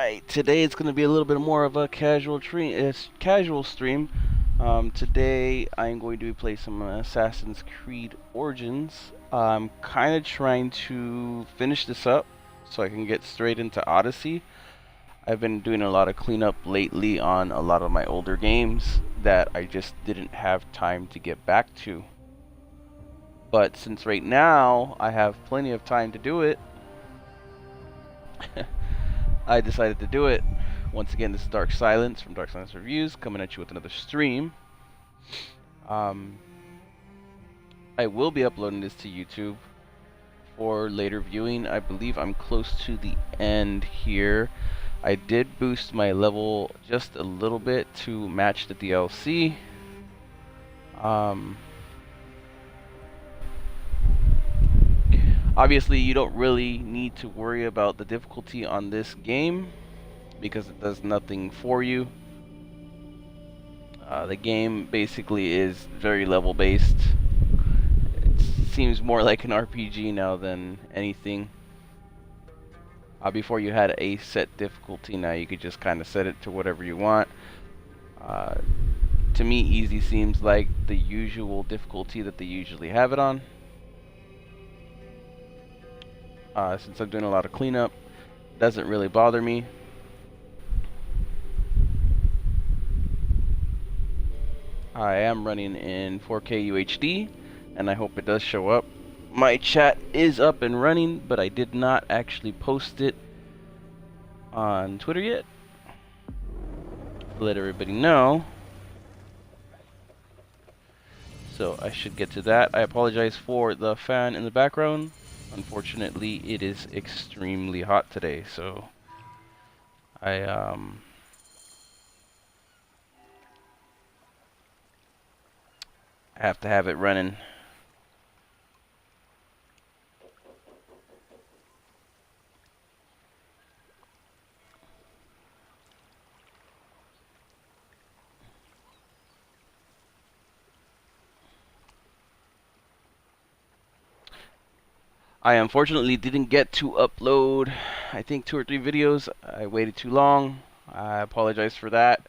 Alright, today it's going to be a little bit more of a casual stream. Today I'm going to play some Assassin's Creed Origins. I'm kind of trying to finish this up so I can get straight into Odyssey. I've been doing a lot of cleanup lately on a lot of my older games that I just didn't have time to get back to. But since right now I have plenty of time to do it, I decided to do it. Once again, this is Dark Silence from Dark Silence Reviews, coming at you with another stream. I will be uploading this to YouTube for later viewing. I believe I'm close to the end here. I did boost my level just a little bit to match the DLC. Obviously, you don't really need to worry about the difficulty on this game because it does nothing for you. The game basically is very level based. It seems more like an RPG now than anything. Before you had a set difficulty, now you could just kind of set it to whatever you want. To me, easy seems like the usual difficulty that they usually have it on. Since I'm doing a lot of cleanup, it doesn't really bother me. I am running in 4K UHD, and I hope it does show up. My chat is up and running, but I did not actually post it on Twitter yet. Let everybody know. So I should get to that. I apologize for the fan in the background. Unfortunately, it is extremely hot today, so I have to have it running. I unfortunately didn't get to upload, I think, 2 or 3 videos. I waited too long. I apologize for that.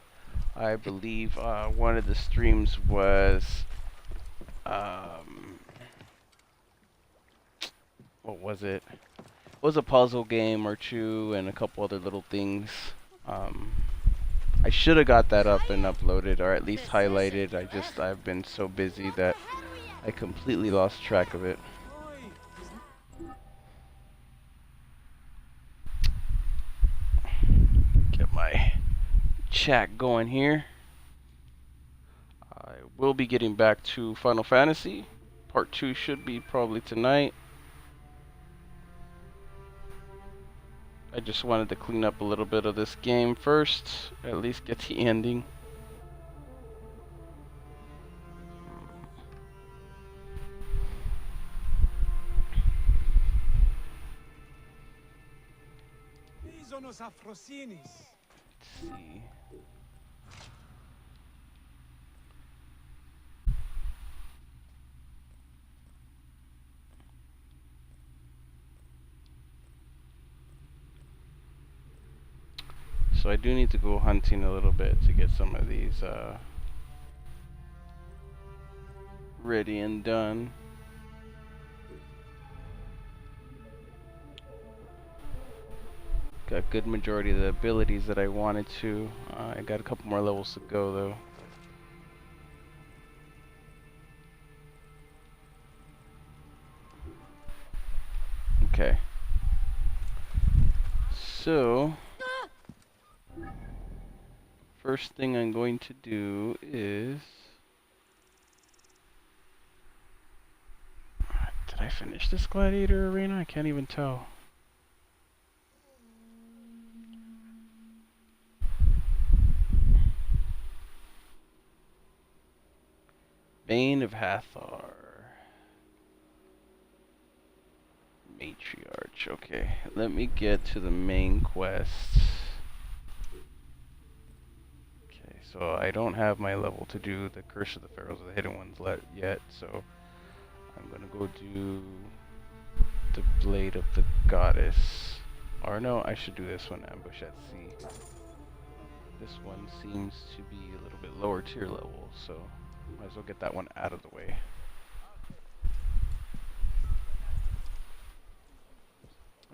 I believe one of the streams was, what was it? It was a puzzle game or 2 and a couple other little things. I should have got that up and uploaded, or at least highlighted. I've been so busy that I completely lost track of it. Get my chat going here. I will be getting back to Final Fantasy. Part 2 should be probably tonight. I just wanted to clean up a little bit of this game first, at least get the ending. Let's see. So I do need to go hunting a little bit to get some of these ready and done. Got a good majority of the abilities that I wanted to. I got a couple more levels to go though. Okay. So first thing I'm going to do is... Did I finish this gladiator arena? I can't even tell. Bane of Hathor. Matriarch. Okay, let me get to the main quest. Okay, so I don't have my level to do the Curse of the Pharaohs or the Hidden Ones yet, so I'm gonna go do the Blade of the Goddess. Or no, I should do this one, ambush at sea. This one seems to be a little bit lower tier level, so might as well get that one out of the way.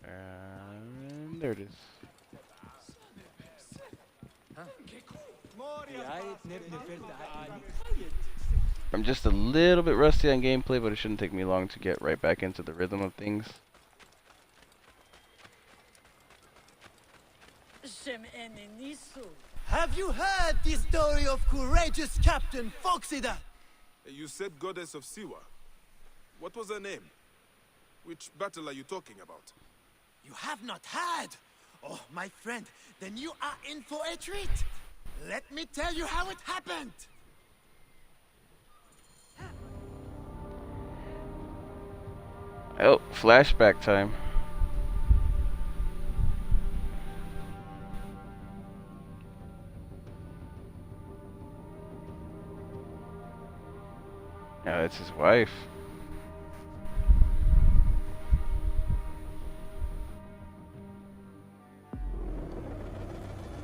And there it is. I'm just a little bit rusty on gameplay, but it shouldn't take me long to get right back into the rhythm of things. Have you heard the story of courageous Captain Foxida? You said Goddess of Siwa. What was her name? Which battle are you talking about? You have not heard? Oh, my friend, then you are in for a treat. Let me tell you how it happened. Oh, flashback time. Yeah, that's his wife.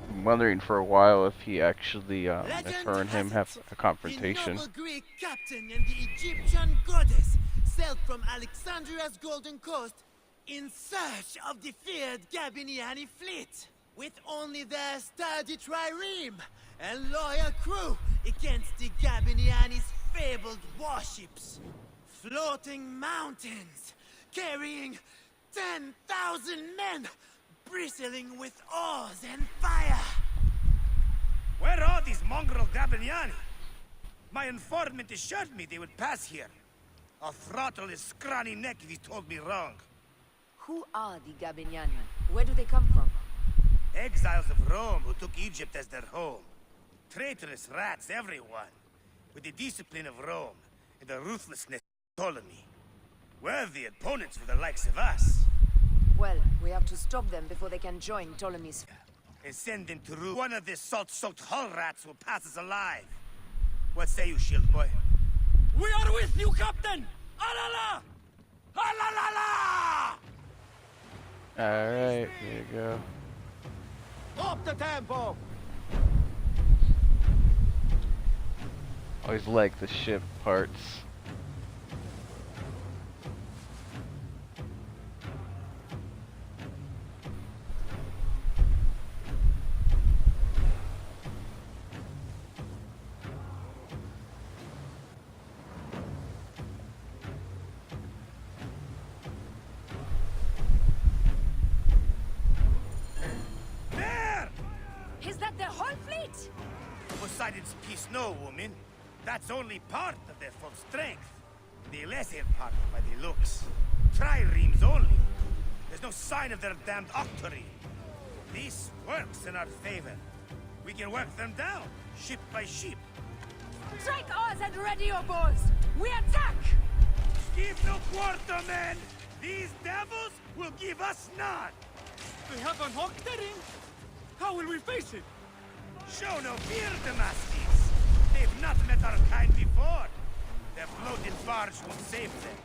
I'm wondering for a while if he actually, if her and him have a confrontation. The noble Greek captain and the Egyptian goddess sailed from Alexandria's Golden Coast in search of the feared Gabiniani fleet, with only their sturdy trireme and loyal crew against the Gabiniani's fabled warships. Floating mountains, carrying 10,000 men, bristling with oars and fire. Where are these mongrel Gabiniani? My informant assured me they would pass here. I'll throttle his scrawny neck if he told me wrong. Who are the Gabiniani? Where do they come from? Exiles of Rome who took Egypt as their home. Traitorous rats, everyone. With the discipline of Rome and the ruthlessness of Ptolemy. Worthy opponents for the likes of us. Well, we have to stop them before they can join Ptolemy's. And send them to rule. One of the salt-soaked hull rats will pass us alive. What say you, shield boy? We are with you, Captain! Alala! Alalala! Alright, here you go. Up the tempo! Always like the ship parts. There! Is that their whole fleet? Poseidon's peace, no, woman. That's only part of their full strength. The lesser part by the looks. Triremes only. There's no sign of their damned octarine. This works in our favor. We can work them down, ship by ship. Strike oars and ready your bows! We attack! Give no quarter, men! These devils will give us none! We have an octarine? How will we face it? Show no fear, Damascus! They've not met our kind before. Their bloated barge will save them.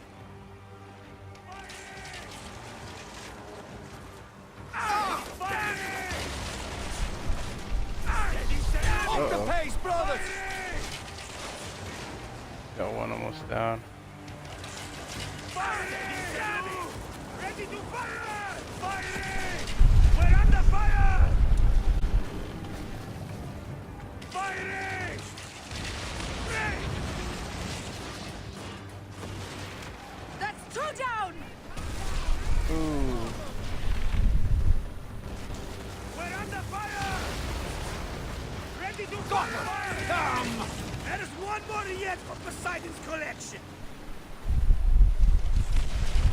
Ah! Fire! Up the pace, brothers! Got one almost down. Fire! Ready to fire! Fire! We're under fire! Firing! That's two down! Ooh. We're under fire! Ready to fire! There is one more yet for Poseidon's collection!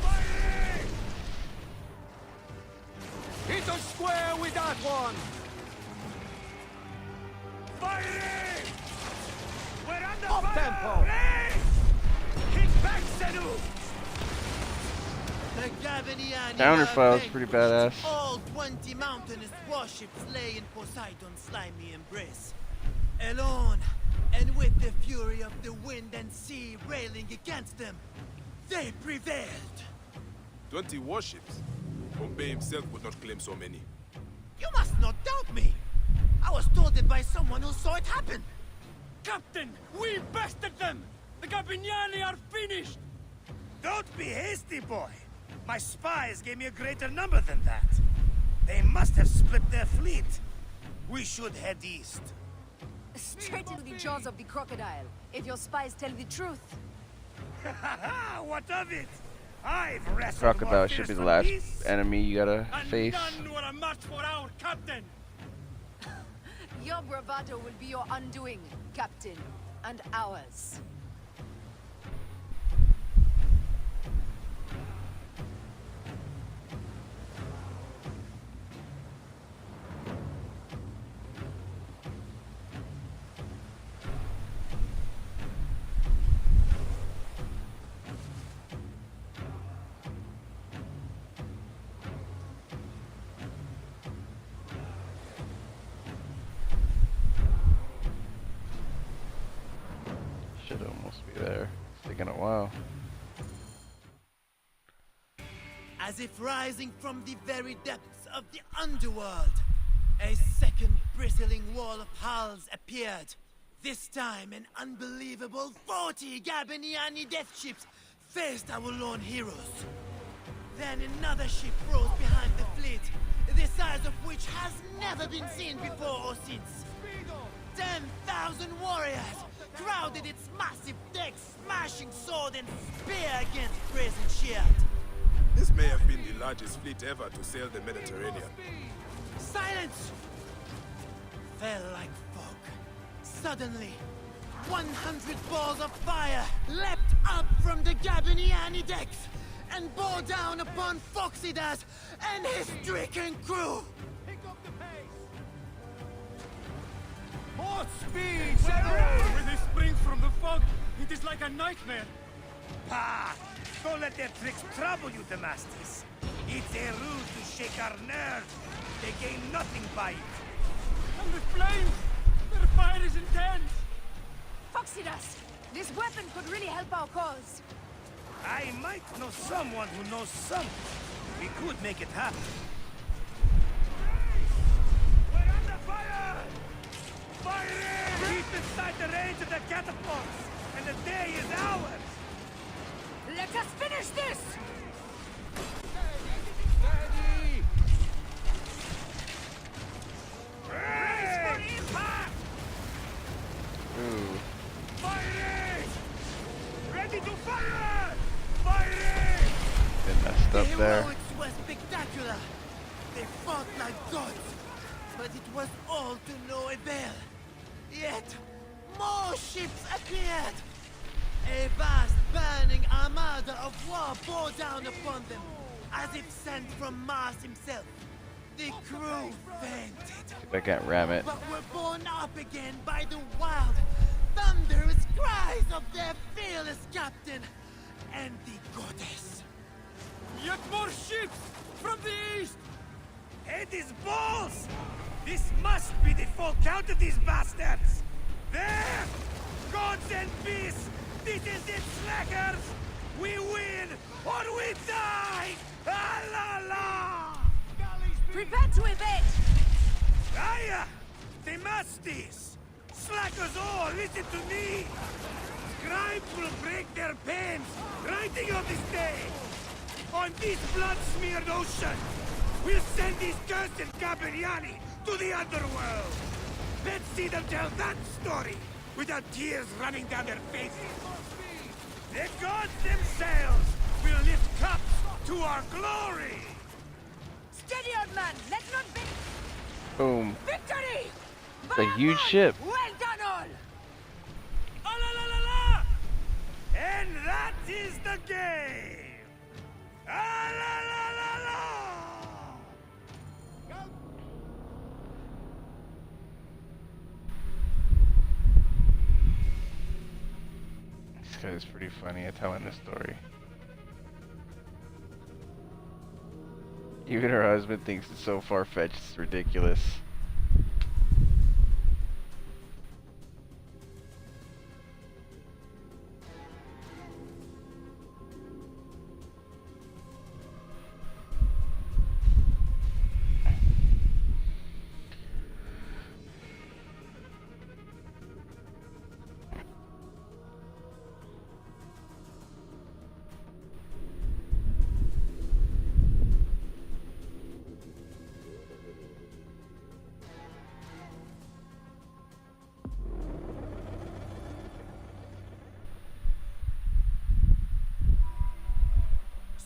Firing! Hit us square with that one! Firing! We're under Up fire! tempo! Race! Hit back, Senu! The Gabiniani Counterfile's have pretty vanquished. badass. All 20 mountainous warships lay in Poseidon's slimy embrace. Alone, and with the fury of the wind and sea railing against them, they prevailed. 20 warships? Pompey himself would not claim so many. You must not doubt me. I was told it by someone who saw it happen. Captain, we bested them! The Gabiniani are finished! Don't be hasty, boy. My spies gave me a greater number than that. They must have split their fleet. We should head east. Straight into the jaws of the crocodile, if your spies tell the truth. What of it? I've wrestled Crocodile more should be the fearsome last beasts. enemy you gotta And face. none were a match for our captain! Your bravado will be your undoing, Captain, and ours. Should almost be there. It's taking a while. As if rising from the very depths of the underworld, a second bristling wall of hulls appeared. This time, an unbelievable 40 Gabiniani death ships faced our lone heroes. Then another ship rose behind the fleet, the size of which has never been seen before or since. 10,000 warriors crowded its massive decks, smashing sword and spear against brazen shield. This may have been the largest fleet ever to sail the Mediterranean. Silence! Fell like fog. Suddenly, 100 balls of fire leapt up from the Gabiniani decks and bore down upon Phoxidas and his stricken crew. More speed! When they spring from the fog, it is like a nightmare! Pah! Don't let their tricks trouble you, Damastis. It's a ruse to shake our nerves. They gain nothing by it. And the flames! Their fire is intense! Phoxidas, this weapon could really help our cause. I might know someone who knows something. We could make it happen. We're under fire! Fire! Keep inside the range of the catapults, and the day is ours! Let us finish this! Brace for impact! Ooh. Firing! Ready to fire! Firing! They messed The up there. heroics were spectacular. They fought like gods, but it was all to no avail. Yet, more ships appeared. A vast burning armada of war bore down upon them, as if sent from Mars himself. The crew fainted, I can't ram it. but were borne up again by the wild, thunderous cries of their fearless captain and the goddess. Yet more ships! From the east! Head is balls! This must be the full count of these bastards! There! Gods and beasts! This is it, slackers! We win or we die! Ah la la! Prepare to evade! Aya! Damastis! Slackers all, listen to me! Scribes will break their pens, writing of this day! On this blood-smeared ocean, we'll send these cursed Gabiniani to the underworld! Let's see them tell that story without tears running down their faces! The gods themselves will lift cups to our glory! Steady, old man! Let not be... Boom. Victory! It's a huge ship. Well done, all! Ah la la la la! And that is the game! Ah la la la la! This guy is pretty funny at telling this story. Even her husband thinks it's so far-fetched, it's ridiculous.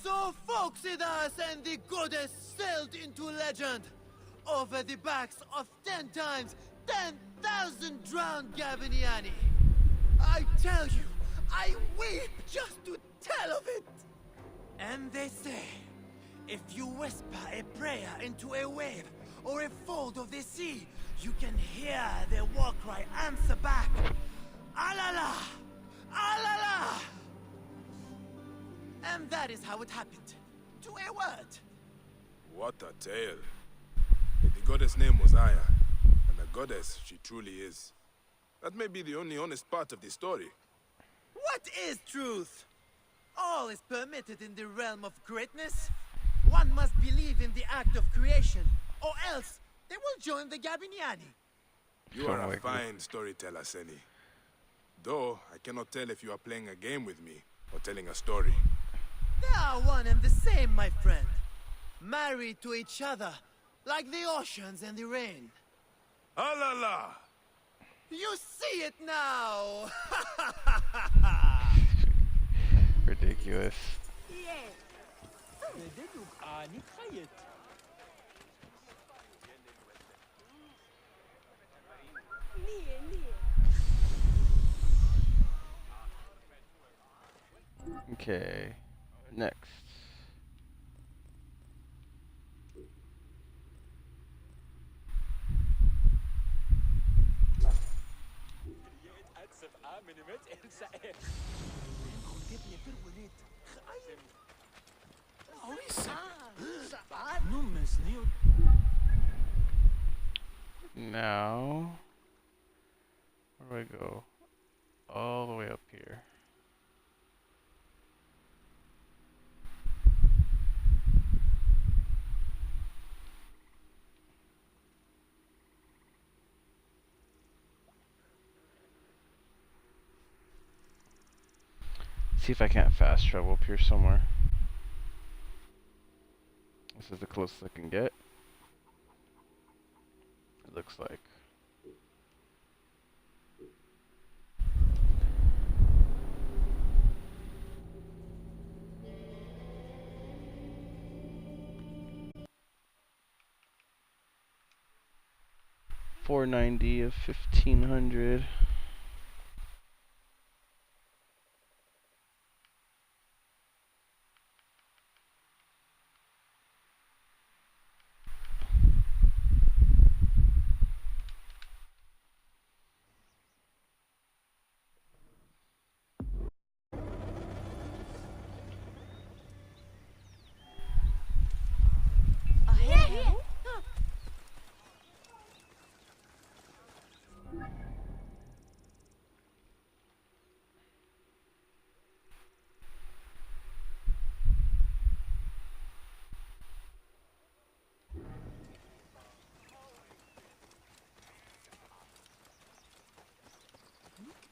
So Phoxidas and the goddess sailed into legend over the backs of 10 times 10,000 drowned Gabiniani. I tell you, I weep just to tell of it. And they say, if you whisper a prayer into a wave or a fold of the sea, you can hear their war cry answer back. Alala! Alala! And that is how it happened. To a word. What a tale. The goddess' name was Aya, and a goddess she truly is. That may be the only honest part of the story. What is truth? All is permitted in the realm of greatness. One must believe in the act of creation, or else they will join the Gabiniani. You are a fine storyteller, Seni. Though, I cannot tell if you are playing a game with me, or telling a story. They are one and the same, my friend. Married to each other, like the oceans and the rain. Alala! You see it now! Ridiculous. Okay, next. Now, where do I go? All the way up here. See if I can't fast travel up here somewhere. This is the closest I can get. It looks like. $490 of 1,500.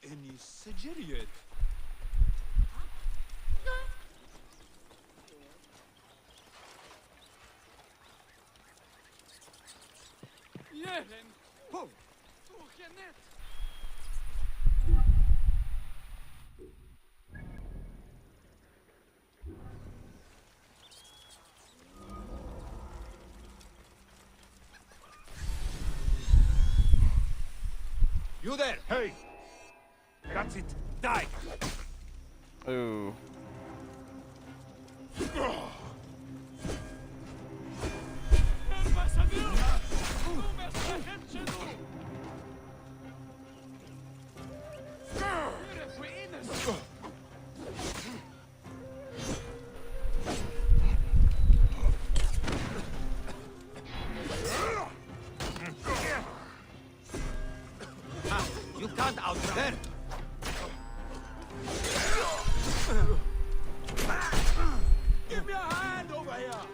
إني سجريت. يهن هو سوخنت. You there! Hey! That's it! Die! Ooh. You can't out there! Give me a hand over here!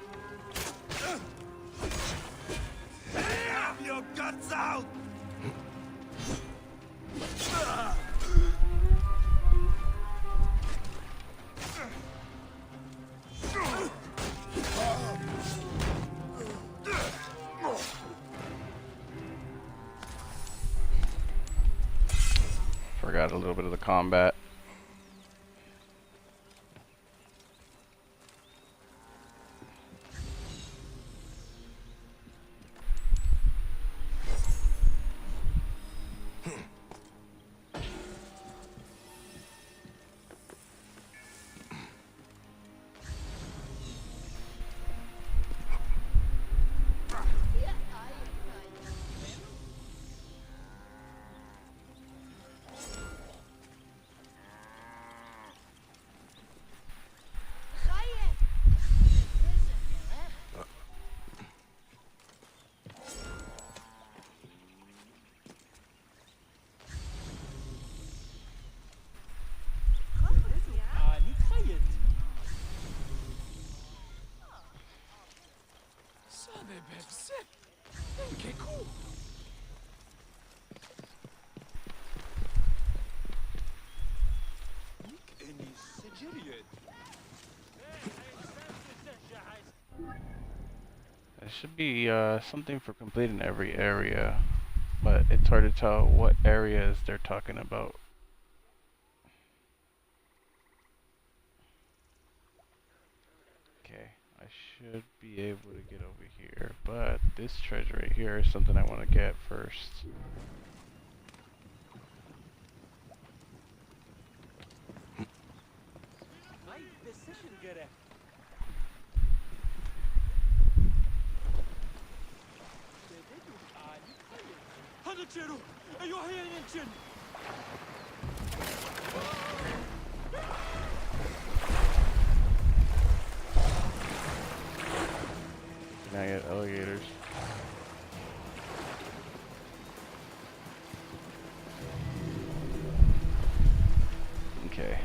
Have your guts out! Forgot a little bit of the combat. There should be something for completing every area, but it's hard to tell what areas they're talking about. Okay, I should be able to get over here, but this treasure right here is something I want to get first. هذا أيها ينشن. Now I get alligators. Okay.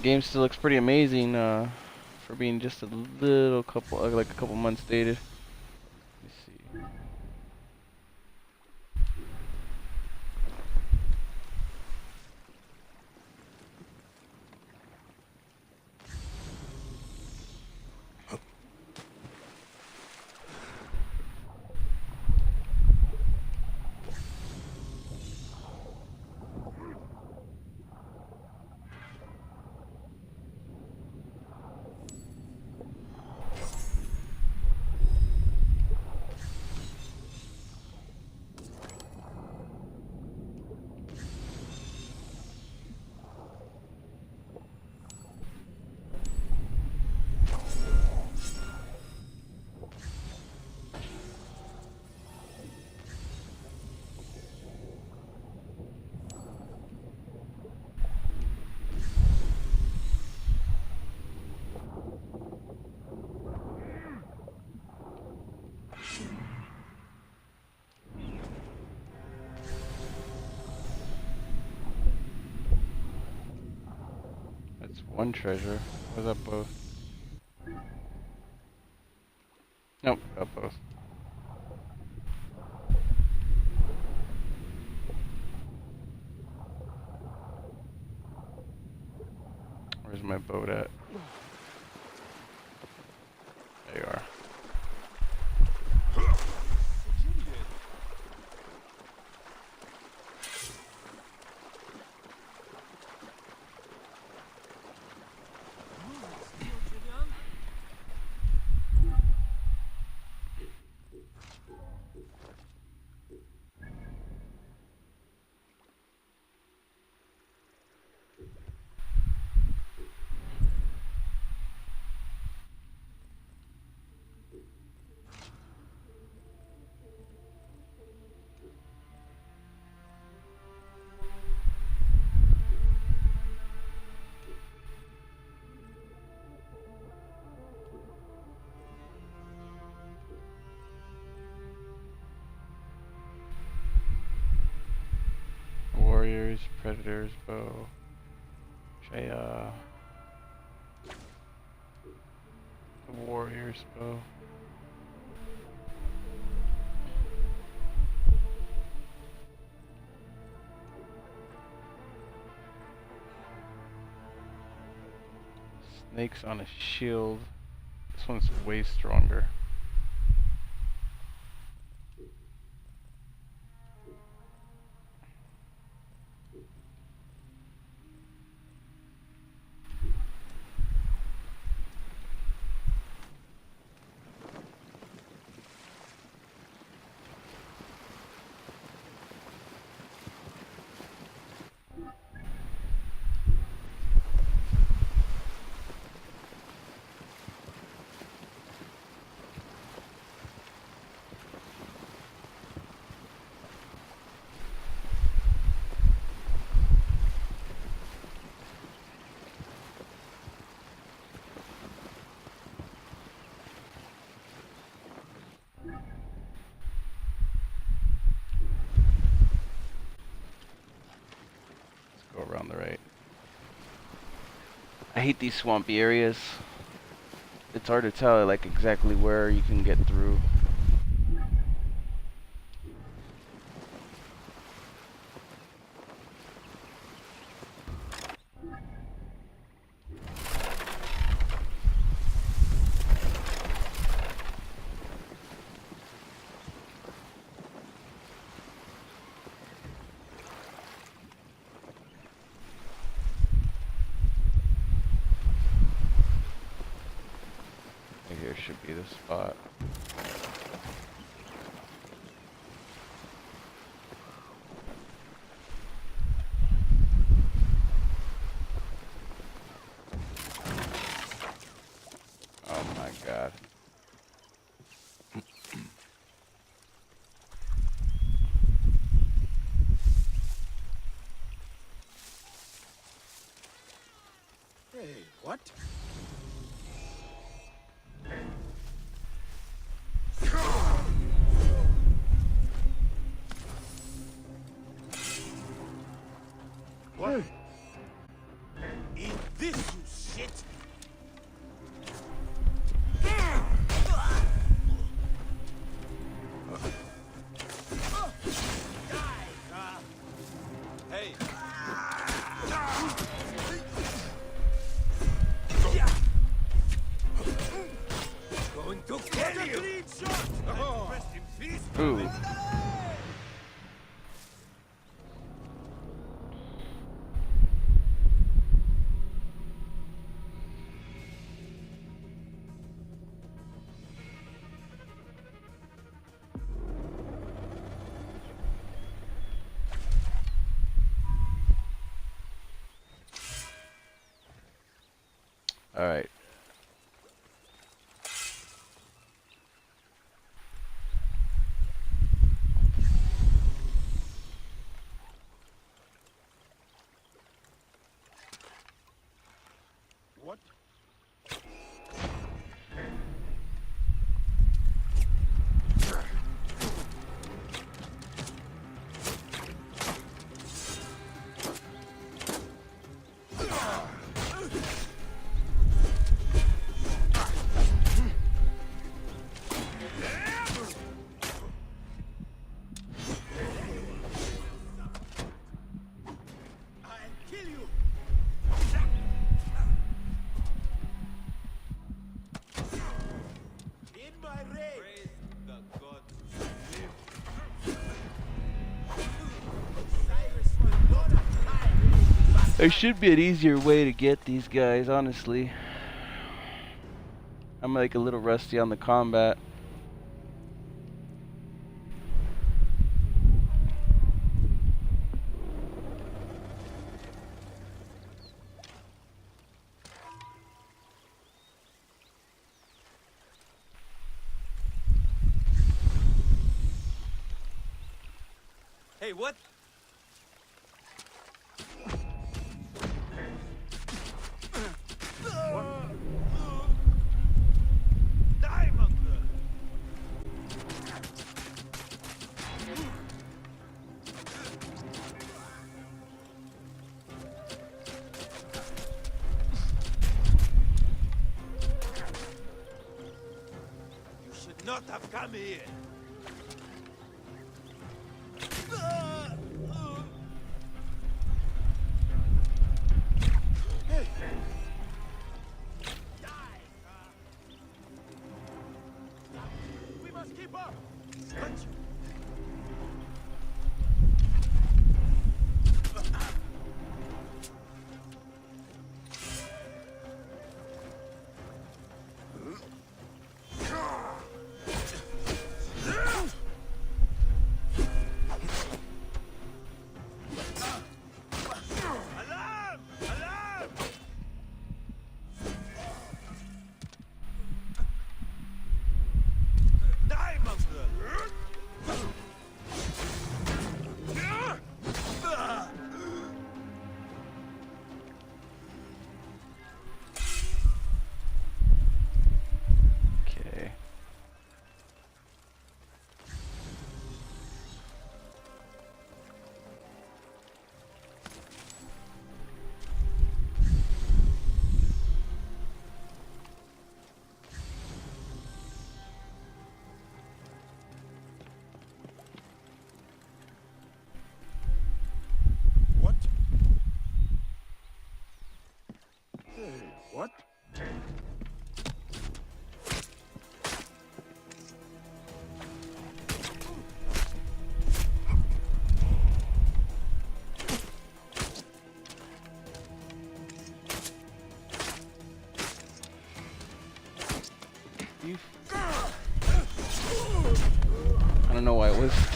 Game still looks pretty amazing for being just a little couple, like a couple months dated. Let me see. That's one treasure. Was that both? Nope, got both. Where's my boat at? There you are. Warriors, predators, bow. Try the warriors bow. Snakes on a shield. This one's way stronger. on the right. I hate these swampy areas. It's hard to tell like exactly where you can get through. Here should be the spot. Oh my god. Hey, what? What? Eat this, you shit! Hey! Going to kill you! Clean shot! Rest in peace! Ooh. All right. What? I'll kill you! In my raid! Praise the gods. Cyrus will not hide. There should be an easier way to get these guys, honestly. I'm like a little rusty on the combat. Hey, what? Diamond! You should not have come here. We must keep up.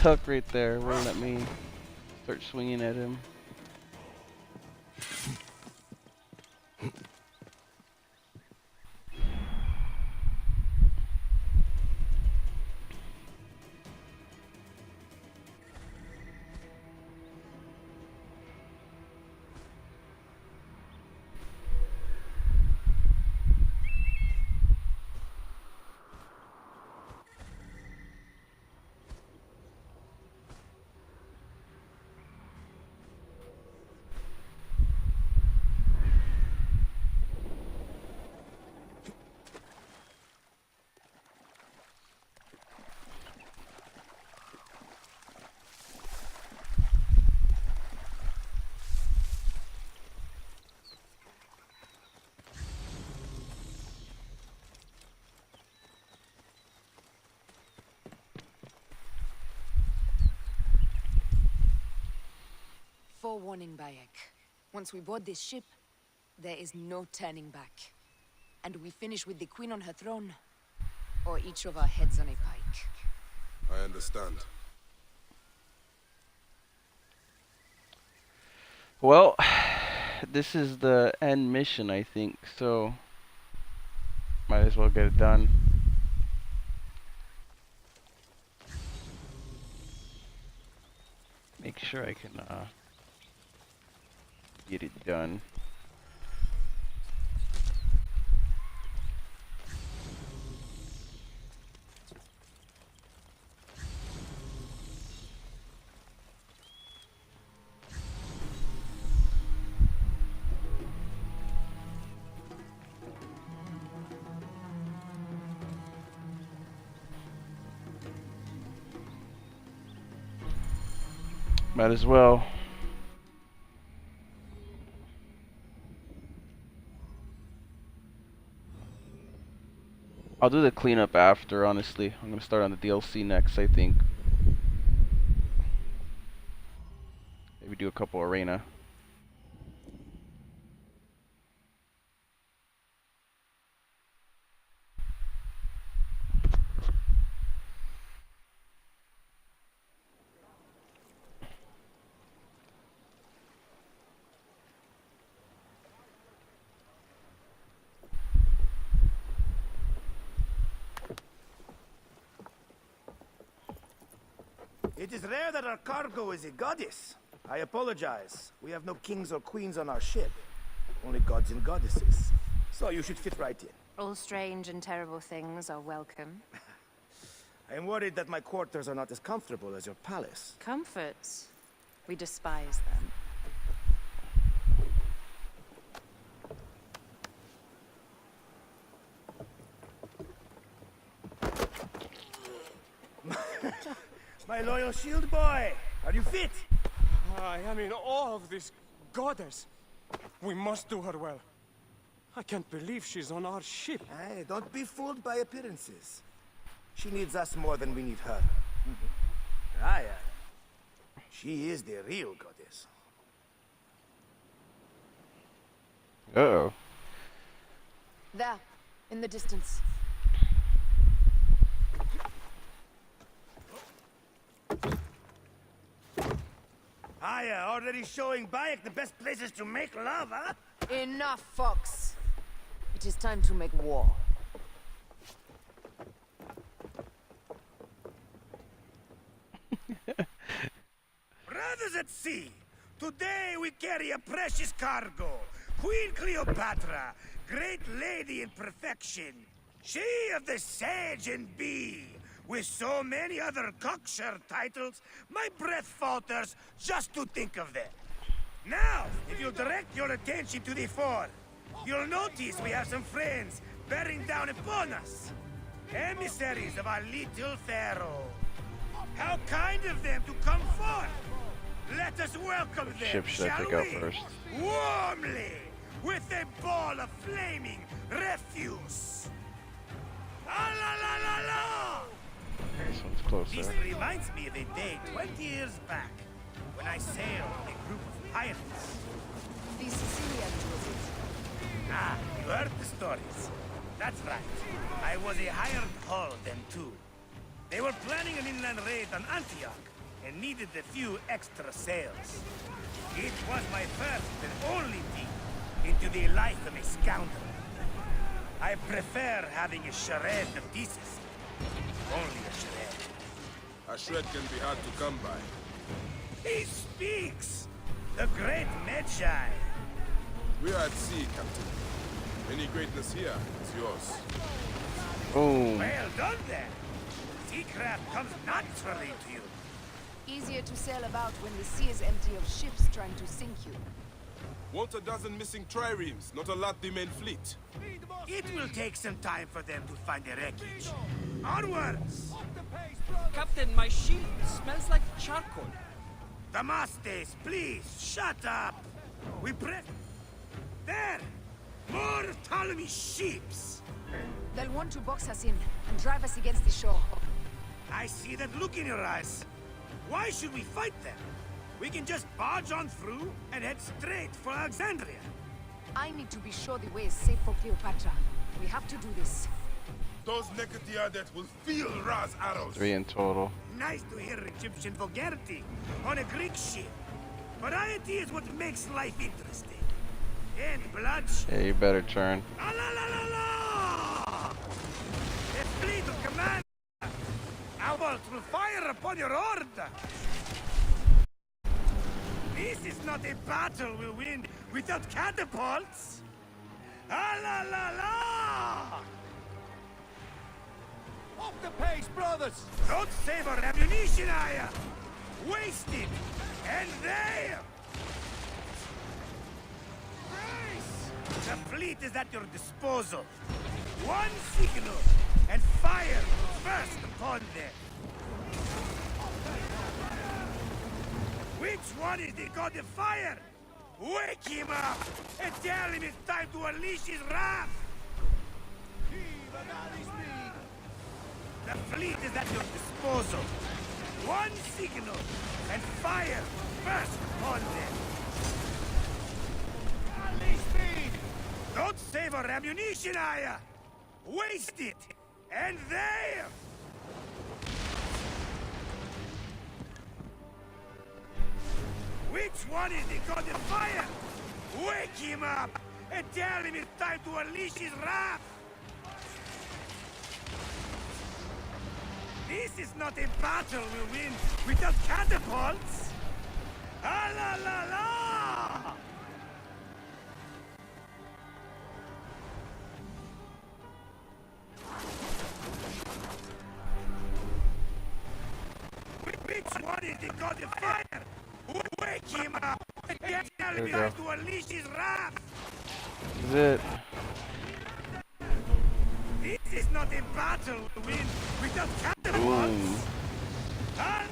stuck right there. Wouldn't let me start swinging at him. Forewarning, Bayek. Once we board this ship, there is no turning back. And we finish with the Queen on her throne, or each of our heads on a pike. I understand. Well, this is the end mission, I think, so might as well get it done. Make sure I can get it done. Might as well. I'll do the cleanup after, honestly. I'm gonna start on the DLC next, I think. Maybe do a couple arena. It is rare that our cargo is a goddess. I apologize. We have no kings or queens on our ship. Only gods and goddesses. So you should fit right in. All strange and terrible things are welcome. I am worried that my quarters are not as comfortable as your palace. Comforts. We despise them. My loyal shield boy, are you fit? I am in awe of this goddess. We must do her well. I can't believe she's on our ship. Hey, don't be fooled by appearances. She needs us more than we need her. Raya, she is the real goddess. Uh-oh. There, in the distance. Aya, already showing Bayek the best places to make love, huh? Enough, Fox. It is time to make war. Brothers at sea, today we carry a precious cargo. Queen Cleopatra, great lady in perfection. She of the Sage and Bee. With so many other cocksure titles, my breath falters just to think of them. Now, if you direct your attention to the fore, you'll notice we have some friends bearing down upon us. Emissaries of our little pharaoh. How kind of them to come forth. Let us welcome them, Ship should I shall take out we? first? Warmly, with a ball of flaming refuse. Ah, la la la la! This one's This closer. reminds me of a day 20 years back, when I sailed with a group of pirates. The Sicilians was it? Ah, you heard the stories. That's right. I was a hired hull then too. They were planning an inland raid on Antioch, and needed a few extra sails. It was my first and only peek into the life of a scoundrel. I prefer having a shred of decency. Only a shred. A shred can be hard to come by. He speaks! The great Medjay. We are at sea, Captain. Any greatness here is yours. Boom. Well done then. Seacraft comes naturally to you. Easier to sail about when the sea is empty of ships trying to sink you. Want a dozen missing triremes, not a lot the main fleet. It will take some time for them to find the wreckage. Onwards! Captain, my shield smells like charcoal. Damastes, please, shut up! We press... There! More Ptolemy ships! They'll want to box us in and drive us against the shore. I see that look in your eyes. Why should we fight them? We can just barge on through and head straight for Alexandria. I need to be sure the way is safe for Cleopatra. We have to do this. Those Nekatiadet will feel Ra's arrows. 3 in total. Nice to hear Egyptian vulgarity on a Greek ship. Variety is what makes life interesting. And bloodshed. Yeah, you better turn. La la la la la! A fleet of command! Our will fire upon your order! This is not a battle we'll win without catapults! Ah la la la! Off the pace, brothers! Don't save our ammunition, Aya! Waste it! And there! The fleet is at your disposal. One signal, and fire first upon them. Which one is the god of fire? Wake him up and tell him it's time to unleash his wrath. The fleet is at your disposal. One signal, and fire first upon them. Don't save our ammunition, Aya! Waste it! And there! Which one is the god of fire? Wake him up and tell him it's time to unleash his wrath! This is not a battle we'll win without catapults! Ah la la la! Which one is the god of fire? Wake him up and tell him There we to unleash his wrath! This is it. This is not a battle to win without Boom. catapults! Ah!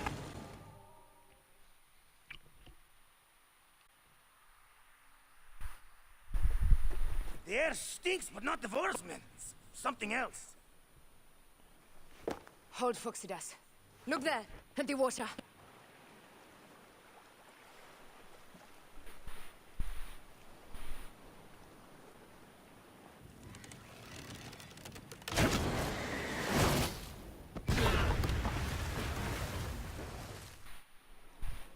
The air stinks, but not the horsemen. Something else. Hold, Phoxidas. Look there, at the water.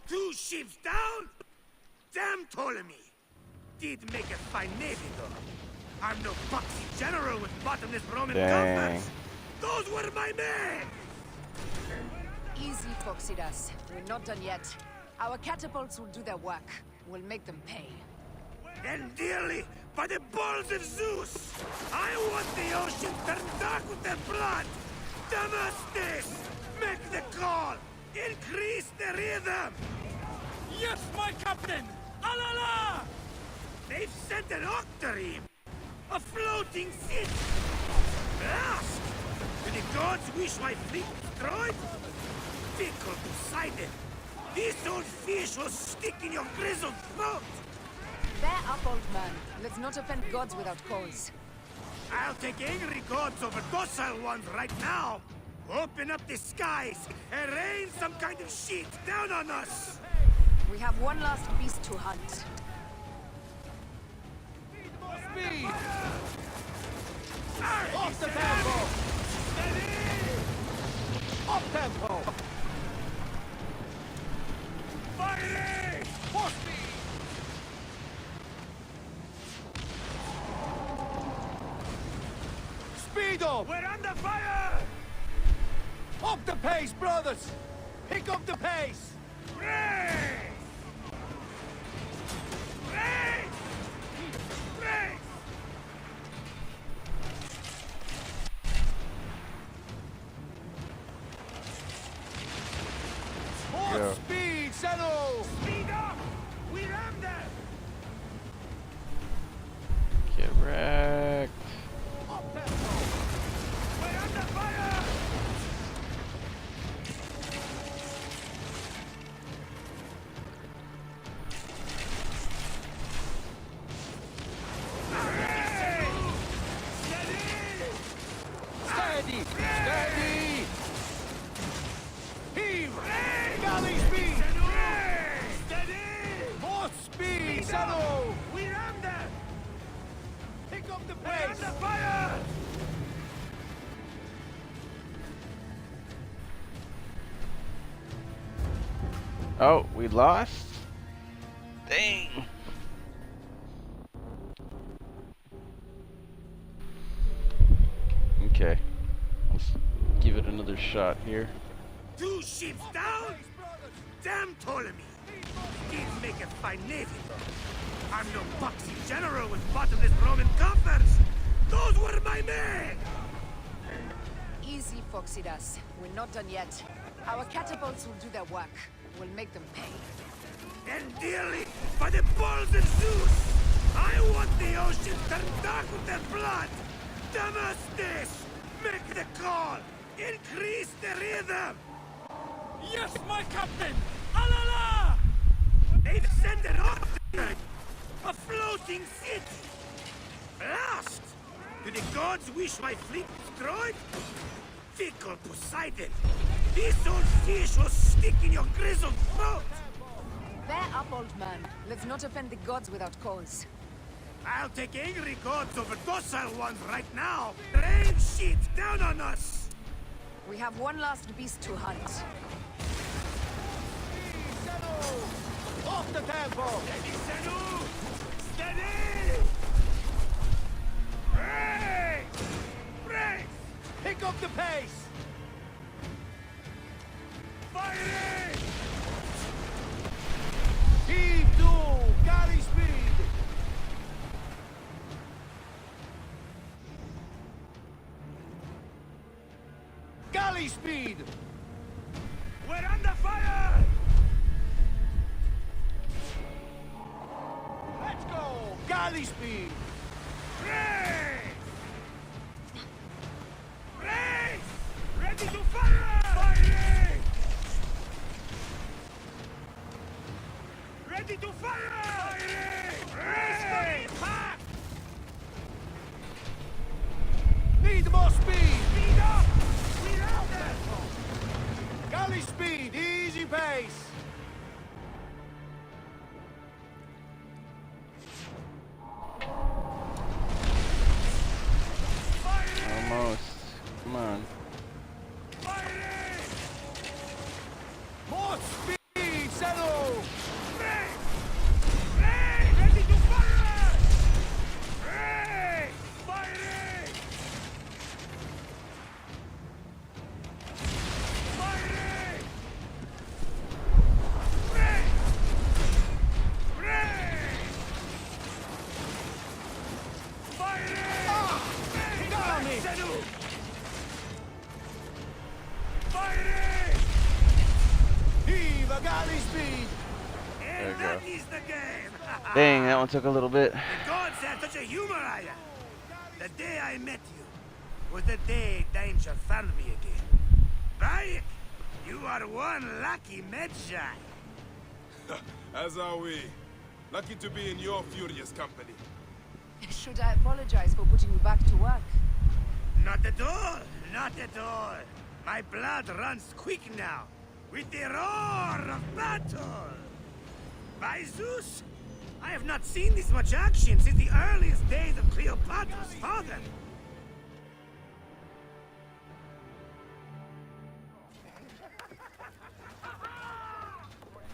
Two ships down? Damn Ptolemy! Did make a fine navy, though. I'm no boxy general with bottomless Roman Dang. combats. Those were my men! Easy, Phoxidas. We're not done yet. Our catapults will do their work. We'll make them pay. And dearly, by the balls of Zeus, I want the ocean turned dark with their blood! Damastes! Make the call! Increase the rhythm! Yes, my captain! Alala! They've sent an octarine! A floating city! Blast! Do the gods wish my fleet destroyed? Fickle Poseidon! This old fish will stick in your grizzled throat! Bear up, old man. Let's not offend gods without cause. I'll take angry gods over docile ones right now! Open up the skies and rain some kind of shit down on us! We have one last beast to hunt. Speed! Off Off the tempo! Off tempo! Fire! More speed! Speed up! We're under fire! Up the pace, brothers! Pick up the pace! Race! Race! Race! More Yeah. speed, Senno! Speed up! We're under! Get wrecked. Up tempo! We're under fire! Steady! Steady! Heave! Galley speed! Steady! More speed, Senno! We're under! Pick up the We're pace! under fire! Oh, we lost? Dang. Okay. Let's give it another shot here. 2 ships down? Damn Ptolemy! Didn't make a fine navy. I'm no boxing general with bottomless Roman coffers! Those were my men! Easy, Foxidas. We're not done yet. Our catapults will do their work. We'll make them pay. And dearly, by the balls of Zeus! I want the ocean turned dark with their blood! Damastes! Make the call! Increase the rhythm! Yes, my captain! Alala! They've sent an object! A floating city! Blast! Do the gods wish my fleet destroyed? Fickle Poseidon! This old fish will stick in your grizzled throat! Bear up, old man. Let's not offend the gods without cause. I'll take angry gods over docile ones right now! Rain shit down on us! We have one last beast to hunt. Senno! Off the tempo! Steady, Senu! Steady! Brace! Brace! Pick up the pace! Firing! Heave to! Galley speed! Galley speed! We're under fire! Let's go! Galley speed! Brace! Brace! Ready to fire! Firing! Ready to fire! Firing! Brace for impact! Need more speed! Speed up! We're out there! Galley speed! Easy pace! Firing! Almost. Come on. Firing! More speed! Settle! Brace! Brace! Ready to fire! Brace! Firing! Firing! Brace! Brace! Firing! Brace! got me! Senu! Firing! Heave a galley speed! There you And that go. is the game! Dang, that one took a little bit. The gods have such a humor, Aya. The day I met you was the day danger found me again. Bayek, you are one lucky Medjay. As are we. Lucky to be in your furious company. Should I apologize for putting you back to work? Not at all, not at all. My blood runs quick now, with the roar of battle. By Zeus, I have not seen this much action since the earliest days of Cleopatra's father.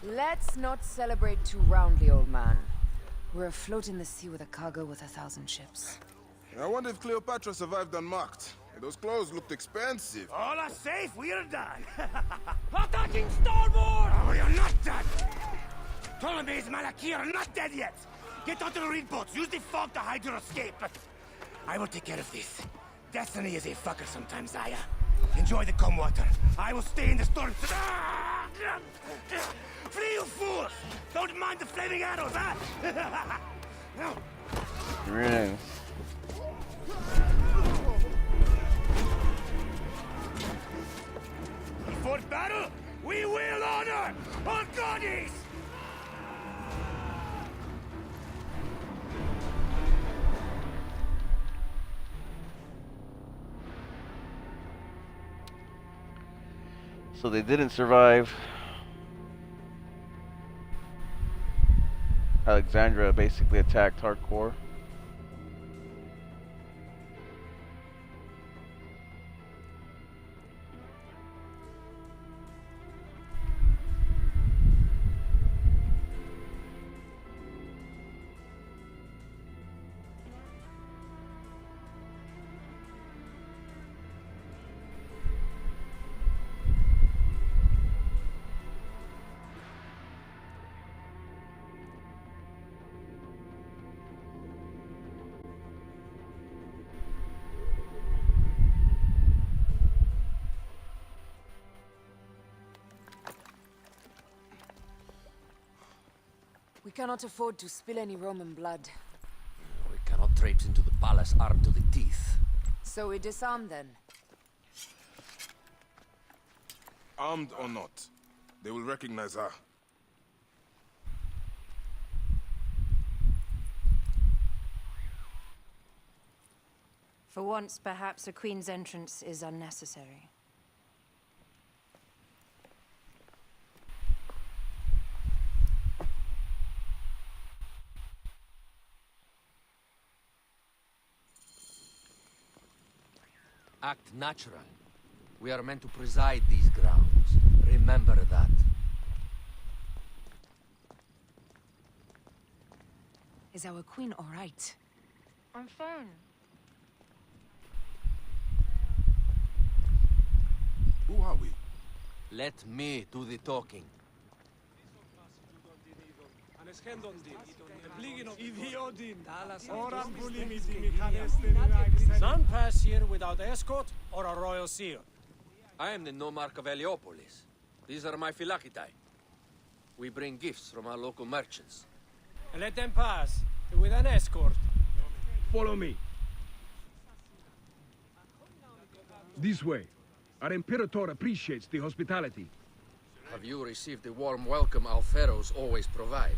Let's not celebrate too roundly, old man. We're afloat in the sea with a cargo with 1,000 ships. I wonder if Cleopatra survived unmarked. Those clothes looked expensive. All are safe, we're done. Attacking starboard! Oh, you're not done! Ptolemy's Malaki are not dead yet! Get onto the reed boats, use the fog to hide your escape. I will take care of this. Destiny is a fucker sometimes, Aya. Enjoy the calm water. I will stay in the storm. Flee, you fools! Don't mind the flaming arrows, huh? Really? Before battle, we will honor our goddess! So they didn't survive. Alexandra basically attacked hardcore. We cannot afford to spill any Roman blood. We cannot traipse into the palace armed to the teeth. So we disarm then. Armed or not, they will recognize her. For once, perhaps a queen's entrance is unnecessary. Act natural. We are meant to preside these grounds. Remember that. Is our queen all right? I'm fine. Who are we? Let me do the talking. None pass here without escort or a royal seal. I am the Nomarch of Heliopolis. These are my Phylakitae. We bring gifts from our local merchants. And let them pass with an escort. Follow me. This way. Our Imperator appreciates the hospitality. Have you received the warm welcome Alferos always provide?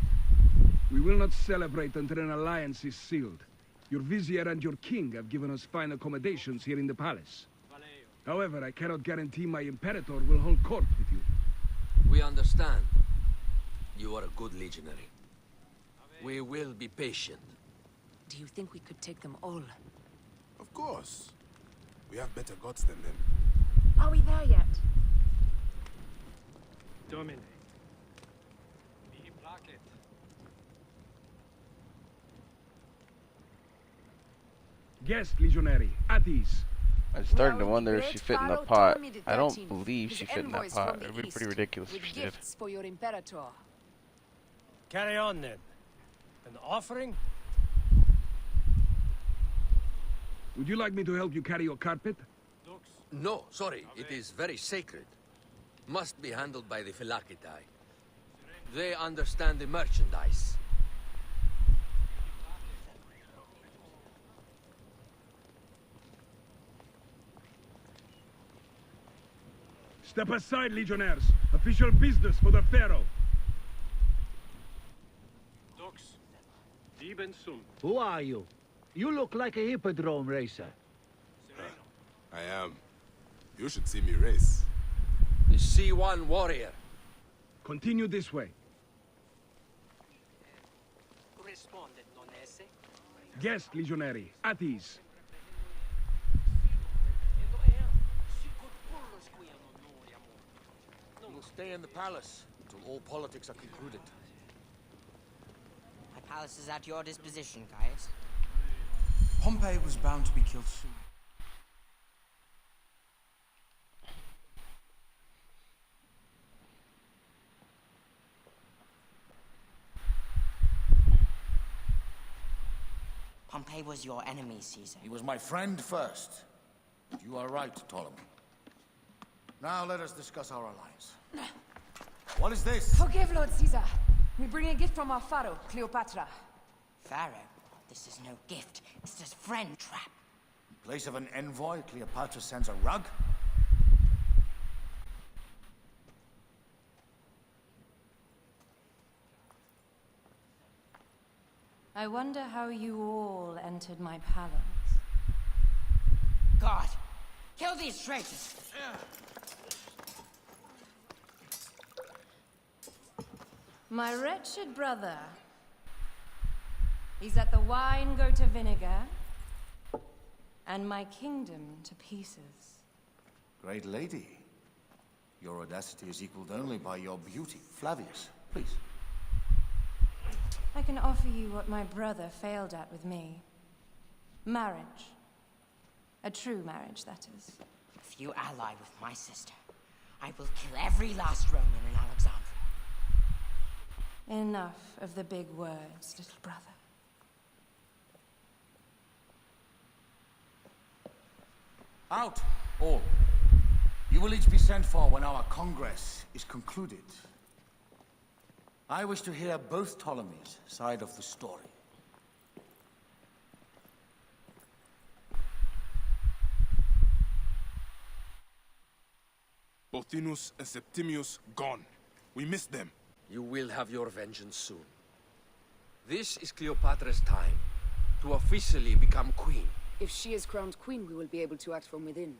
We will not celebrate until an alliance is sealed. Your vizier and your king have given us fine accommodations here in the palace. However, I cannot guarantee my Imperator will hold court with you. We understand. You are a good legionary. We will be patient. Do you think we could take them all? Of course. We have better gods than them. Are we there yet? Domine. Guest legionary, at ease. I'm starting to Well, wonder if great she fit in the Pharaoh pot. Ptolemy I don't XIII, believe his she fit in that envoys pot. from the It would be east, pretty ridiculous with if she did. gifts for your Imperator. Carry on then. An offering? Would you like me to help you carry your carpet? No, sorry. It is very sacred. Must be handled by the Phylakitae. They understand the merchandise. Step aside, legionnaires. Official business for the Pharaoh. Who are you? You look like a hippodrome racer. I am. You should see me race. The C1 warrior. Continue this way. Guest legionary, at ease. You will stay in the palace to all politics are concluded. My palace is at your disposition, Caius. Pompey was bound to be killed soon. Pompey was your enemy, Caesar. He was my friend first. But you are right, Ptolemy. Now let us discuss our alliance. What is this? Forgive, Lord Caesar. We bring a gift from our pharaoh, Cleopatra. Pharaoh? This is no gift. It's just friend trap. In place of an envoy, Cleopatra sends a rug? I wonder how you all entered my palace. God! Kill these traitors! My wretched brother. He's let the wine go to vinegar, and my kingdom to pieces. Great lady. Your audacity is equaled only by your beauty. Flavius, please. I can offer you what my brother failed at with me. Marriage. A true marriage, that is. If you ally with my sister, I will kill every last Roman in Alexandria. Enough of the big words, little brother. Out, all. You will each be sent for when our congress is concluded. I wish to hear both Ptolemies' side of the story. Pothinus and Septimius gone. We missed them. You will have your vengeance soon. This is Cleopatra's time to officially become queen. If she is crowned queen, we will be able to act from within.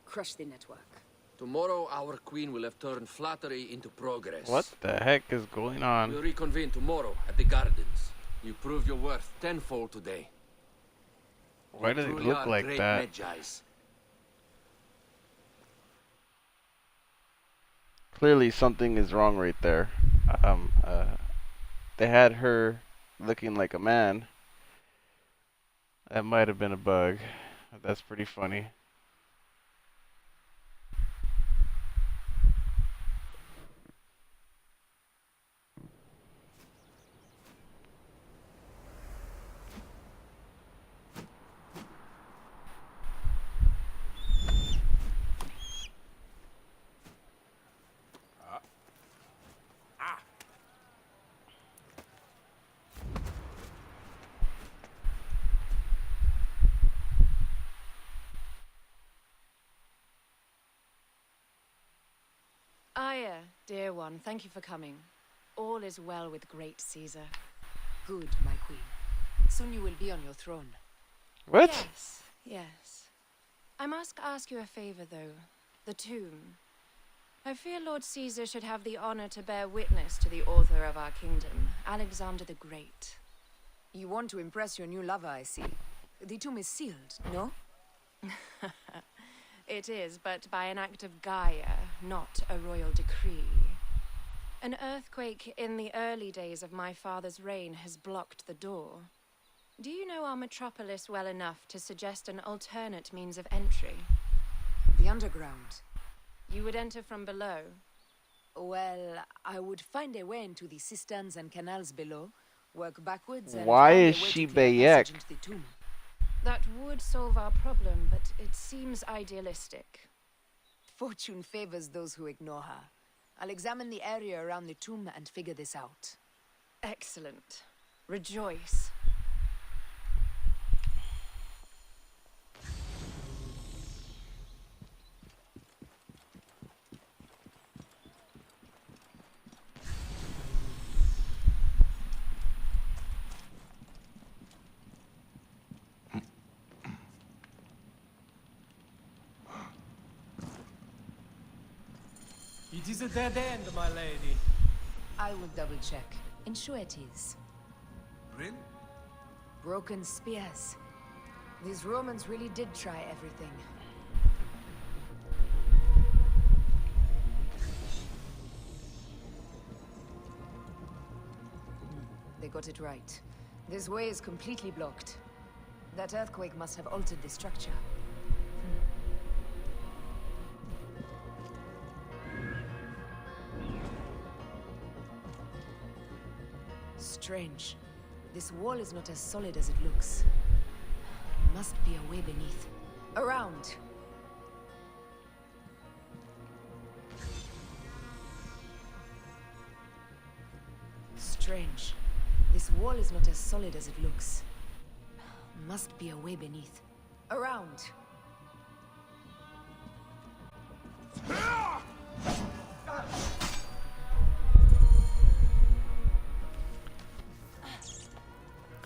Crush the network. Tomorrow, our queen will have turned flattery into progress. What the heck is going on? We'll reconvene tomorrow at the gardens. You proved your worth tenfold today. Why does it look like that? Magi's. Clearly something is wrong right there. They had her looking like a man. That might have been a bug. That's pretty funny. Aya, dear one, thank you for coming. All is well with great Caesar. Good, my queen. Soon you will be on your throne. What? Yes, yes. I must ask you a favor, though. The tomb. I fear Lord Caesar should have the honor to bear witness to the author of our kingdom, Alexander the Great. You want to impress your new lover, I see. The tomb is sealed, no? It is, but by an act of Gaia, not a royal decree. An earthquake in the early days of my father's reign has blocked the door. Do you know our metropolis well enough to suggest an alternate means of entry? The underground. You would enter from below? Well, I would find a way into the cisterns and canals below, work backwards and why find a is way she to clear Bayek? passage into the tomb. That would solve our problem, but it seems idealistic. Fortune favors those who ignore her. I'll examine the area around the tomb and figure this out. Excellent. Rejoice. It is a dead end, my lady. I will double check. Ensure it is. Bryn? Broken spears. These Romans really did try everything. they got it right. This way is completely blocked. That earthquake must have altered the structure. Strange. This wall is not as solid as it looks. Must be a way beneath. Around! Strange. This wall is not as solid as it looks. Must be a way beneath. Around!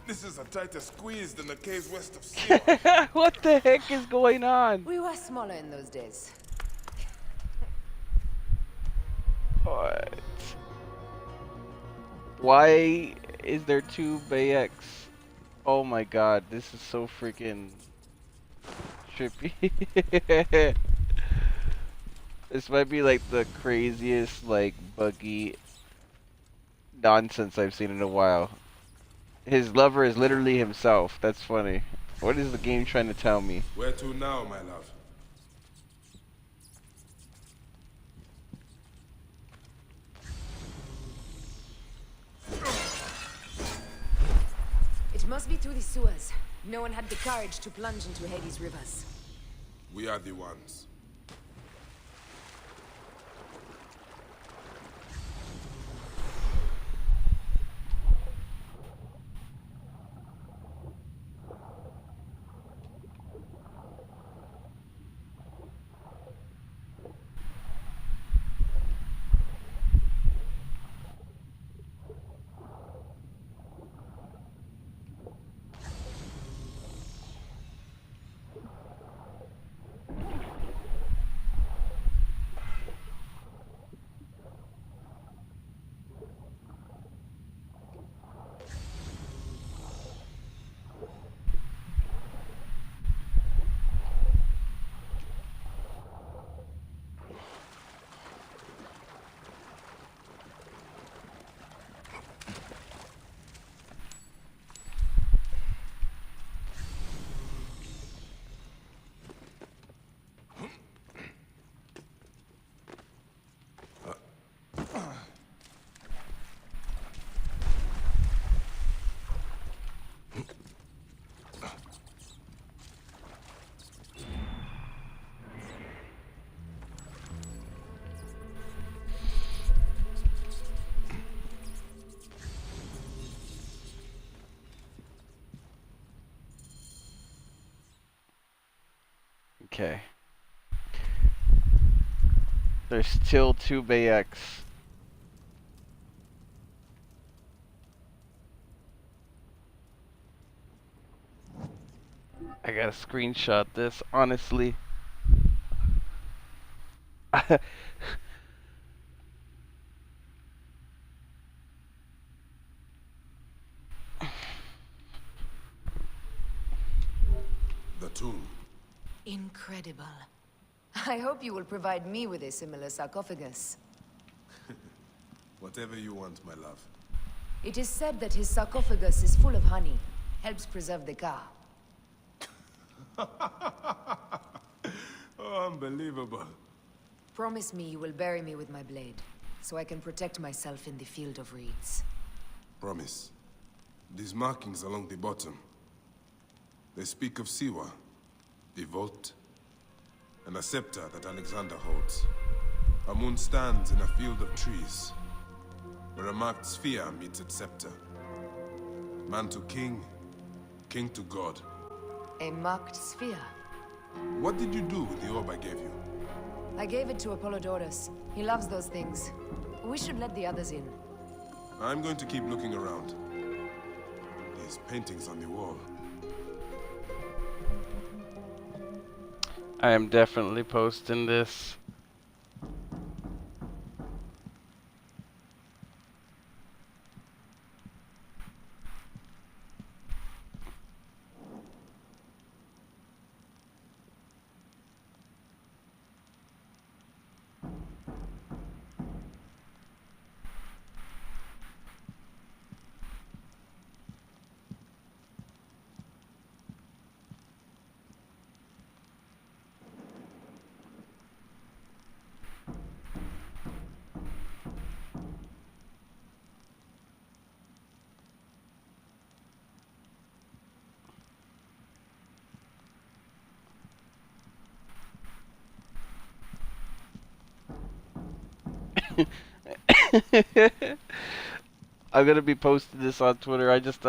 This is a tighter squeeze than the caves west of Siwa. What the heck is going on? We were smaller in those days. What? Why is there two Bayeks? Oh my god, this is so freaking trippy. This might be like the craziest like buggy nonsense I've seen in a while. His lover is literally himself. That's funny. What is the game trying to tell me? Where to now, my love? It must be through the sewers. No one had the courage to plunge into Hades' rivers. We are the ones. Okay. There's still two Bayeks. I gotta screenshot this, honestly. The tomb. Incredible. I hope you will provide me with a similar sarcophagus. Whatever you want, my love. It is said that his sarcophagus is full of honey. Helps preserve the car. Oh, unbelievable. Promise me you will bury me with my blade, so I can protect myself in the field of reeds. Promise. These markings along the bottom. They speak of Siwa, the vault, and a scepter that Alexander holds. A moon stands in a field of trees, where a marked sphere meets its scepter. Man to king, king to god. A marked sphere? What did you do with the orb I gave you? I gave it to Apollodorus. He loves those things. We should let the others in. I'm going to keep looking around. These paintings on the wall. I am definitely posting this. I'm gonna be posting this on Twitter. I just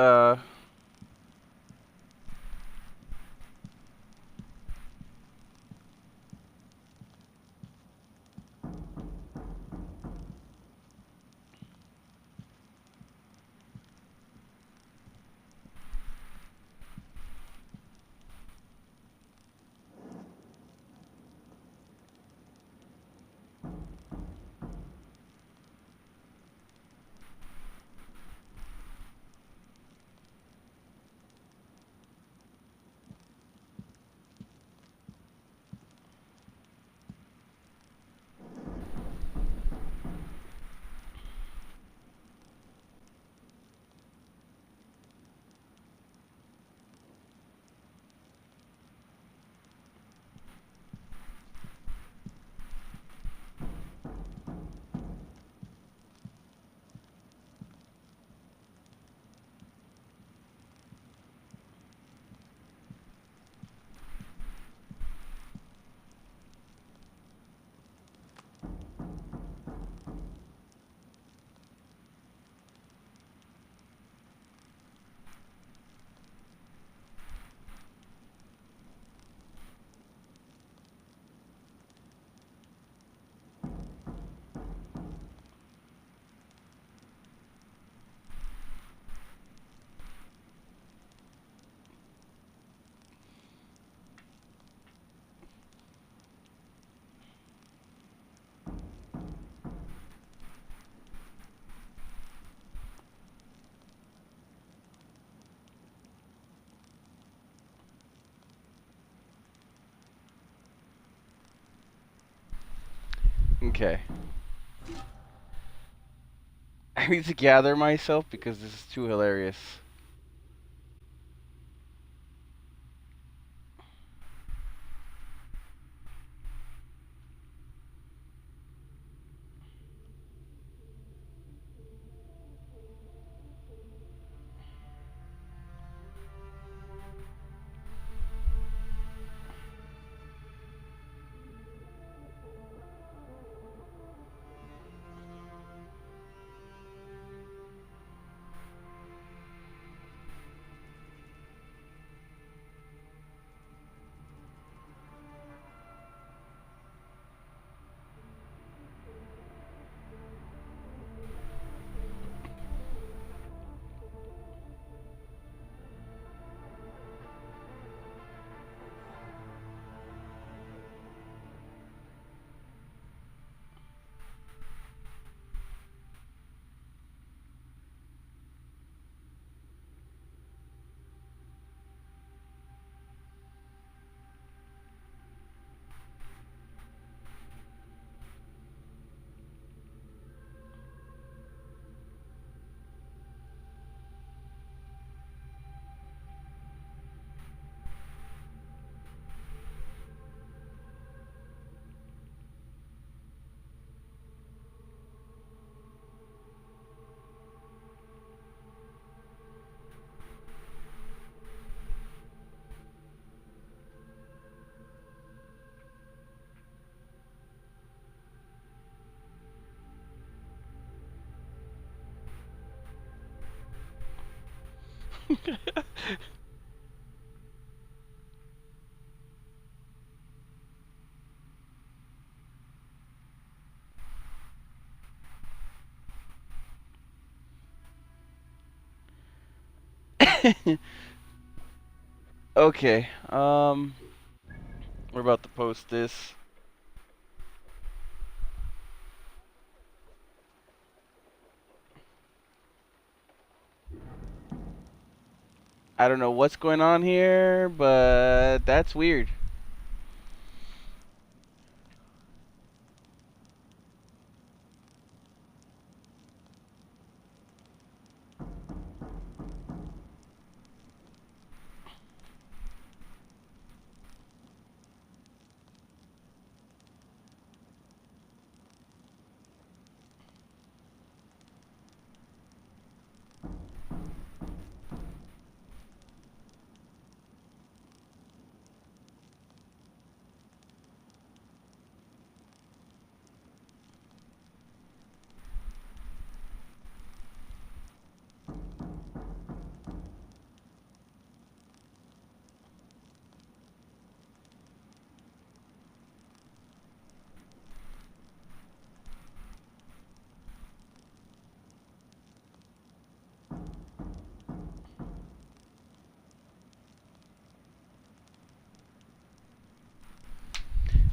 okay. I need to gather myself because this is too hilarious. Okay, we're about to post this. I don't know what's going on here, but that's weird.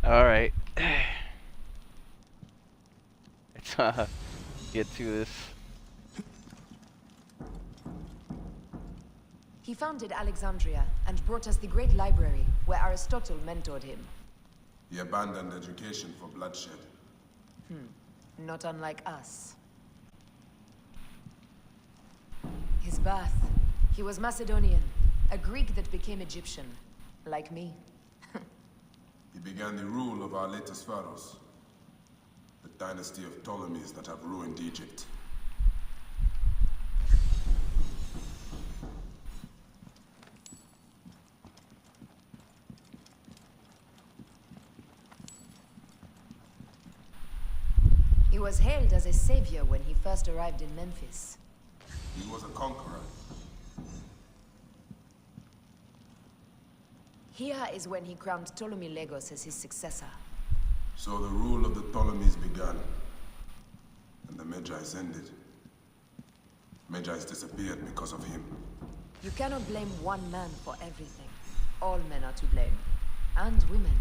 Alright. Let's get to this. He founded Alexandria and brought us the great library, where Aristotle mentored him. He abandoned education for bloodshed. Not unlike us. His birth. He was Macedonian, a Greek that became Egyptian, like me. He began the rule of our latest pharaohs, the dynasty of Ptolemies that have ruined Egypt. He was hailed as a savior when he first arrived in Memphis. He was a conqueror. Here is when he crowned Ptolemy Legos as his successor. So the rule of the Ptolemies began, and the Magi's ended. Magi's disappeared because of him. You cannot blame one man for everything. All men are to blame. And women.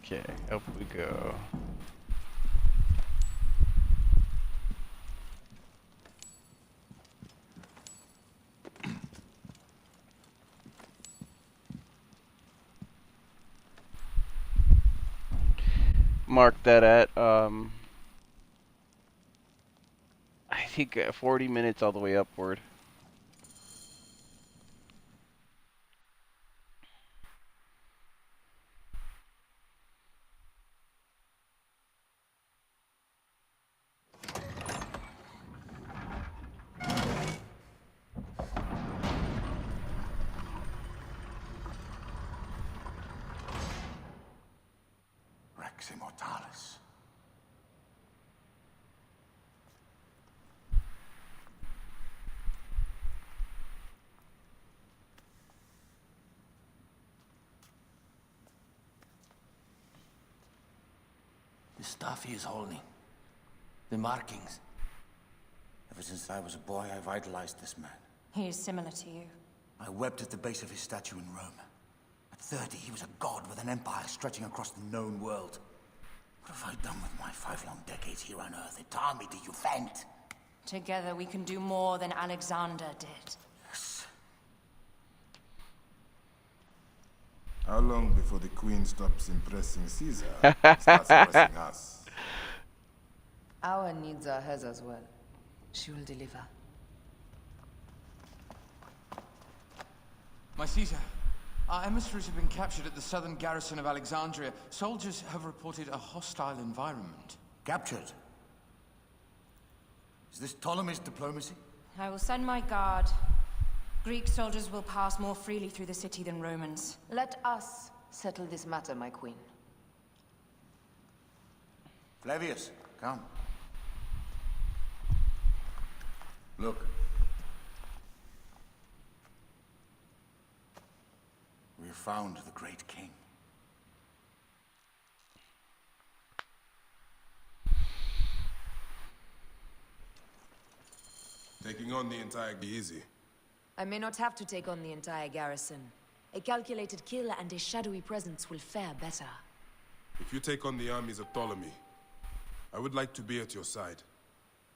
Okay, up we go. Mark that at I think 40 minutes all the way upward. Rex Immortalis. The stuff he is holding. The markings. Ever since I was a boy, I've idolized this man. He is similar to you. I wept at the base of his statue in Rome. At 30, he was a god with an empire stretching across the known world. What have I done with my 5 long decades here on Earth? It taught me to defend. Together we can do more than Alexander did. Yes. How long before the Queen stops impressing Caesar and starts impressing us? Our needs are hers as well. She will deliver. My Caesar, our emissaries have been captured at the southern garrison of Alexandria. Soldiers have reported a hostile environment. Captured? Is this Ptolemy's diplomacy? I will send my guard. Greek soldiers will pass more freely through the city than Romans. Let us settle this matter, my queen. Flavius, come. Look. We have found the great king. Taking on the entire easy. I may not have to take on the entire garrison. A calculated kill and a shadowy presence will fare better. If you take on the armies of Ptolemy, I would like to be at your side.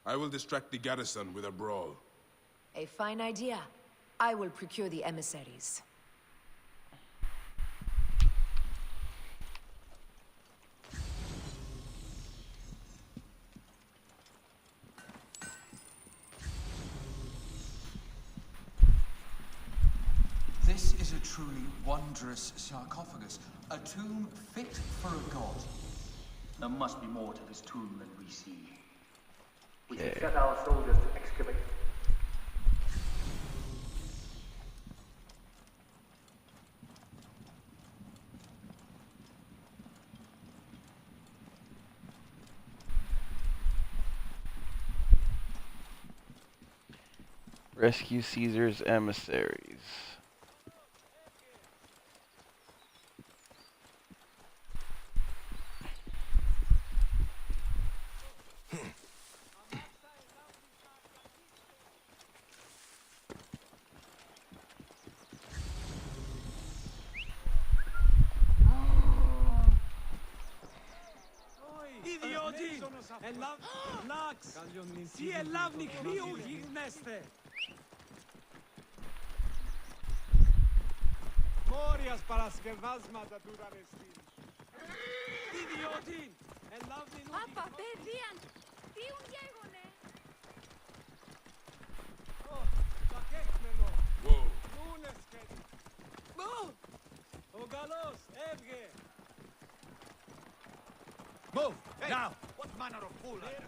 I will distract the garrison with a brawl. A fine idea. I will procure the emissaries. This is a truly wondrous sarcophagus, a tomb fit for a god. There must be more to this tomb than we see. We should set our soldiers to excavate. Rescue Caesar's emissaries. Morias παρασκευάσματα του Ραρεστίν. Ιδιώτη! Ελάβει νου... Πάπα, παιδίαν! Τι ουν γέγονε! Ω, κακέκμενο! Νούνες κέντρι! Ο καλός, έβγε! Move! Now! What manner of fool are you?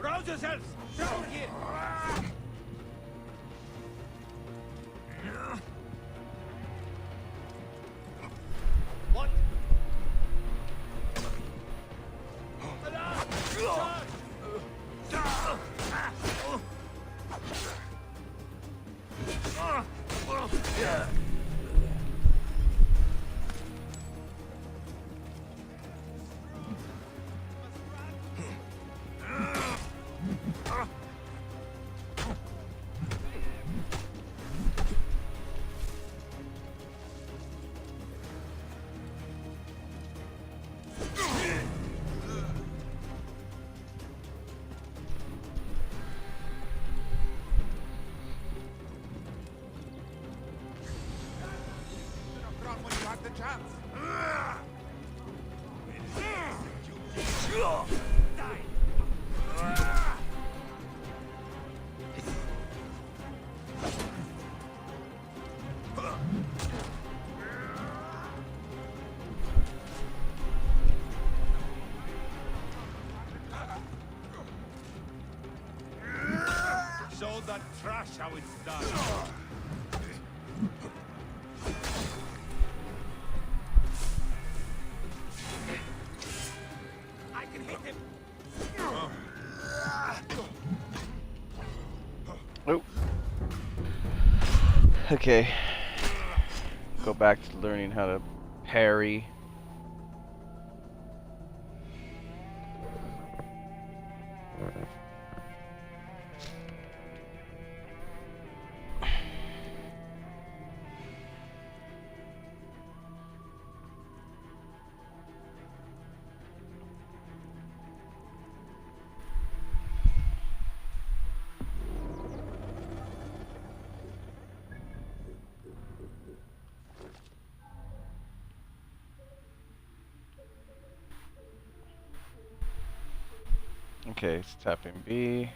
Rouse yourselves! Down here! What? Show that trash how it's done. I can hit him. Oh. Okay. Go back to learning how to parry. Okay, it's tapping B.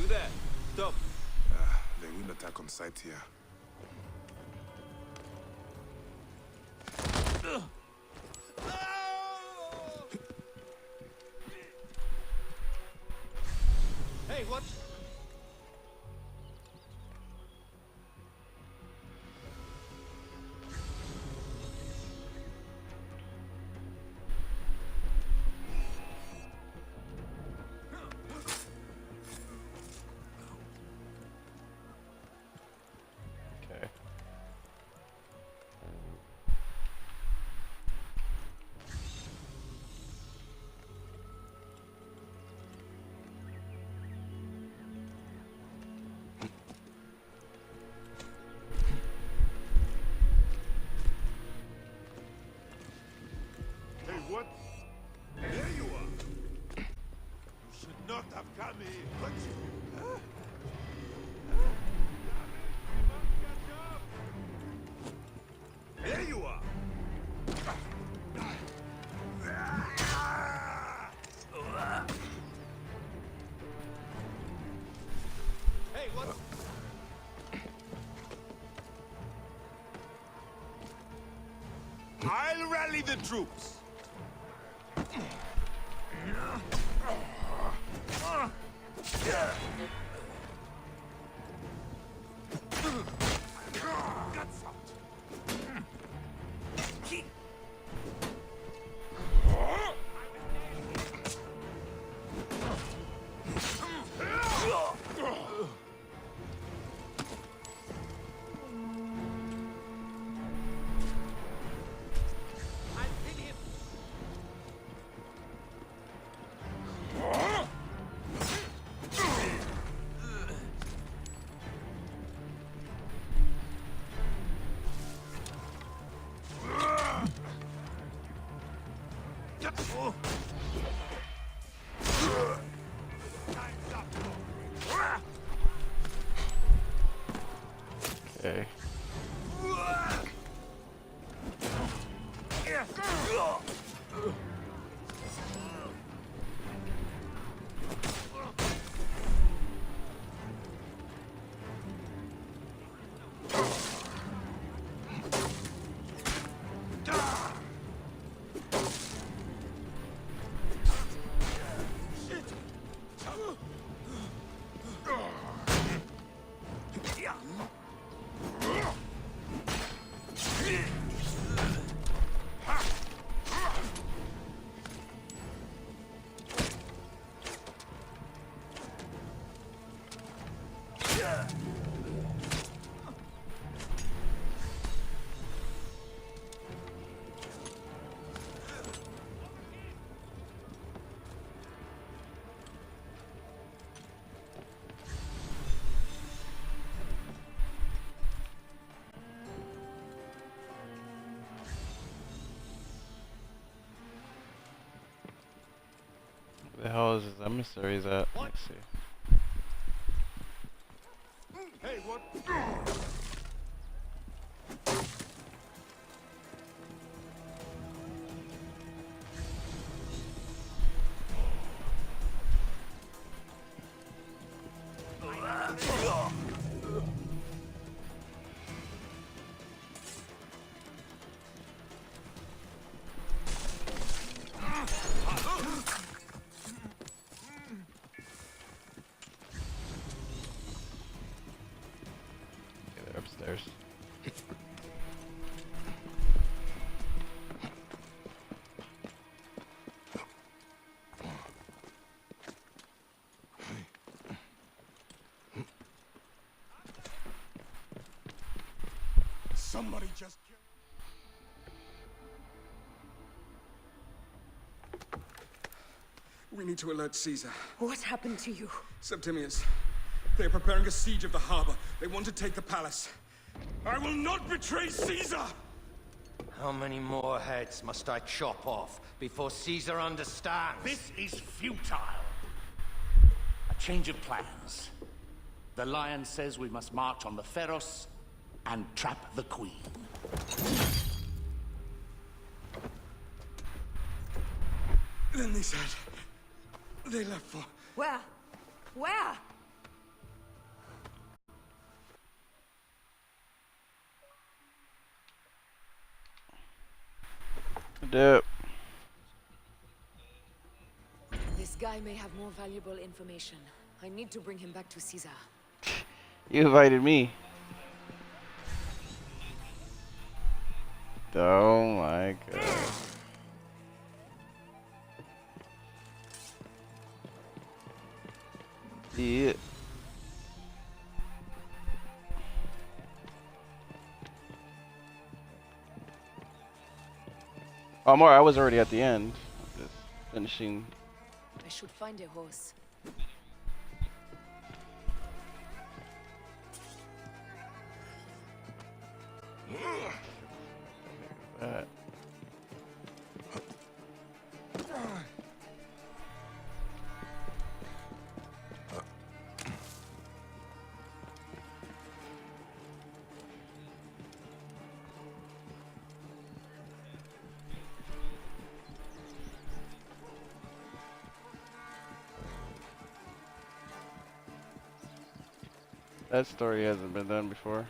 You there? Stop. They will attack on sight here. Hey, what? I'll rally the troops. Guts out. Okay. The hell is his emissaries at? Let's see. Hey, what? Okay, they're upstairs. Somebody just killed. We need to alert Caesar. What happened to you? Septimius. They are preparing a siege of the harbor. They want to take the palace. I will not betray Caesar! How many more heads must I chop off before Caesar understands? This is futile. A change of plans. The Lion says we must march on the Pharos and trap the Queen. Then they said... they left for... Where? Where? Dope. This guy may have more valuable information. I need to bring him back to Caesar. You invited me. Oh my god. Yeah. Oh, more. I was already at the end. Just finishing. I should find a horse. That. That story hasn't been done before.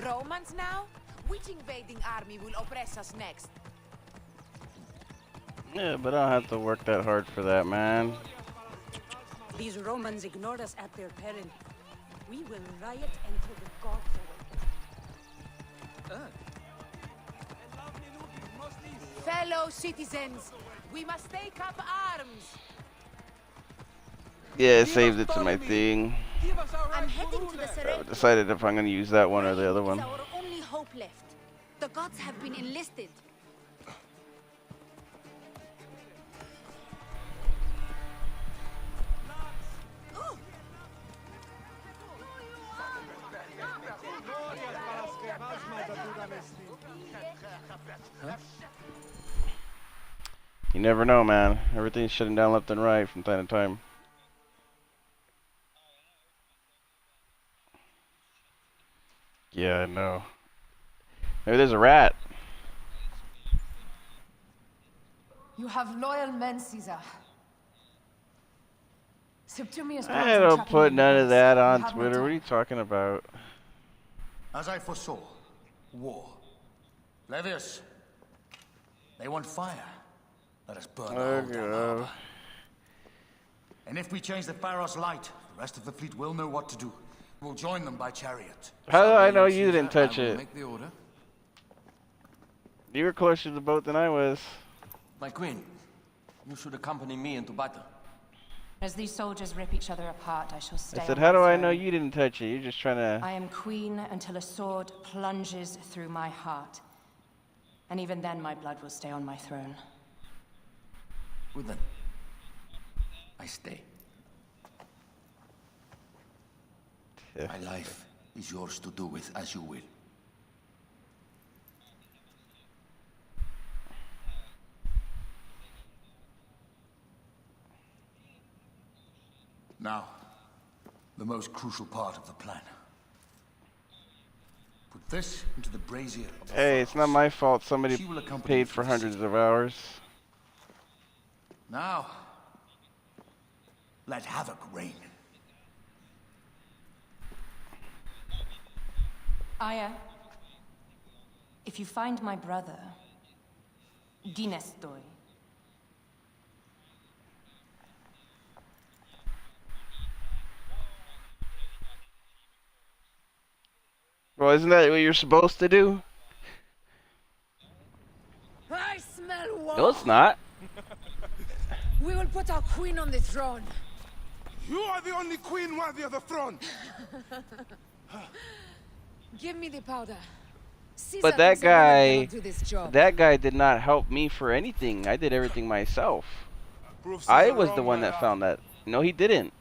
Romans now? Which invading army will oppress us next? Yeah, but I don't have to work that hard for that, man. These Romans ignored us at their peril. We will riot until the gods awake. Fellow citizens, we must take up arms. Yeah, I saved it to my thing. I'm heading to the I Serene. decided if I'm gonna use that one or the other one. It's our only hope left. The gods have been enlisted. You never know, man. Everything's shutting down left and right from time to time. Yeah, I know. Maybe there's a rat. You have loyal men, Caesar. Septimius I plans on don't trapping put you none in of place. that You on have no Twitter. What are time. you talking about? As I foresaw, war. Levius, they want fire. Let us burn the whole damn harbor. And if we change the Pharos light, the rest of the fleet will know what to do. We'll join them by chariot. How do I know you didn't touch I will it? make the order. You were closer to the boat than I was. My queen, you should accompany me into battle. As these soldiers rip each other apart, I shall stay. I said, on how my do I throne. know you didn't touch it? You're just trying to... I am queen until a sword plunges through my heart. And even then, my blood will stay on my throne. Good then. I stay. My life is yours to do with as you will. Now, the most crucial part of the plan. Put this into the brazier of the Hey, it's not my fault somebody She will accompany paid you for to the hundreds city. of hours. Now, let havoc reign. Aya, if you find my brother, Dinestoy, Well, isn't that what you're supposed to do? I smell war. No, it's not. We will put our queen on the throne. You are the only queen worthy of the throne. Give me the powder. Caesar But that thinks a woman guy, cannot do this job. that guy did not help me for anything. I did everything myself. Proves I Caesar was the wrong, one my that lord. found that. No, he didn't.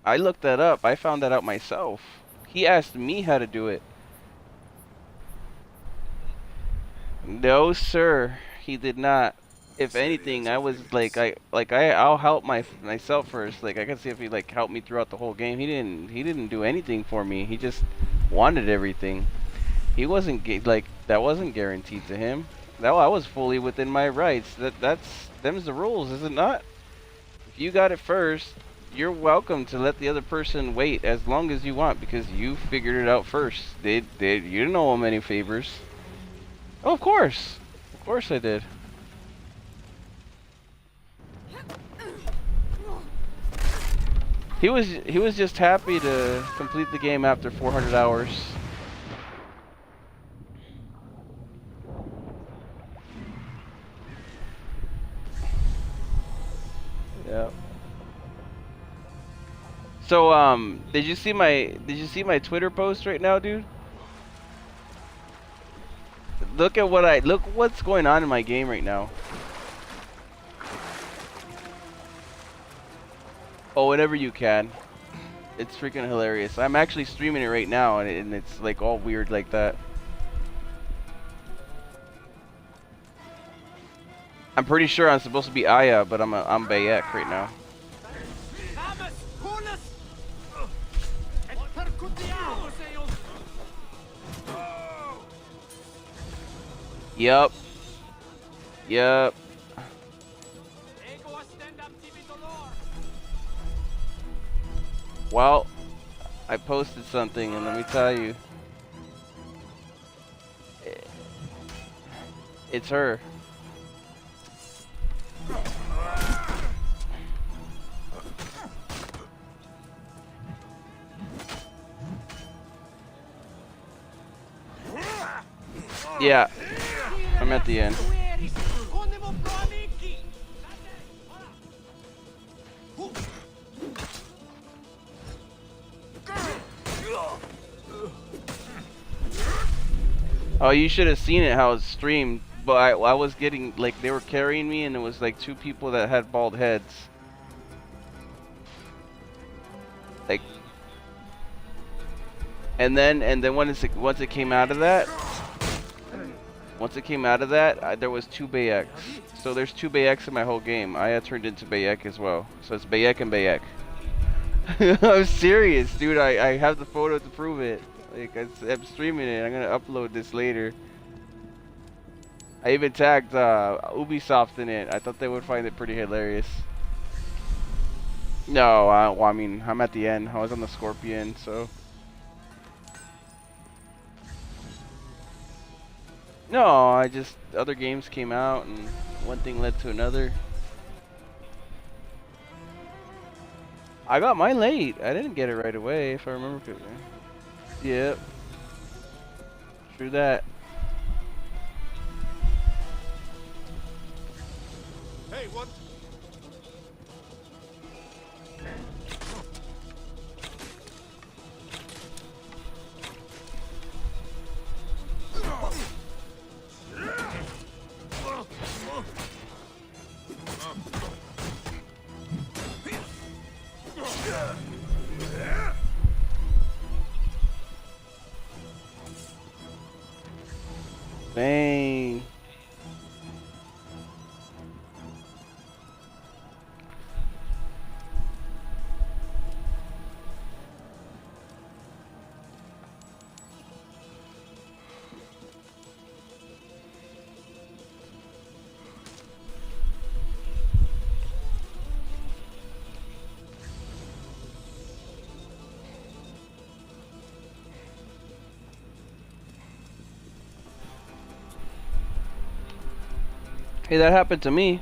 I looked that up. I found that out myself. He asked me how to do it. No, sir. He did not. If anything, I was I'll help myself first. Like I can see if he like helped me throughout the whole game. He didn't do anything for me. He just wanted everything. He wasn't that wasn't guaranteed to him. No, I was fully within my rights. Them's the rules, is it not? If you got it first, you're welcome to let the other person wait as long as you want because you figured it out first. You didn't owe him any favors. Oh, of course I did. He was just happy to complete the game after 400 hours. Yeah. So did you see my Twitter post right now, dude? Look what's going on in my game right now. Oh, whenever you can. It's freaking hilarious. I'm actually streaming it right now, and it's like all weird like that. I'm pretty sure I'm supposed to be Aya, but I'm Bayek right now. Yup. Well, I posted something, and let me tell you. It's her. Yeah, I'm at the end. Oh, you should have seen it how it streamed. But I was getting, like, they were carrying me, and it was like 2 people that had bald heads. Like, and then once it came out of that, there was 2 Bayek. So there's 2 Bayeks in my whole game. I had turned into Bayek as well. So it's Bayek and Bayek. I'm serious, dude. I have the photo to prove it. Like, I'm streaming it. I'm gonna upload this later. I even tagged Ubisoft in it. I thought they would find it pretty hilarious. No, well, I mean, I'm at the end. I was on the Scorpion, so. No, other games came out, and one thing led to another. I got mine late. I didn't get it right away, if I remember correctly. Yep. True that. Hey, what? Dang. Hey, that happened to me.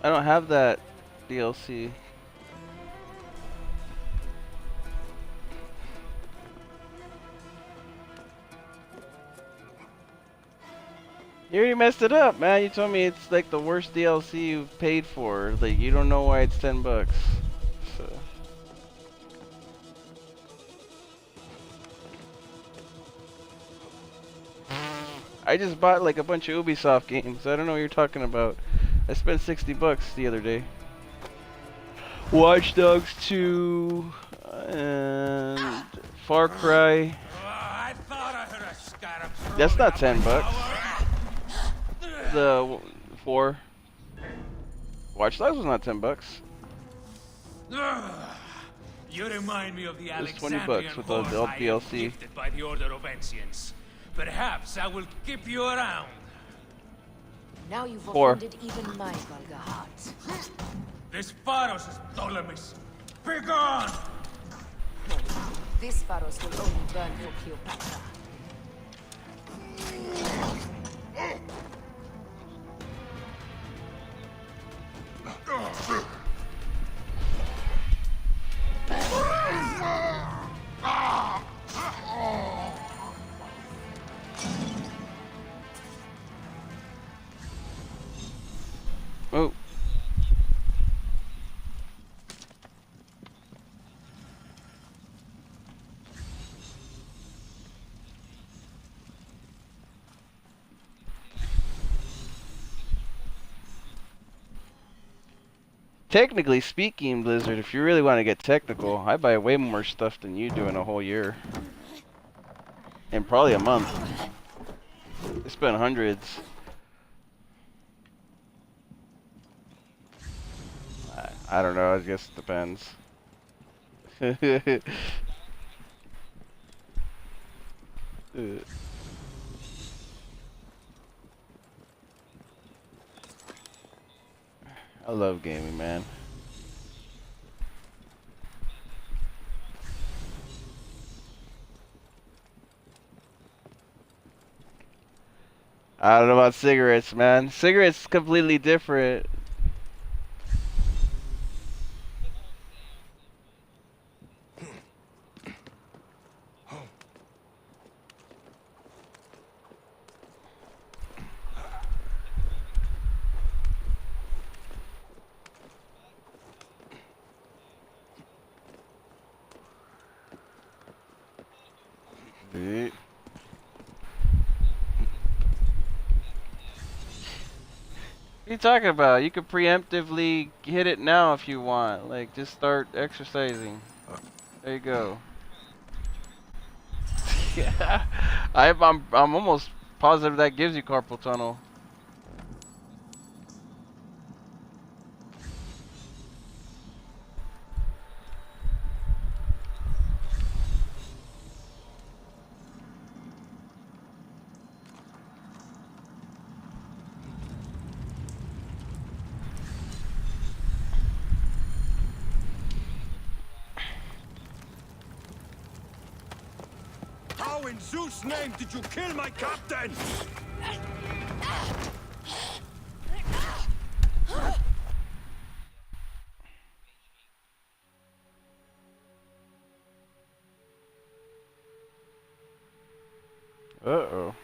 I don't have that DLC. You already messed it up, man. You told me it's like the worst DLC you've paid for. Like, you don't know why it's $10. So. I just bought like a bunch of Ubisoft games. I don't know what you're talking about. I spent $60 the other day. Watch Dogs 2 and Far Cry. That's not $10. The 4. Watch Dogs was not $10. You remind me of the It was Alexandrian $20 with the horse I am DLC. gifted by the Order of Ancients. Perhaps I will keep you around. Now you've 4. offended even my vulgar heart. This Pharos is Ptolemy's. Begone! This Pharos will only burn for Cleopatra. Oh. technically speaking, Blizzard, if you really want to get technical, I buy way more stuff than you do in a whole year. In probably a month. I spend hundreds. I don't know, I guess it depends. I love gaming, man. I don't know about cigarettes, man. Cigarettes completely different. What are you talking about? You could preemptively hit it now if you want. Like, just start exercising. There you go. Yeah, I'm almost positive that gives you carpal tunnel. How in Zeus' name did you kill my captain? Uh-oh.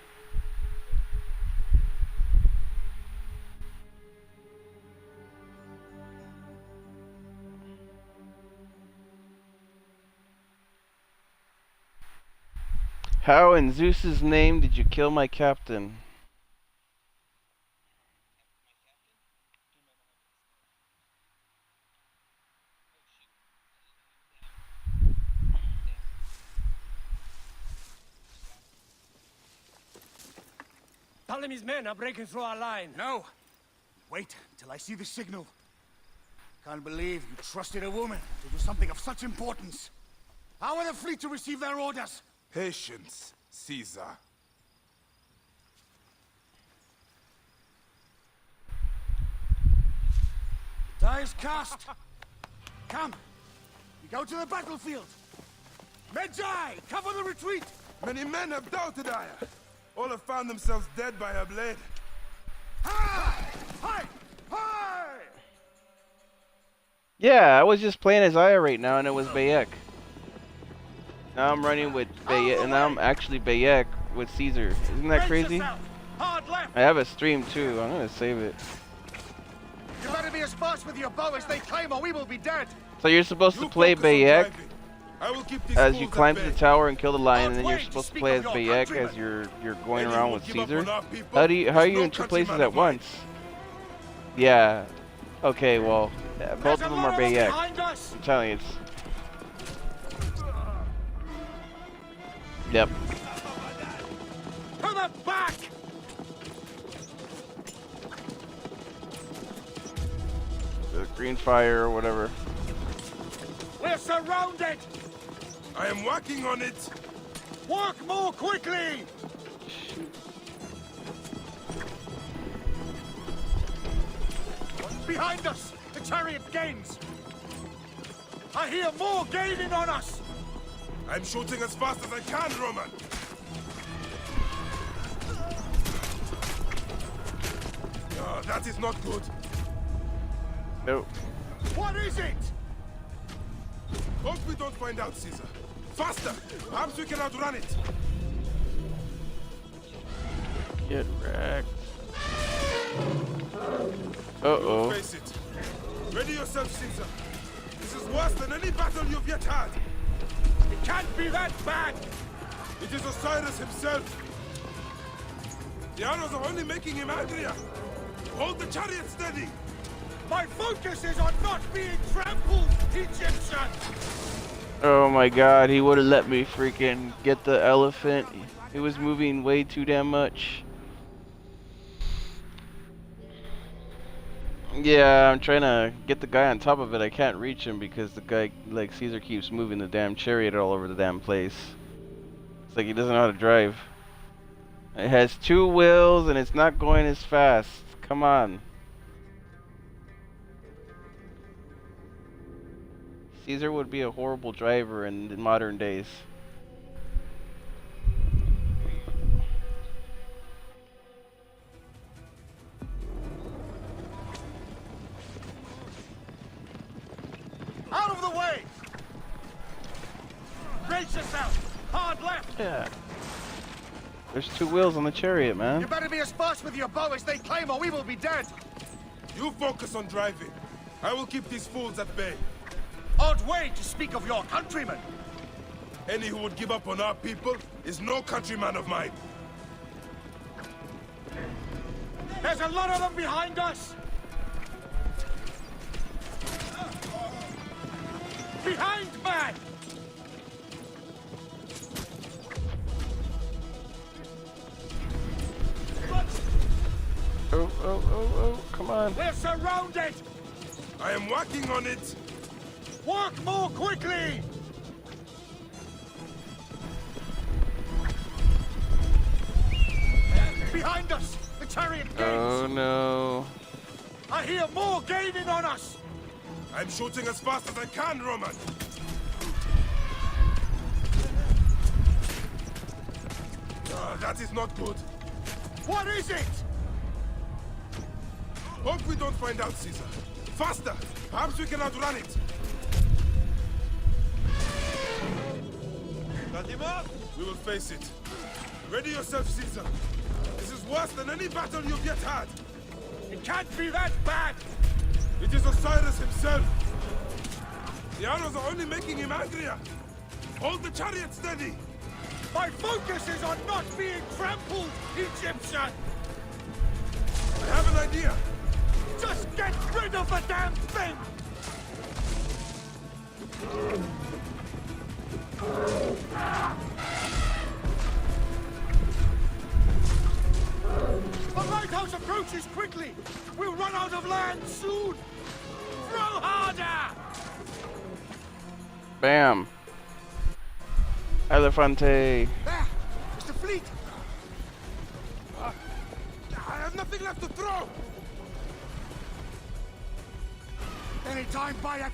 How in Zeus's name did you kill my captain? Ptolemy's men are breaking through our line. No! Wait till I see the signal. Can't believe you trusted a woman to do something of such importance. How are the fleet to receive their orders? Patience, Caesar. Die is cast. Come, we go to the battlefield. Medjay, cover the retreat. Many men have doubted Aya. All have found themselves dead by her blade. Hi! Hi! Hi! Yeah, I was just playing as Aya right now and it was Bayek. Now I'm running with Bayek, and now I'm actually Bayek with Caesar. Isn't that crazy? I have a stream too. I'm gonna save it. You better be as fast with your bow as they claim, or we will be dead. So you're supposed to play Bayek as you climb to the tower and kill the lion, and then you're supposed to play as Bayek as you're going around with Caesar. How are you in two places at once? Yeah. Okay. Well, both of them are Bayek. I'm telling you, it's. Yep. To the back! The green fire or whatever. We're surrounded! I am working on it! Work more quickly! Behind us! The chariot gains! I hear more gaining on us! I'm shooting as fast as I can, Roman! Oh, that is not good. Nope. What is it? Hope we don't find out, Caesar. Faster! Perhaps we can outrun it! Get wrecked. Uh-oh. Face it. Ready yourself, Caesar. This is worse than any battle you've yet had. It can't be that bad! It is Osiris himself. The arrows are only making him angrier. Hold the chariot steady. My focus is on not being trampled, Egyptian! Oh my god, he would have let me freaking get the elephant. It was moving way too damn much. Yeah, I'm trying to get the guy on top of it. I can't reach him because the guy, like Caesar, keeps moving the damn chariot all over the damn place. It's like he doesn't know how to drive. It has 2 wheels and it's not going as fast. Come on. Caesar would be a horrible driver in modern days. Out of the way! Brace yourself! Hard left! Yeah. There's 2 wheels on the chariot, man. You better be as fast with your bow as they claim or we will be dead! You focus on driving. I will keep these fools at bay. Odd way to speak of your countrymen! Any who would give up on our people is no countryman of mine. There's a lot of them behind us! Behind, man! Oh, come on. We're surrounded! I am working on it! Work more quickly! Behind us! The chariot gains! Oh no. I hear more gaining on us! I'm shooting as fast as I can, Roman! That is not good. What is it? Hope we don't find out, Caesar. Faster! Perhaps we can outrun it! Got him up? We will face it. Ready yourself, Caesar. This is worse than any battle you've yet had. It can't be that bad! It is Osiris himself. The arrows are only making him angrier. Hold the chariot steady. My focus is on not being trampled, Egyptian! I have an idea. Just get rid of the damn thing! The lighthouse approaches quickly! We'll run out of land soon! Throw harder! Bam. Elefante. There! It's the fleet! I have nothing left to throw! Any time, Bayek!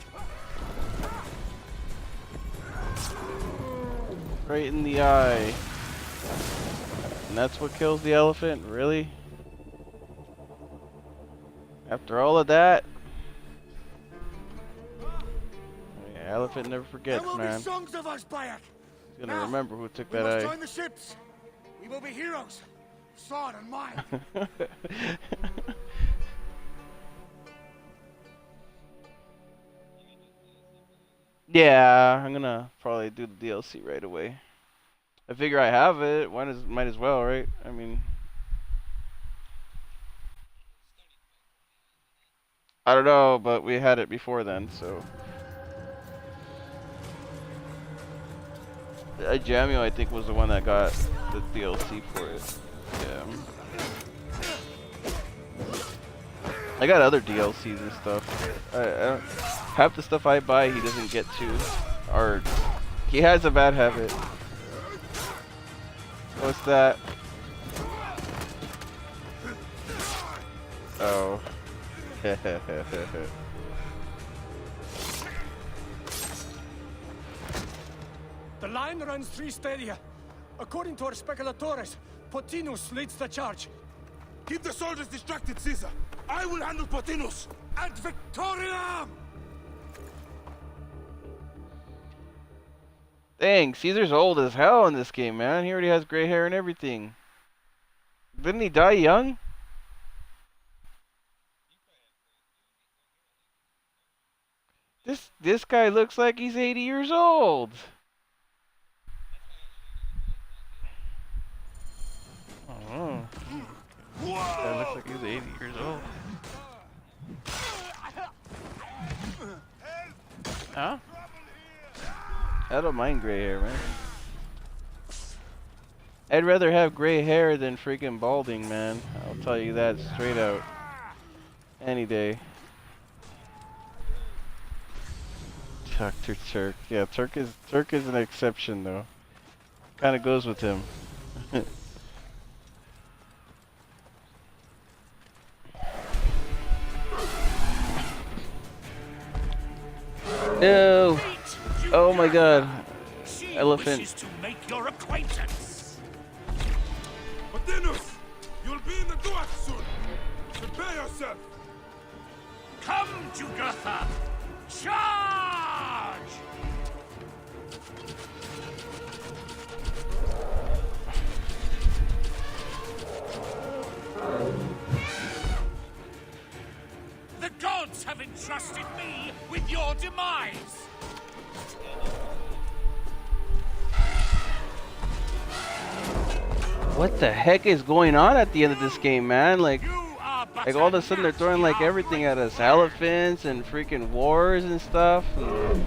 Right in the eye. And that's what kills the elephant? Really? After all of that? Yeah, elephant never forgets, there will man. be songs of us, Bayek! He's gonna remember who took we that must eye. join the ships! We will be heroes! Sword and mine! Yeah, I'm gonna probably do the DLC right away. I figure I have it. Might as well, right? I mean, I don't know, but we had it before then, so. Jamio, I think, was the one that got the DLC for it. Yeah. I got other DLCs and stuff. I don't, half the stuff I buy, he doesn't get to, or he has a bad habit. What's that? Oh. The line runs 3 stadia. According to our speculatores, Pothinus leads the charge. Keep the soldiers distracted, Caesar. I will handle Pothinus. And Victoria! Dang, Caesar's old as hell in this game, man. He already has gray hair and everything. Didn't he die young? This guy looks like he's 80 years old. Oh. That looks like he's 80 years old. Huh? I don't mind gray hair, man. I'd rather have gray hair than freaking balding, man. I'll tell you that straight out. Any day. Dr. Turk. Yeah, Turk is an exception though. Kinda goes with him. No! Oh my god. Elephant. To make your acquaintance. Martinus! You'll be in the Duat soon! Prepare yourself! Come, Jugurtha! Charge! The gods have entrusted me with your demise! What the heck is going on at the end of this game, man? Like all of a sudden they're throwing like everything at us. Elephants and freaking wars and stuff. Oh,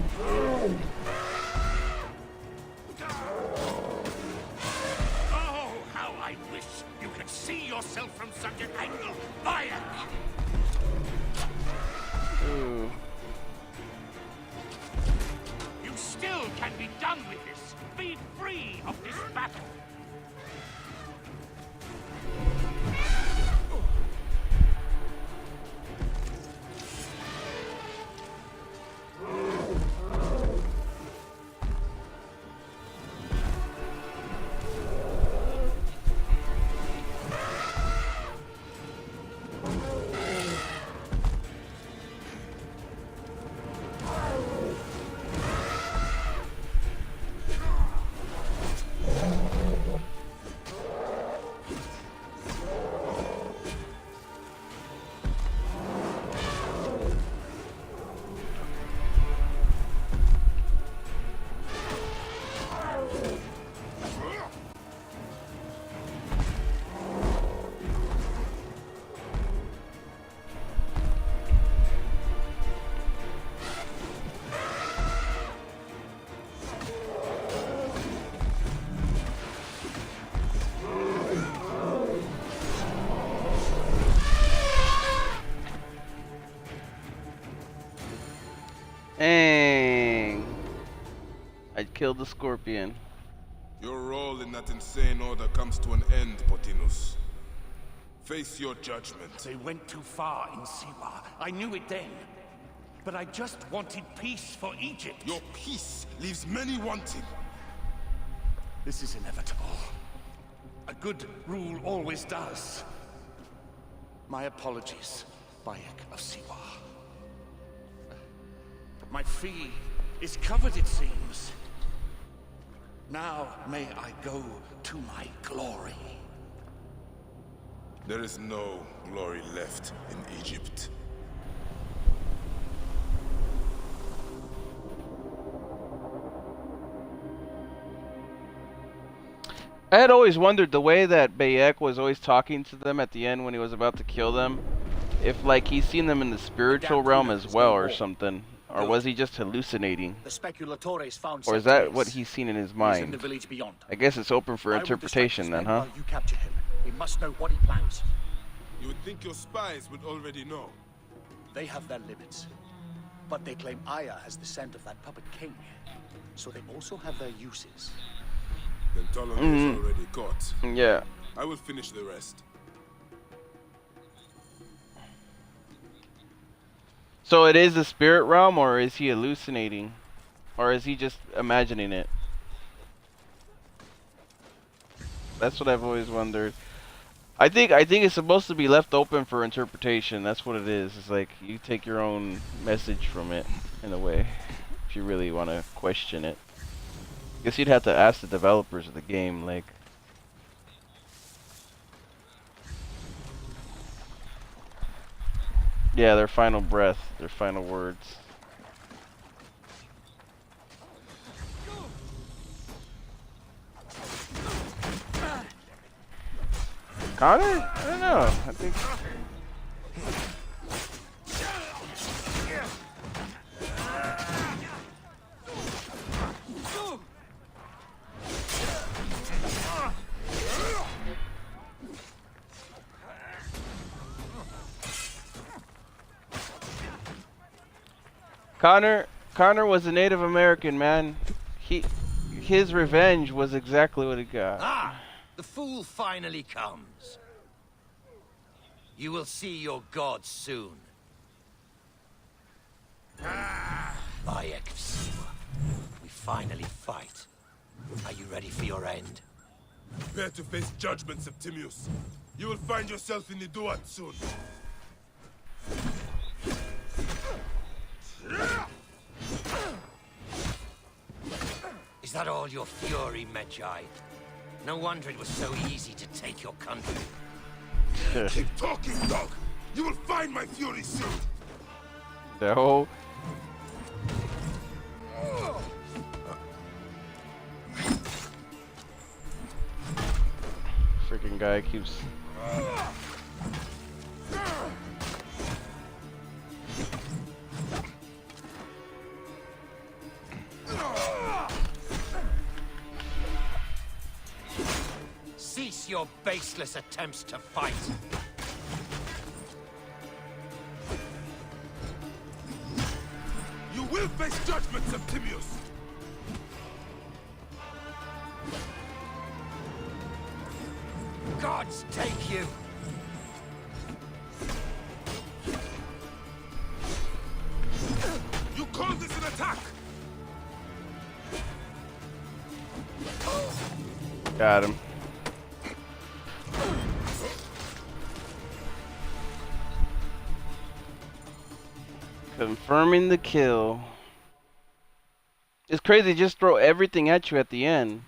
how I wish you could see yourself from such an angle, Bayek! Ooh. You still can be done with this. Be free of this battle. Dang. I killed the scorpion. Your role in that insane order comes to an end, Potinus. Face your judgment. They went too far in Siwa. I knew it then. But I just wanted peace for Egypt. Your peace leaves many wanting. This is inevitable. A good rule always does. My apologies, Bayek of Siwa. My fee is covered, it seems. Now may I go to my glory. There is no glory left in Egypt. I had always wondered the way that Bayek was always talking to them at the end when he was about to kill them, if like he's seen them in the spiritual realm as well or something, or was he just hallucinating? The speculatores found Or is that what he's seen in his mind? in the village beyond. I guess it's open for interpretation then, huh? You capture him. We must know what he plans. You would think your spies would already know. They have their limits. But they claim Aya has the scent of that puppet king. So they also have their uses. Then Ptolemy is already caught. Yeah. I will finish the rest. So it is the spirit realm, or is he hallucinating? Or is he just imagining it? That's what I've always wondered. I think it's supposed to be left open for interpretation. That's what it is. It's like you take your own message from it, in a way, if you really want to question it. I guess you'd have to ask the developers of the game, like... Yeah, their final breath, their final words. Connor? I don't know. I think... Connor was a Native American, man. His revenge was exactly what he got. Ah! The fool finally comes. You will see your gods soon. Bayek of Siwa. We finally fight. Are you ready for your end? Prepare to face judgment, Septimius. You will find yourself in the Duat soon. Is that all your fury, Medjay? No wonder it was so easy to take your country. Keep talking, dog! You will find my fury soon! No. Freaking guy keeps... Cease your baseless attempts to fight. You will face judgment, Septimius! Gods take you! You call this an attack? Got him. Confirming the kill. It's crazy, just throw everything at you at the end.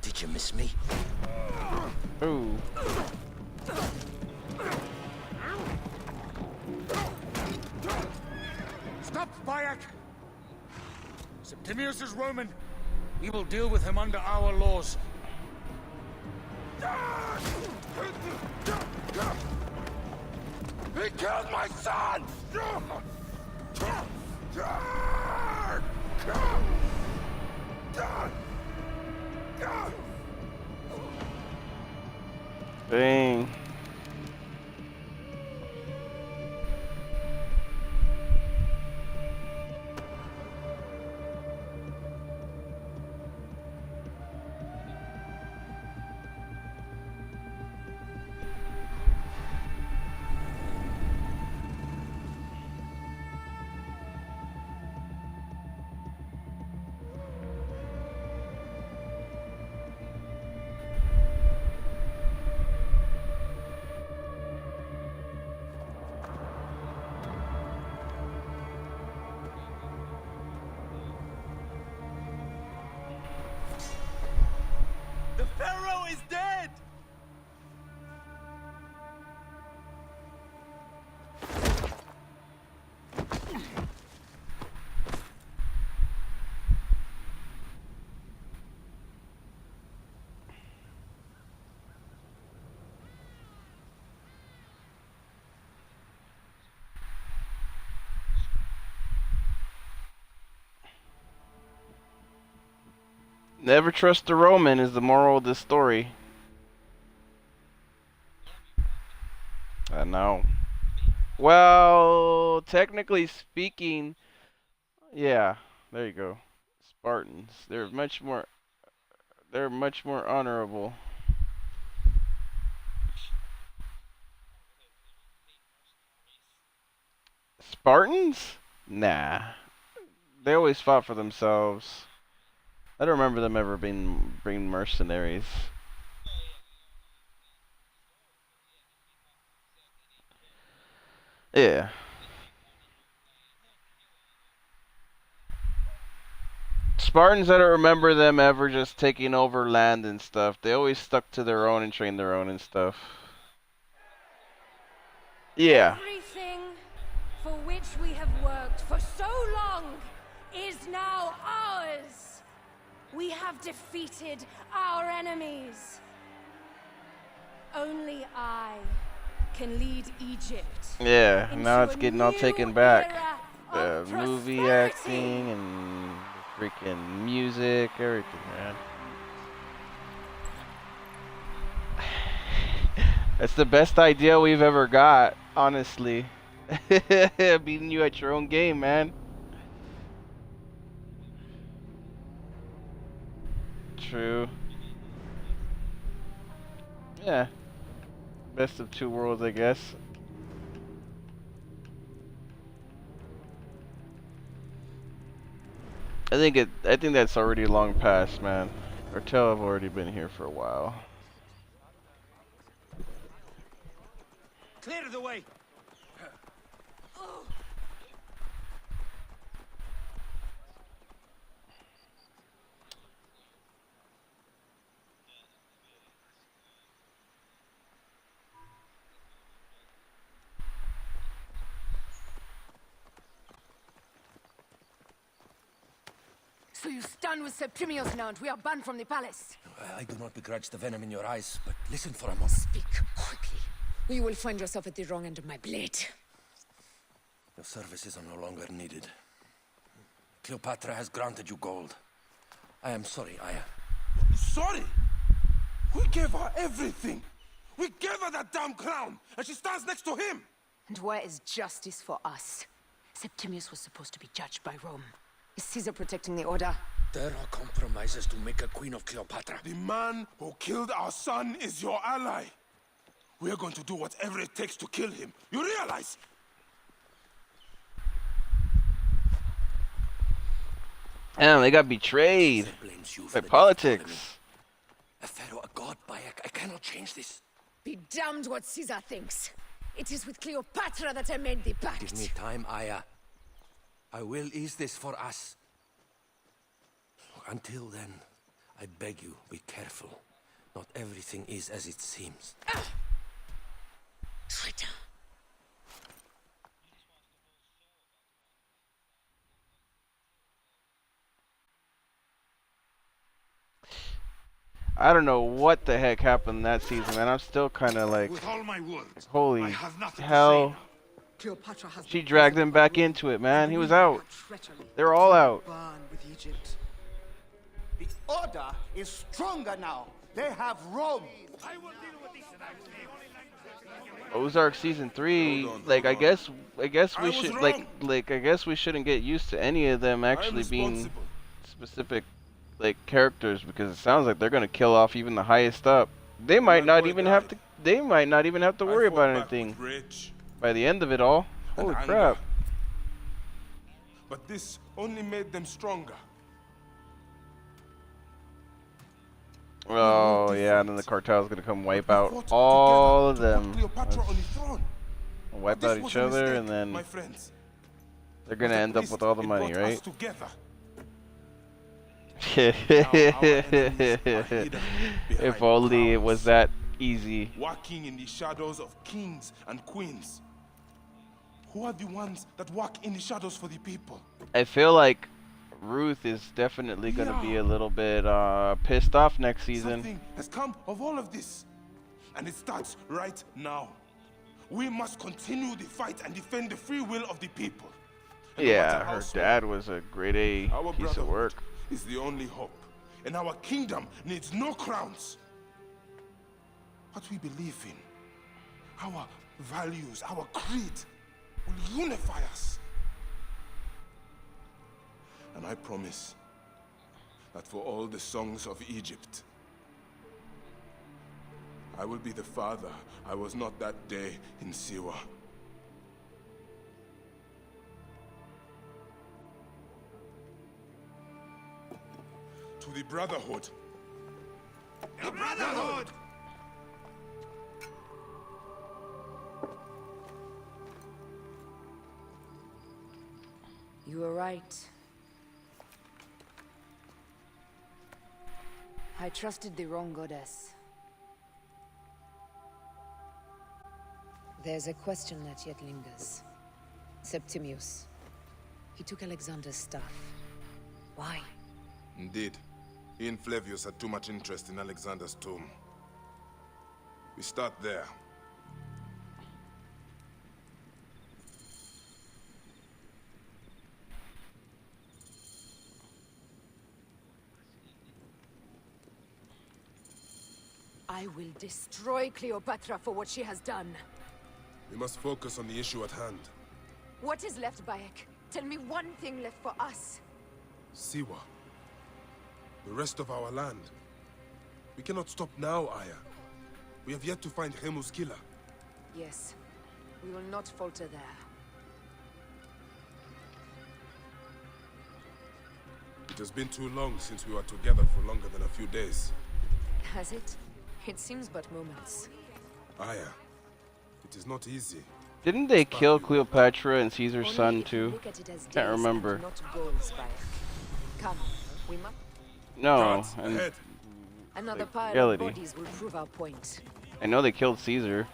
Did you miss me? Ooh. Stop, Bayek! Septimius is Roman. We will deal with him under our laws. He killed my son! Dang. The Pharaoh is dead! Never trust a Roman is the moral of this story. I know. Well, technically speaking, yeah, there you go. Spartans. They're much more honorable. Spartans? Nah. They always fought for themselves. I don't remember them ever being mercenaries. Yeah. Spartans, I don't remember them ever just taking over land and stuff. They always stuck to their own and trained their own and stuff. Yeah. Everything for which we have worked for so long is now ours. We have defeated our enemies. Only I can lead Egypt. Yeah, now it's getting all taken back. The movie acting and the freaking music, everything, man. That's the best idea we've ever got, honestly. Beating you at your own game, man. True. Yeah. Best of two worlds, I guess. I think that's already long past, man. Artel have already been here for a while. Clear the way. So you stand with Septimius now, and we are banned from the palace. I do not begrudge the venom in your eyes, but listen for a moment. Speak quickly. You will find yourself at the wrong end of my blade. Your services are no longer needed. Cleopatra has granted you gold. I am sorry, Aya. Sorry? We gave her everything. We gave her that damn crown, and she stands next to him. And where is justice for us? Septimius was supposed to be judged by Rome. Is Caesar protecting the order? There are compromises to make a queen of Cleopatra. The man who killed our son is your ally. We are going to do whatever it takes to kill him. You realize? Damn, they got betrayed by politics. A pharaoh, a god, I cannot change this. Be damned what Caesar thinks. It is with Cleopatra that I made the pact. Give me time, Aya. I will ease this for us. Until then, I beg you, be careful. Not everything is as it seems. Traitor. I don't know what the heck happened that season, man. I'm still kind of like, With all my words, holy I have nothing hell. to say. Cleopatra has She dragged him back into it, man. He was out. They were all out. with Egypt. The order is stronger now. They have Rome. I will deal with this. Ozark season 3, like I guess we should I guess we shouldn't get used to any of them actually being specific like characters, because it sounds like they're gonna kill off even the highest up. They might not even have to worry about anything by the end of it all. Holy crap. But this only made them stronger. Oh yeah, and then the cartel's gonna come wipe out all of them. Wipe out each other, and then they're gonna end up with all the money, right? If only it was that easy. Walking in the shadows of kings and queens. Who are the ones that walk in the shadows for the people? I feel like Ruth is definitely going to be a little bit pissed off next season. Something has come of all of this, and it starts right now. We must continue the fight and defend the free will of the people. And yeah, her dad was a grade A piece of work. Is the only hope, and our kingdom needs no crowns. What we believe in, our values, our creed, will unify us. And I promise that for all the songs of Egypt, I will be the father I was not that day in Siwa. To the Brotherhood. The Brotherhood! You were right. I trusted the wrong goddess. There's a question that yet lingers. Septimius. He took Alexander's stuff. Why? Indeed. He and Flavius had too much interest in Alexander's tomb. We start there. I will destroy Cleopatra for what she has done. We must focus on the issue at hand. What is left, Bayek? Tell me one thing left for us. Siwa. The rest of our land. We cannot stop now, Aya. We have yet to find Hemu's killer. Yes. We will not falter there. It has been too long since we were together for longer than a few days. Has it? It seems but moments. Aya, it is not easy. Didn't they kill Cleopatra and Caesar's Only son if you too? look at it as Can't days remember. and not goals, Bayek. Come, we must. No, Guards, and ahead. Another pile reality. of bodies will prove our point. I know they killed Caesar.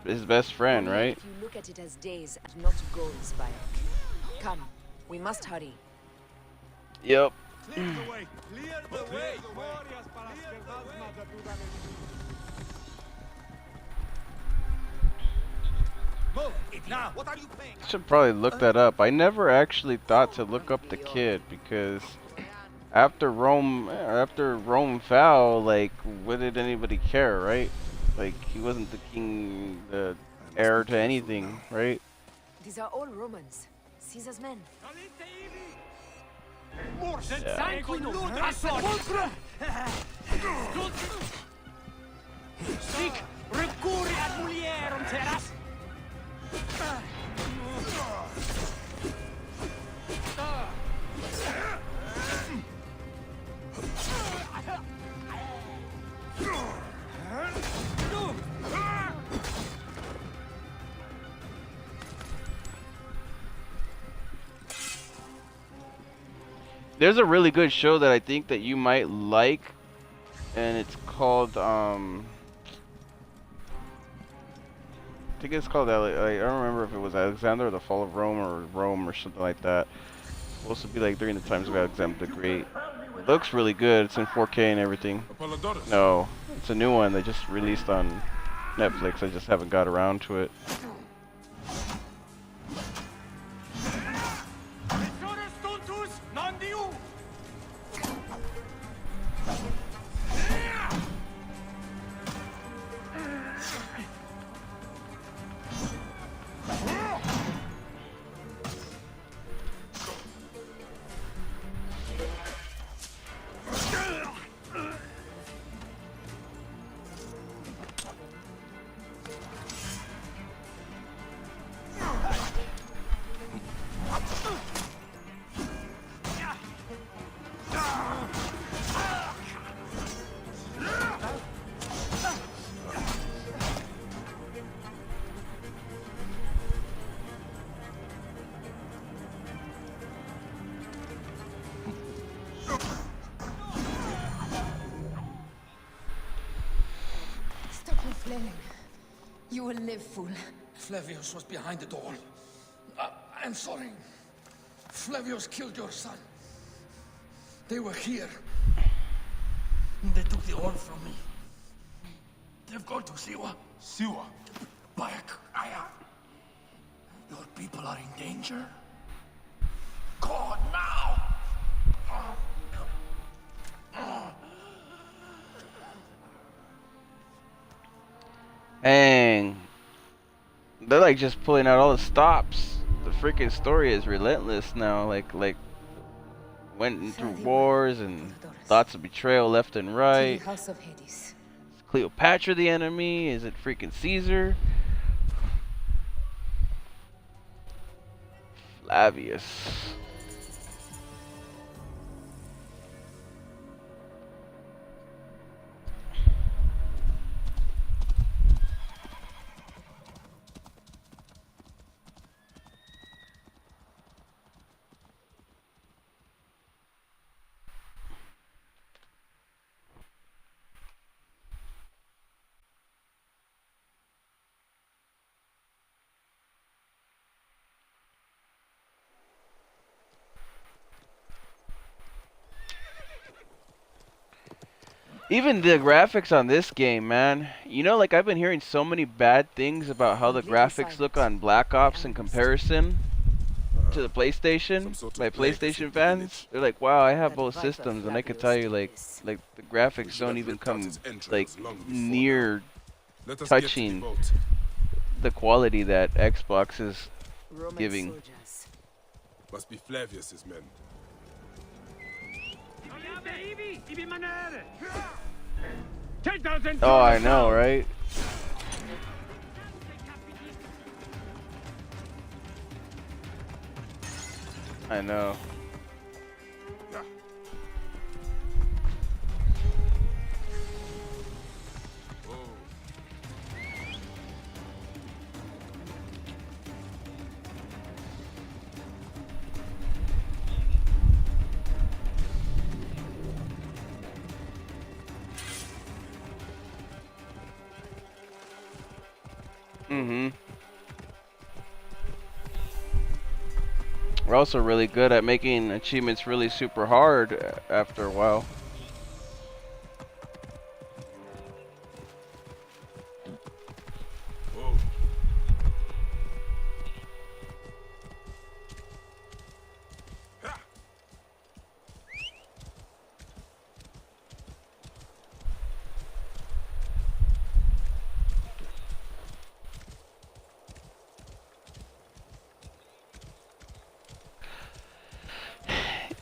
His best friend, Only right? if you look at it as days and not goals, Bayek. Come, we must hurry. Yep. Clear the way! Clear the way! Move it now! What are you paying? Should probably look that up. I never actually thought to look up the kid because after Rome fell, like, what did anybody care, right? Like, he wasn't the king, the heir to anything, right? These are all Romans. Caesar's men. Sic recuri ad mulierum teras. There's a really good show that I think that you might like, and it's called I think it's called I don't remember if it was Alexander or the Fall of Rome or something like that. It's supposed to be like during the times of Alexander the Great. It looks really good. It's in 4K and everything. No, it's a new one they just released on Netflix. I just haven't got around to it. You will live, fool. Flavius was behind it all. I'm sorry. Flavius killed your son. They were here. They took the orb from me. They've gone to Siwa. Siwa? Bayek, Aya. Your people are in danger. God, now! Dang. They're like just pulling out all the stops. The freaking story is relentless now. Like went through wars and lots of betrayal left and right. House of Hades. Is Cleopatra the enemy? Is it freaking Caesar? Flavius. Even the graphics on this game, man. You know, like I've been hearing so many bad things about how the graphics look on Black Ops in comparison to the PlayStation by PlayStation fans. They're like, wow, I have both systems, and I can tell you, like the graphics don't even come like near touching the quality that Xbox is Roman giving. soldiers. Must be Flavius's men. Oh, I know, right? I know. We're also really good at making achievements really super hard after a while.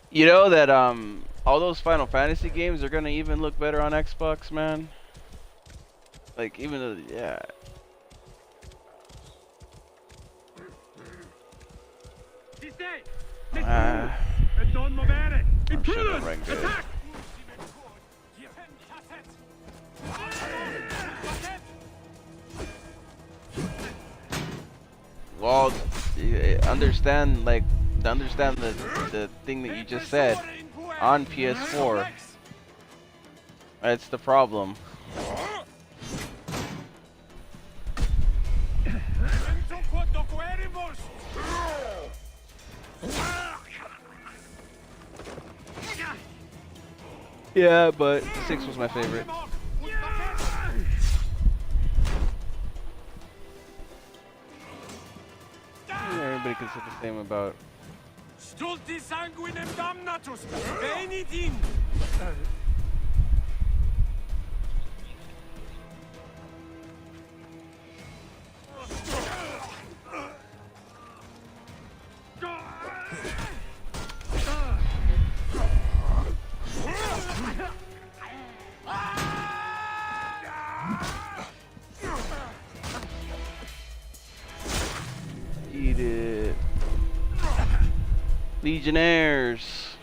You know that all those Final Fantasy games are gonna even look better on Xbox, man. Like even though, yeah. I should have ranked it. Well, understand the thing that you just said on PS4. That's the problem. Yeah, but 6 was my favorite. Everybody can say the same about. Stulti sanguinem damnatus! Venit in! Eat it. Legionnaires.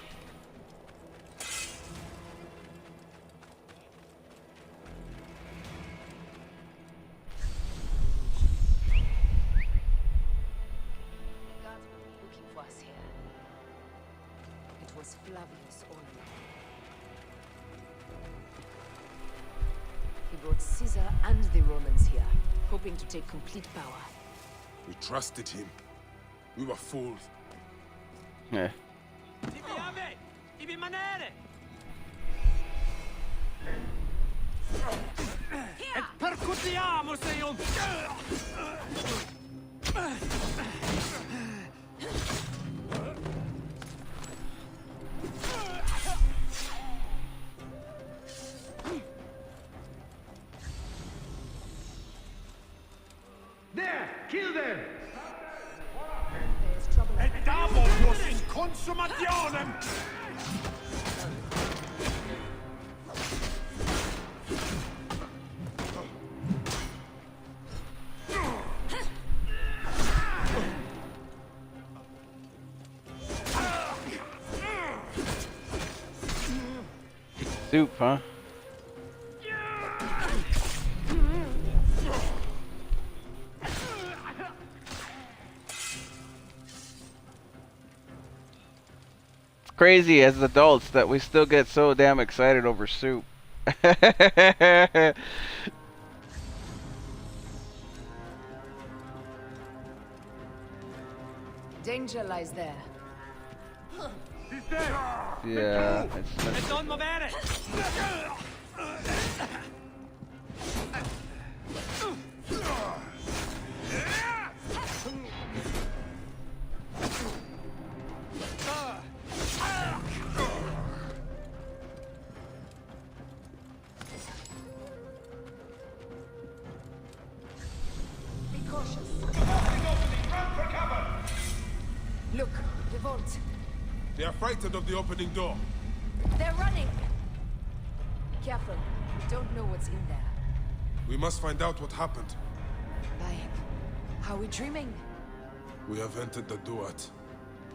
Looking for us here. It was Flavius all along. He brought Caesar and the Romans here, hoping to take complete power. We trusted him. We were fools. Yeah. Et percutiamo Seion! There! Kill them! Et Davos in consummationem! Soup, huh? It's crazy as adults that we still get so damn excited over soup. Danger lies there. Yeah, E non movere! Be cautious. Run for cover! They are frightened of the opening door. They're running! Careful. We don't know what's in there. We must find out what happened. Bayek, are we dreaming? We have entered the Duat.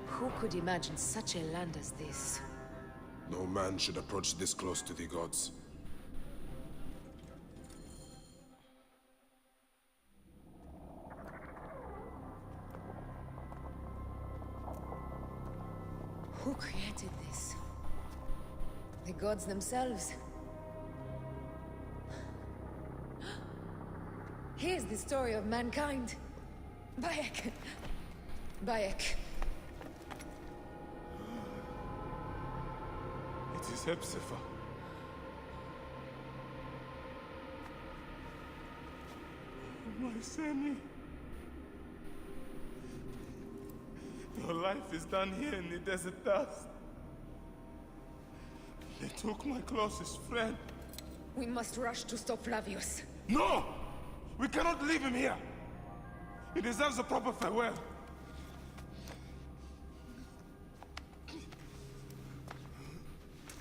Who could imagine such a land as this? No man should approach this close to the gods. Who created this? The gods themselves. Here's the story of mankind. Bayek. Bayek. It is Hepzibah. My Seni. Your life is done here in the desert dust. They took my closest friend. We must rush to stop Flavius. No! We cannot leave him here! He deserves a proper farewell.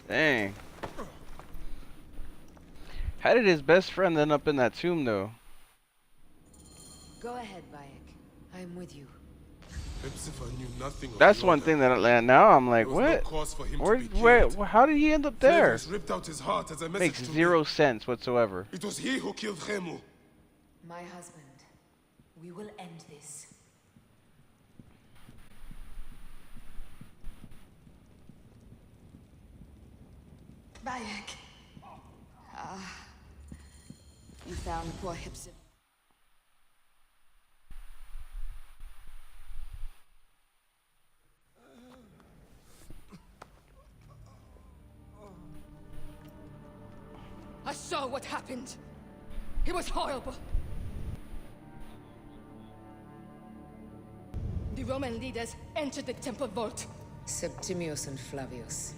Dang. How did his best friend end up in that tomb, though? Go ahead, Bayek. I'm with you. Hepzibah knew nothing of That's the one order. thing that now I'm like, There was what? no cause for him Where, to be where, killed. how did he end up there? Flavius ripped out his heart as a message Makes to zero me. sense whatsoever. It was he who killed Khemu. My husband. We will end this. Bayek. You found poor Hepzibah. I saw what happened. It was horrible. The Roman leaders entered the temple vault. Septimius and Flavius.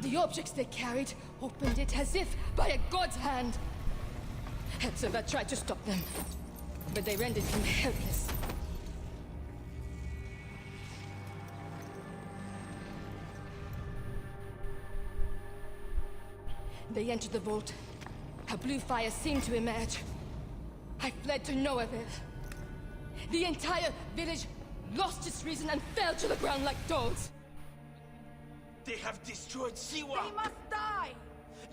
The objects they carried opened it as if by a god's hand. Hepzibah tried to stop them, but they rendered him helpless. They entered the vault. A blue fire seemed to emerge. I fled to no avail. The entire village lost its reason and fell to the ground like dogs. They have destroyed Siwa! They must die!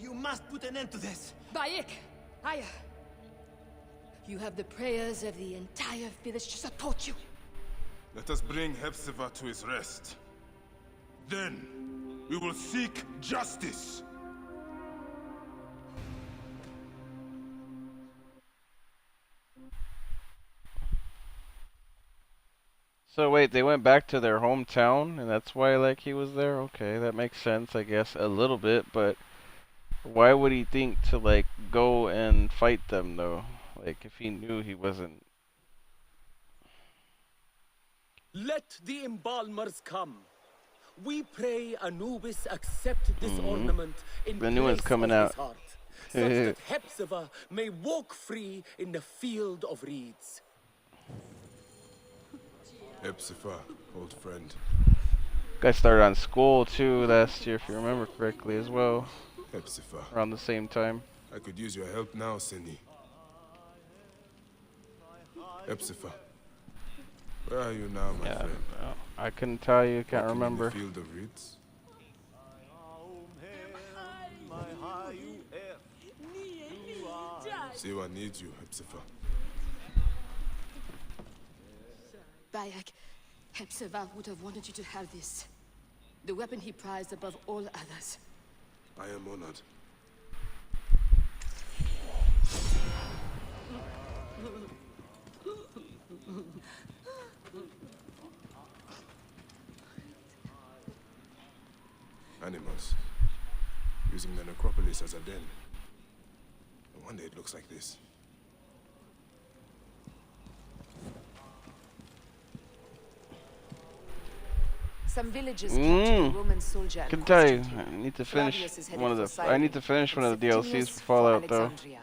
You must put an end to this! Bayek, Aya, you have the prayers of the entire village to support you. Let us bring Hepzibah to his rest. Then, we will seek justice. So wait, they went back to their hometown, and that's why like he was there? Okay, that makes sense, I guess, a little bit, but why would he think to like go and fight them though? Like if he knew he wasn't. Let the embalmers come. We pray Anubis accept this ornament in The new one's place coming of out. his heart, such that Hepzibah may walk free in the field of reeds. Hepzibah, old friend. Guy started on school too last year, if you remember correctly, as well. Hepzibah. Around the same time. I could use your help now, Seni. Hepzibah. Where are you now, my friend? I couldn't tell you, can't Walking remember. In the field of reeds? Siwa needs you, Hepzibah. Bayek, Hepzibah would have wanted you to have this. The weapon he prized above all others. I am honored. Animals. Using the necropolis as a den. No wonder it looks like this. Some villagers captured a Roman soldier and Can tell you, questioned I him. need to finish Flavius is headed one of for the. I Sidon, need to finish one of the and DLCs Septimius for Fallout though. Alexandria.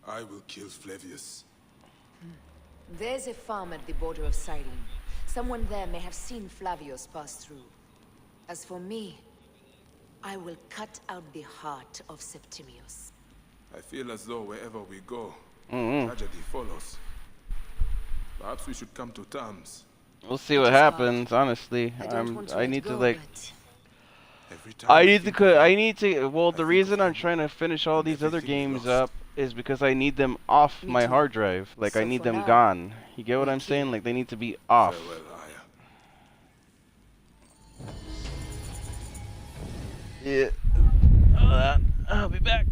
I will kill Flavius. There's a farm at the border of Sidon. Someone there may have seen Flavius pass through. As for me, I will cut out the heart of Septimius. I feel as though wherever we go, Mm-hmm. tragedy follows. Perhaps we should come to terms. We'll see what happens. Honestly, I need to like. I need to. Well, the reason I'm trying to finish all these other games up is because I need them off my hard drive. Like I need them gone. You get what I'm saying? Like they need to be off. Yeah. I'll be back.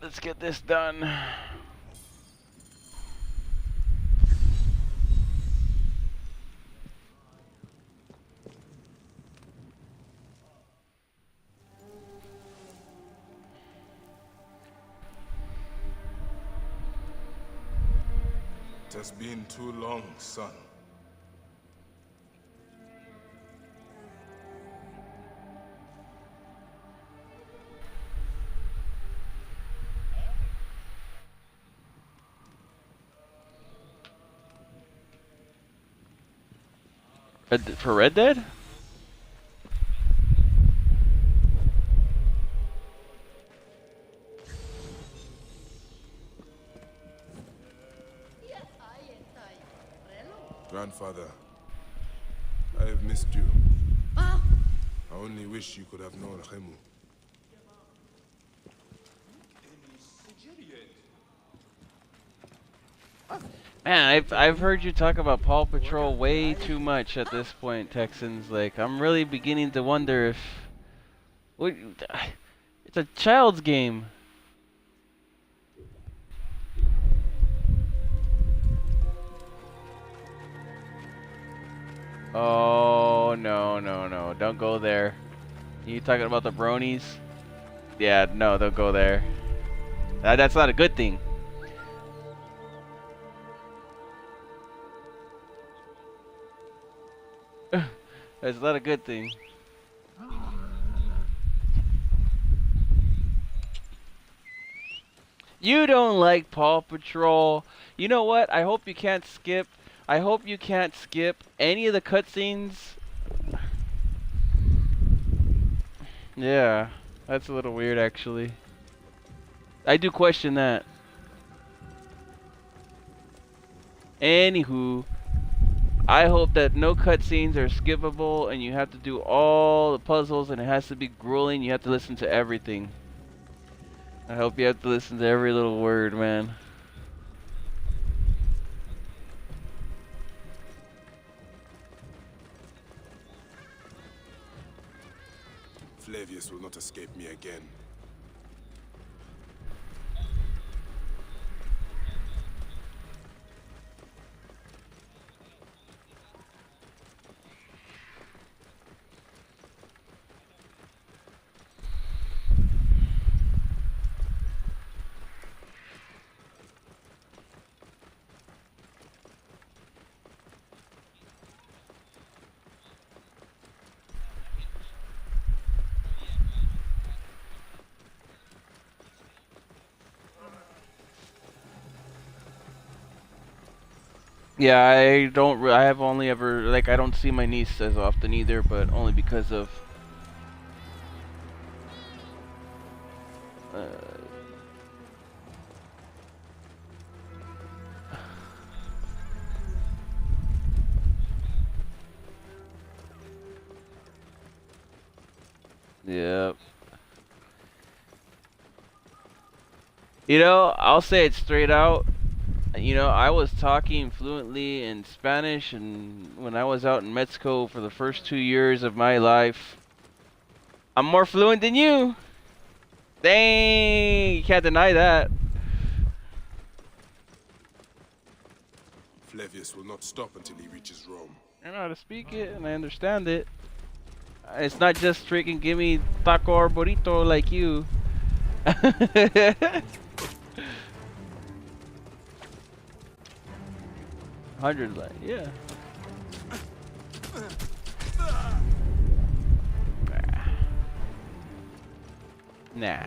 let's get this done. It has been too long, son. For Red Dead? Grandfather, I have missed you. I only wish you could have known Remu. Man, I've heard you talk about Paw Patrol way too much at this point, Texans. Like, I'm really beginning to wonder if it's a child's game. Oh no, don't go there. You talking about the bronies? Yeah, no, don't go there. That's not a good thing. That's not a good thing. You don't like Paw Patrol. You know what? I hope you can't skip. I hope you can't skip any of the cutscenes. Yeah, that's a little weird actually. I do question that. Anywho, I hope that no cutscenes are skippable and you have to do all the puzzles and it has to be grueling. You have to listen to everything. I hope you have to listen to every little word, man. Flavius will not escape me again. Yeah, I have only ever, like, I don't see my niece as often either, but only because of yep. You know, I'll say it straight out. You know, I was talking fluently in Spanish, and when I was out in Mexico for the first 2 years of my life, I'm more fluent than you. Dang, you can't deny that. Flavius will not stop until he reaches Rome. I know how to speak it, and I understand it. It's not just freaking give me taco or burrito like you. Hundreds, like, yeah. Nah.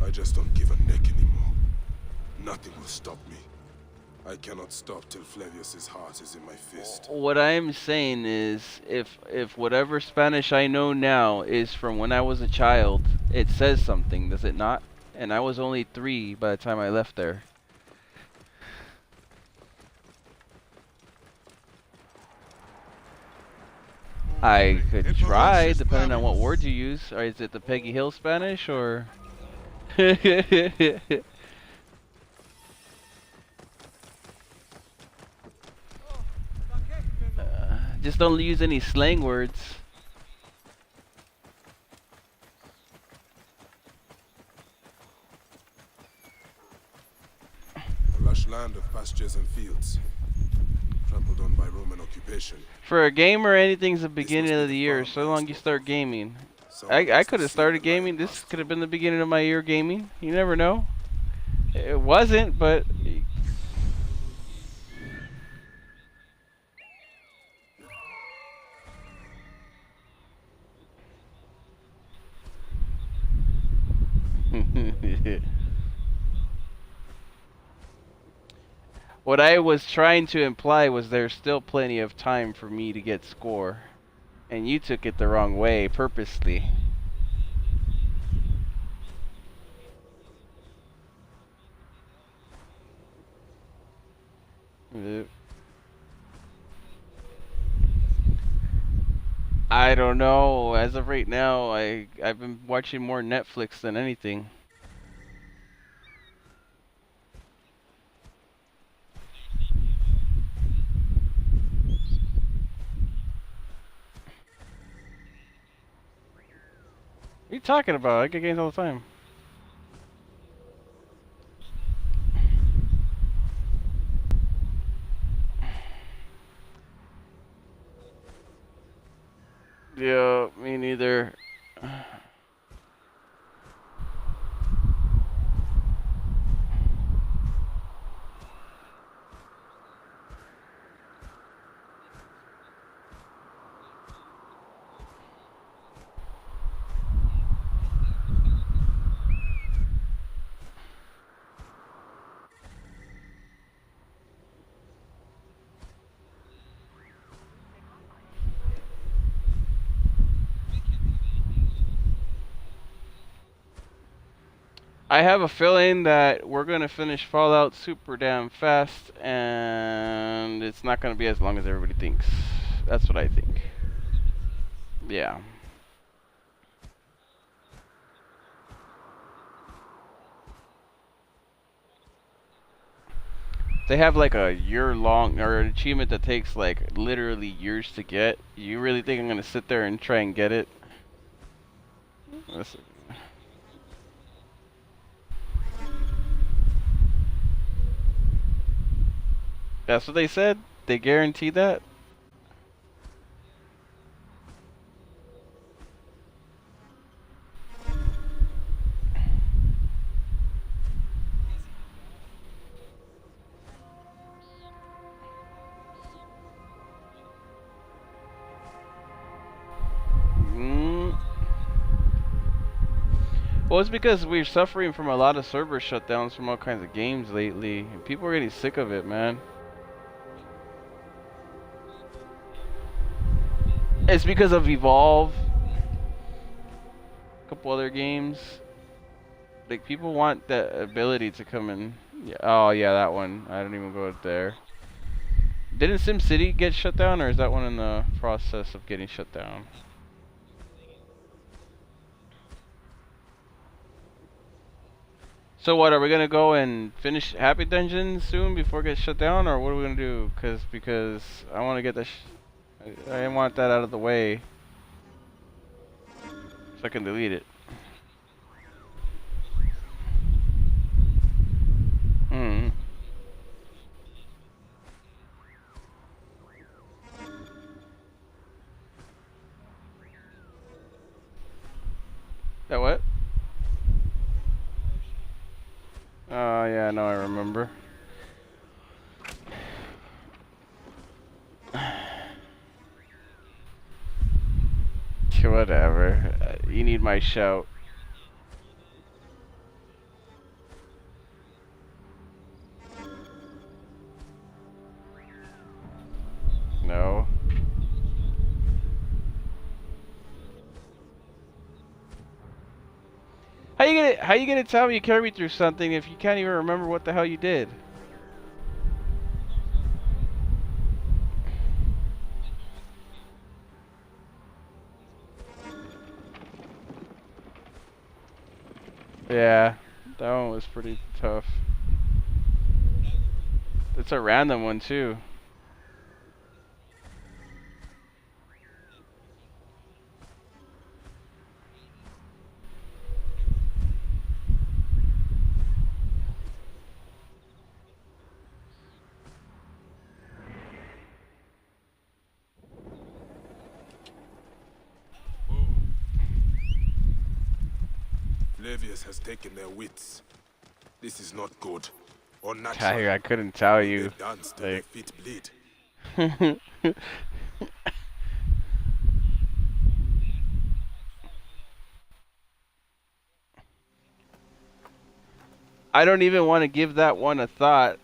I just don't give a neck anymore. Nothing will stop me. I cannot stop till Flavius's heart is in my fist. What I'm saying is, if whatever Spanish I know now is from when I was a child, it says something, does it not? And I was only 3 by the time I left there. I could try, depending on what words you use. Or is it the Peggy Hill Spanish, or... Just don't use any slang words. A lush land of pastures and fields, trampled on by Roman occupation. For a gamer, anything's the beginning of the year, so long you start gaming. I could have started gaming. This could have been the beginning of my year gaming. You never know. It wasn't, but... What I was trying to imply was there's still plenty of time for me to get score. And you took it the wrong way, purposely. I don't know. As of right now, I've been watching more Netflix than anything. What are you talking about? I get games all the time. Yeah, me neither. I have a feeling that we're going to finish Fallout super damn fast, and it's not going to be as long as everybody thinks. That's what I think. Yeah. They have like a year-long, or an achievement that takes like literally years to get. You really think I'm going to sit there and try and get it? That's what they said? They guarantee that? Well, it's because we're suffering from a lot of server shutdowns from all kinds of games lately. And people are getting sick of it, man. It's because of Evolve, a couple other games. Like, people want that ability to come in. Yeah, oh yeah, that one. I didn't even go there. Didn't SimCity get shut down, or is that one in the process of getting shut down? So what, are we gonna go and finish Happy Dungeon soon before it gets shut down, or what are we gonna do? Because I want to get this. I want that out of the way so I can delete it. That what? Oh yeah, no, I remember. Whatever. You need my shout. No. How you gonna tell me you carried me through something if you can't even remember what the hell you did? Yeah, that one was pretty tough. It's a random one too. Flavius has taken their wits. This is not good. Or natural. Tiger, I couldn't tell you. They dance till their feet bleed. I don't even want to give that one a thought.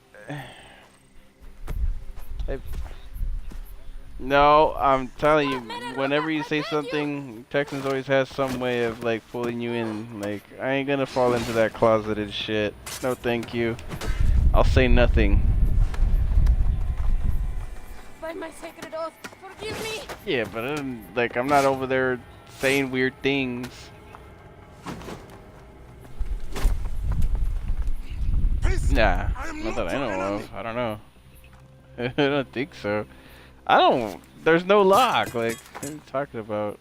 No, I'm telling you, whenever you say something, Texans always has some way of like pulling you in. Like, I ain't gonna fall into that closeted shit. No, thank you. I'll say nothing. By my sacred oath, forgive me. Yeah, but like, I'm not over there saying weird things. Nah, not that I know of. I don't know. I don't think so. I don't. There's no lock. Like, what are you talking about?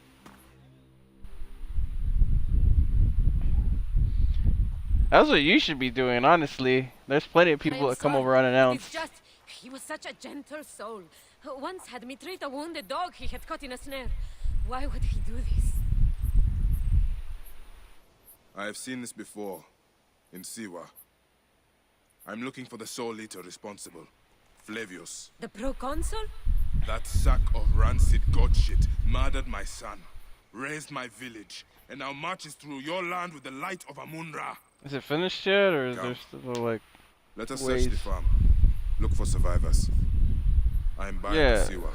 That's what you should be doing, honestly. There's plenty of people that come over unannounced. It's just, he was such a gentle soul. Once had me treat a wounded dog he had caught in a snare. Why would he do this? I have seen this before. In Siwa. I'm looking for the soul eater responsible. Flavius. The proconsul? That sack of rancid god shit murdered my son, raised my village, and now marches through your land with the light of Amun-Ra. Is it finished yet, or is there still like Let us ways? search the farm. Look for survivors. I am back to Siwa.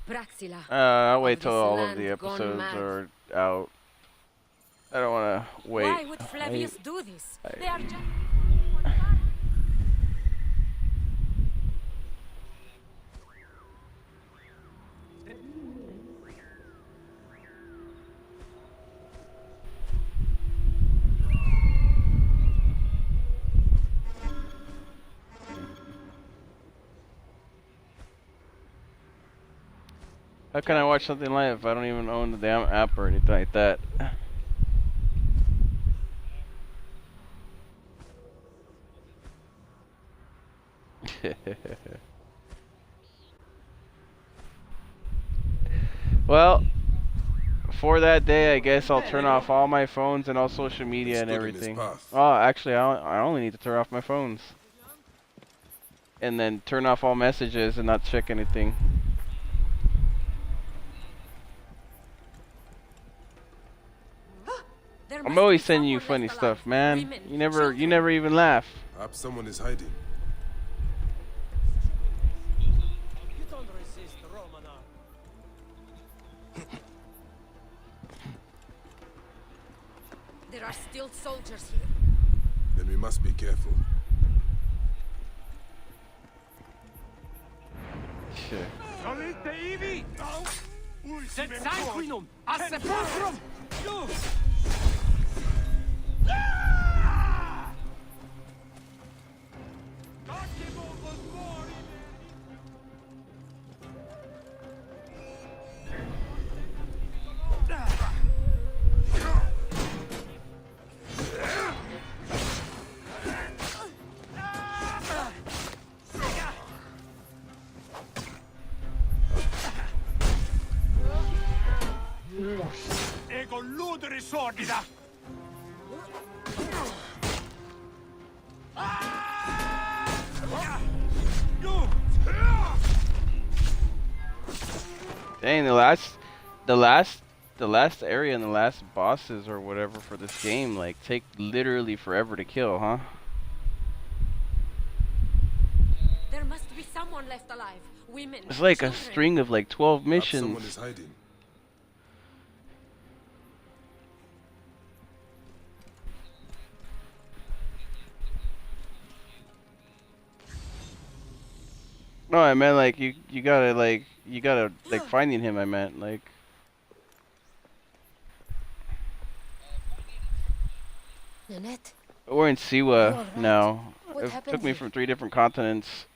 Praxila. I'll wait till all of land the gone episodes mad. are out. I don't want to wait. Why would Flavius do this? They are just... How can I watch something live if I don't even own the damn app or anything like that? Well, for that day, I guess I'll turn off all my phones and all social media and everything. Oh, actually, I only need to turn off my phones. And then turn off all messages and not check anything. I'm always sending you funny stuff, man. You never even laugh. Perhaps someone is hiding. You don't resist Romana. There are still soldiers here. Then we must be careful. Shit. Solite ivi! Sed sanguinum! A sepulchrum! Ego ludere sordida! Dang, the last area and the last bosses or whatever for this game like take literally forever to kill, huh? There must be someone left alive. Women. It's like a children. string of like 12 missions. Someone is hiding. No, I meant like you gotta like finding him. I meant like. Nanette? We're in Siwa now. What It happened took me here? from 3 different continents.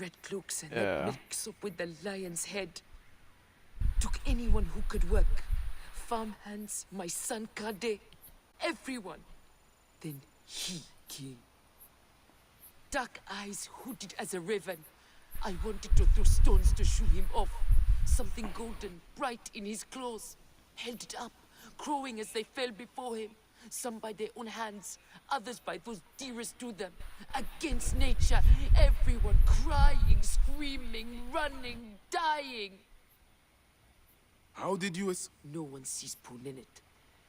Red cloaks and Yeah. that mix up with the lion's head. Took anyone who could work. Farmhands, my son Kade, everyone. Then he came. Dark eyes hooded as a raven. I wanted to throw stones to shoo him off. Something golden, bright in his claws. Held it up, crowing as they fell before him. Some by their own hands, others by those dearest to them. Against nature, everyone crying, screaming, running, dying. How did you No one sees poor Ninit,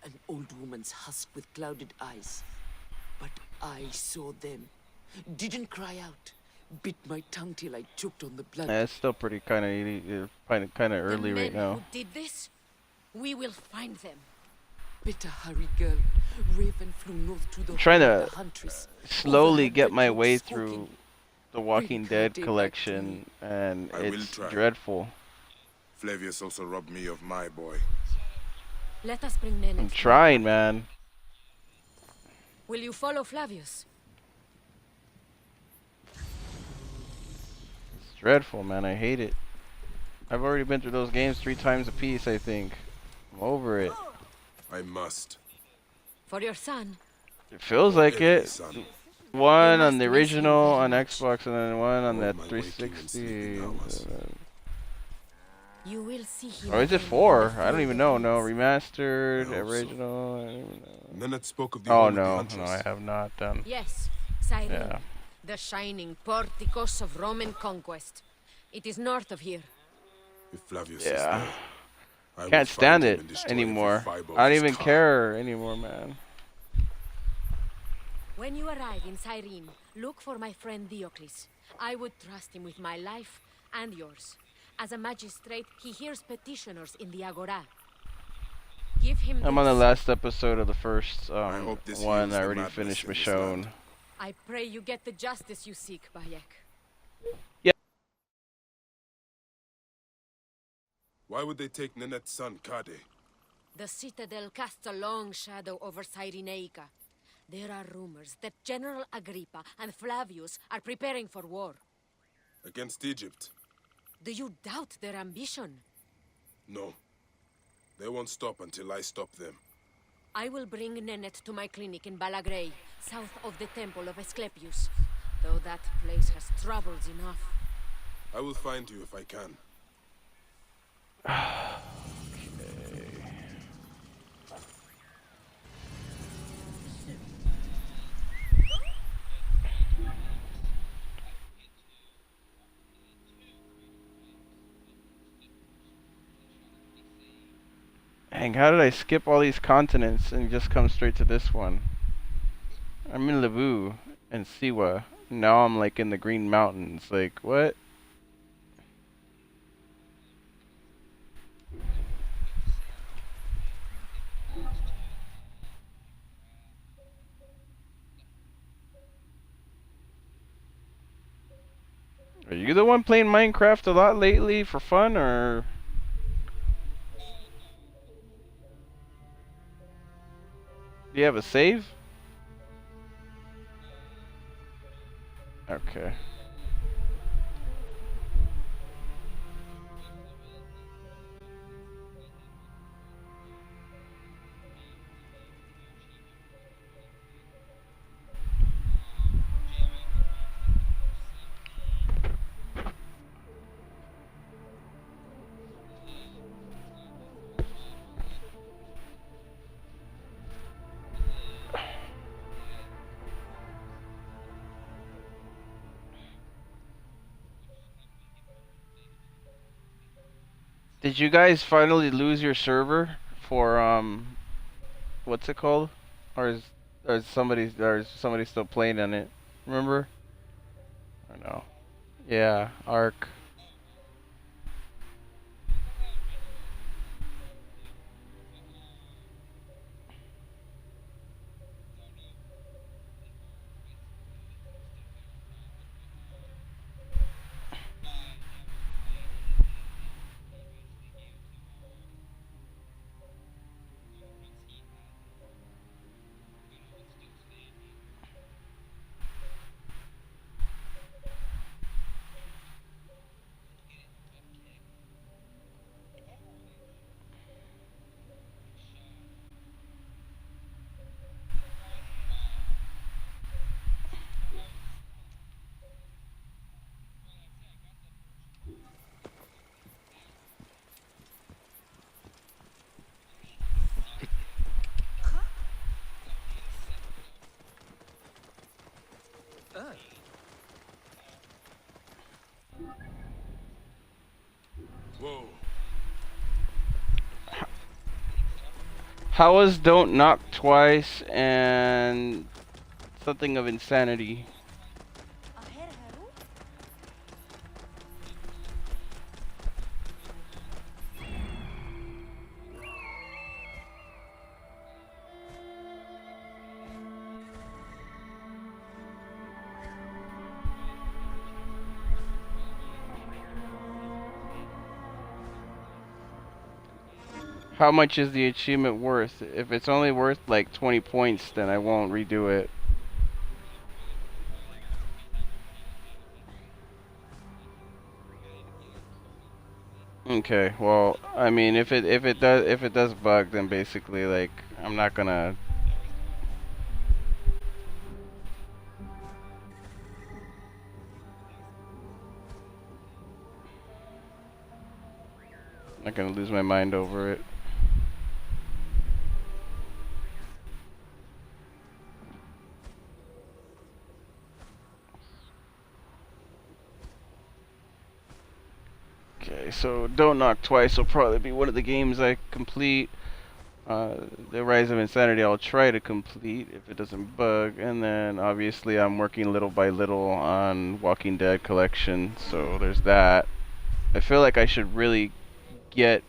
an old woman's husk with clouded eyes. But I saw them. Didn't cry out. Bit my tongue till I choked on the blood. Yeah, it's still pretty kind of early right now. Who did this? We will find them. Better hurry, girl. Raven flew north to the I'm trying home of to the huntress. slowly get my Overheard the way dogs squawking. through the Walking Dead collection, and I will it's try. dreadful. Flavius also robbed me of my boy. Let us bring Nennet. I'm trying, man. Will you follow Flavius? It's dreadful, man. I hate it. I've already been through those games 3 times a piece, I think. I'm over it. I must. For your son. It feels like Every it. son. One on the original on Xbox, and then one on that 360. You will see him. Or is it again 4? before I don't even the know. ends. No, remastered, I hope so. original. I don't even know. Nennet spoke of the Oh home of the no, huntress. I have not done. Yes, Cyrene. Yeah. The shining porticos of Roman conquest. It is north of here. If Flavius Yeah. is there, I will Can't find stand him it and destroy anymore. every fiber of I don't his even car. care anymore, man. When you arrive in Cyrene, look for my friend Diocles. I would trust him with my life and yours. As a magistrate, he hears petitioners in the Agora. Give him I'm on the this. last episode of the first hope this one. heals I the already madness finished in this Michonne. land. I pray you get the justice you seek, Bayek. Why would they take Nenet's son, Kade? The citadel casts a long shadow over Cyrenaica. There are rumors that General Agrippa and Flavius are preparing for war. Against Egypt? Do you doubt their ambition? No. They won't stop until I stop them. I will bring Nennet to my clinic in Balagrey, south of the temple of Asclepius. Though that place has troubles enough. I will find you if I can. Dang, how did I skip all these continents and just come straight to this one? I'm in Lebu and Siwa. Now I'm like in the Green Mountains. Like, what? Are you the one playing Minecraft a lot lately for fun, or? Do you have a save? Okay. Did you guys finally lose your server for what's it called? Or is somebody still playing on it? Remember? I know. Yeah, Ark. How was Don't Knock Twice and something of Insanity? How much is the achievement worth? If it's only worth like 20 points, then I won't redo it. Okay, well, I mean, if it does bug, then basically like I'm not gonna. Not gonna lose my mind over it. Okay, so Don't Knock Twice will probably be one of the games I complete. The Rise of Insanity I'll try to complete if it doesn't bug, and then obviously I'm working little by little on Walking Dead Collection, so there's that. I feel like I should really get...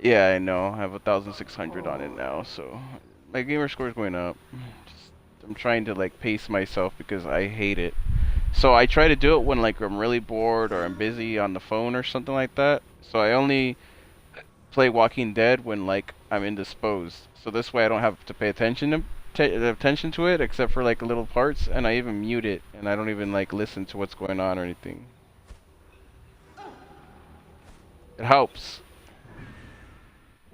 Yeah, I know, I have 1,600 on it now, so my gamer score is going up. I'm trying to like pace myself because I hate it. So I try to do it when like I'm really bored or I'm busy on the phone or something like that. So I only play Walking Dead when like I'm indisposed. So this way I don't have to pay attention to it except for like little parts, and I even mute it and I don't even like listen to what's going on or anything. It helps.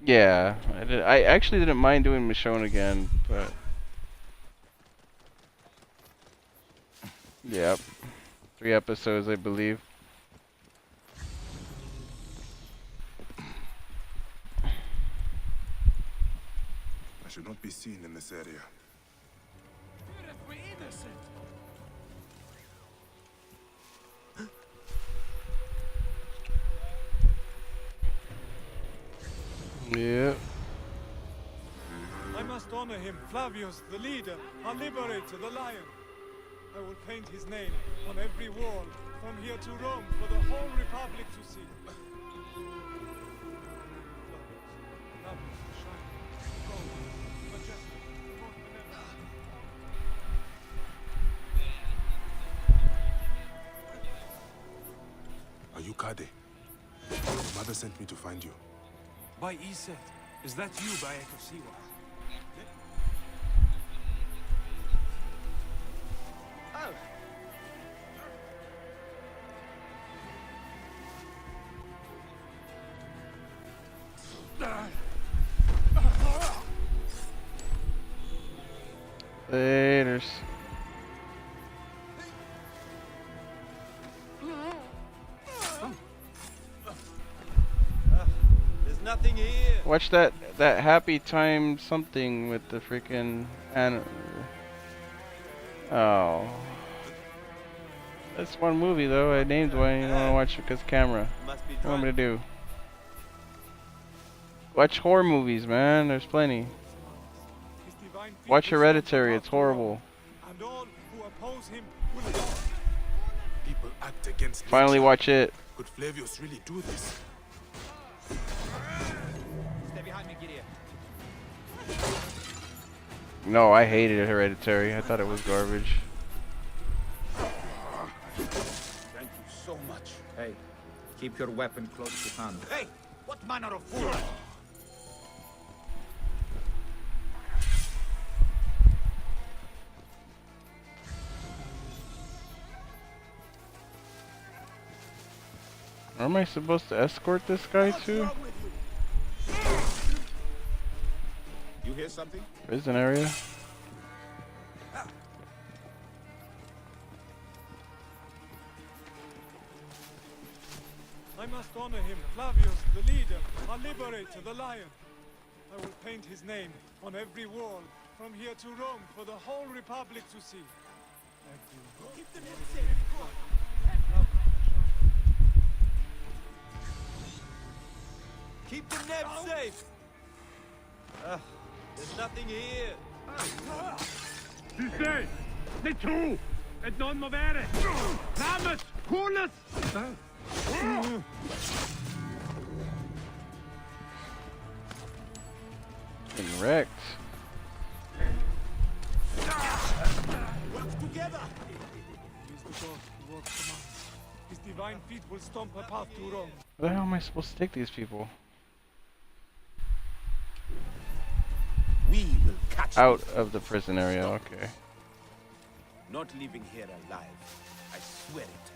Yeah, I actually didn't mind doing Michonne again, but yep. 3 episodes, I believe. I should not be seen in this area. We're innocent. Yeah. I must honor him, Flavius, the leader, our liberator, the lion. I will paint his name on every wall, from here to Rome, for the whole Republic to see. Are you Kade? Your mother sent me to find you. By Iset, is that you, Bayek of Siwa? Oh. Laters. There's nothing here. Watch that Happy Time something with the freaking oh. That's one movie though. I named one. You don't want to watch it because camera. What do you want me to do? Watch horror movies, man. There's plenty. Watch Hereditary. It's horrible. And all who oppose him will die. People act against Finally nature. watch it. Could Flavius really do this? Stay behind me, Gideon. No, I hated Hereditary. I thought it was garbage. Thank you so much. Hey, keep your weapon close to hand. Hey, what manner of fool? Where am I supposed to escort this guy to? You hear something? Prison area? I must honor him, Flavius, the leader, our liberator, the lion. I will paint his name on every wall, from here to Rome, for the whole Republic to see. Keep the net safe. Keep the net safe. There's nothing here. Du säger! Det är två! Ett någon må vara! Framåt! Hållas! Getting wrecked. Work together! Use the God who works among us. His divine feet will stomp a path to Rome. Where the hell am I supposed to take these people? We will catch Out of the prison area, okay. Not leaving here alive. I swear it.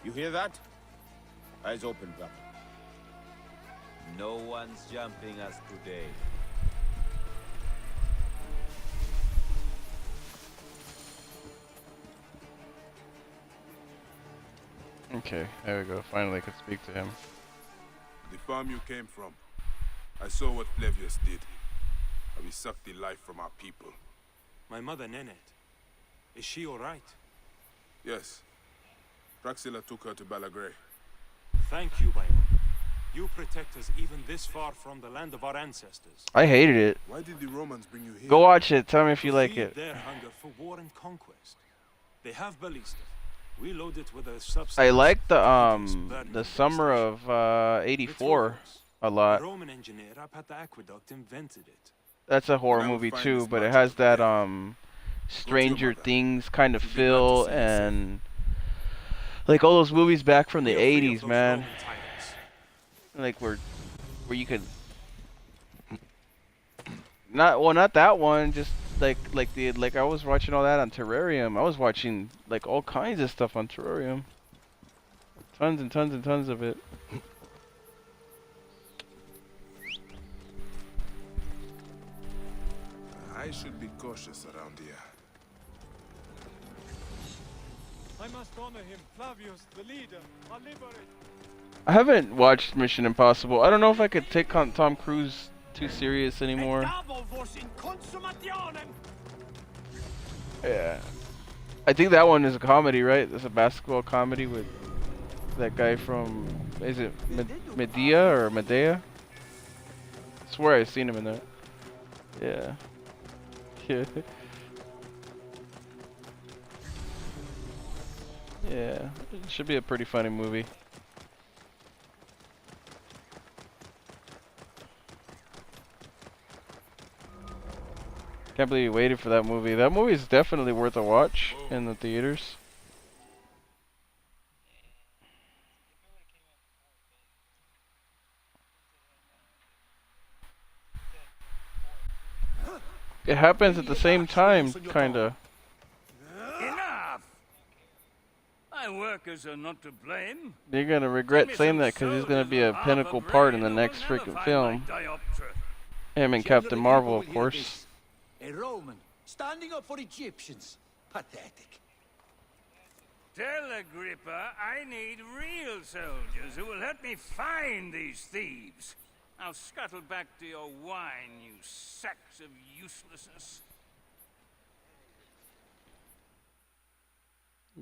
You hear that? Eyes open, brother. No one's jumping us today. Okay, there we go. Finally I could speak to him. The farm you came from. I saw what Flavius did. How he sucked the life from our people. My mother, Nenette. Is she alright? Yes. Praxilla took her to Balagray. Thank you, Bayon. You protect us even this far from the land of our ancestors. I hated it. Why did the Romans bring you here? Go watch it. Tell me if you like Feed it. their hunger for war and conquest. They have ballista. We load it with a substance. I like the summer of '84 a lot. A Roman engineer up at the aqueduct invented it. That's a horror movie too, but it has that Stranger Things kind of feel and like all those movies back from the '80s, man. Like where you could not that one, just like I was watching all that on Terrarium. I was watching like all kinds of stuff on Terrarium. Tons and tons and tons of it. I should be cautious around here. I must honor him, Flavius, the leader, our liberator. I haven't watched Mission Impossible. I don't know if I could take Tom Cruise too serious anymore. Yeah. I think that one is a comedy, right? It's a basketball comedy with that guy from, is it Medea or Medea? I swear I've seen him in that. Yeah. Yeah. Yeah. It should be a pretty funny movie. Can't believe you waited for that movie. That movie is definitely worth a watch in the theaters. It happens at the same time, kinda. Enough! My workers are not to blame. You're gonna regret saying that because he's gonna be a pinnacle part in the next freaking film. Him and Captain Marvel, of course. A Roman standing up for Egyptians. Pathetic. Tell Agrippa I need real soldiers who will help me find these thieves. Now scuttle back to your wine, you sacks of uselessness.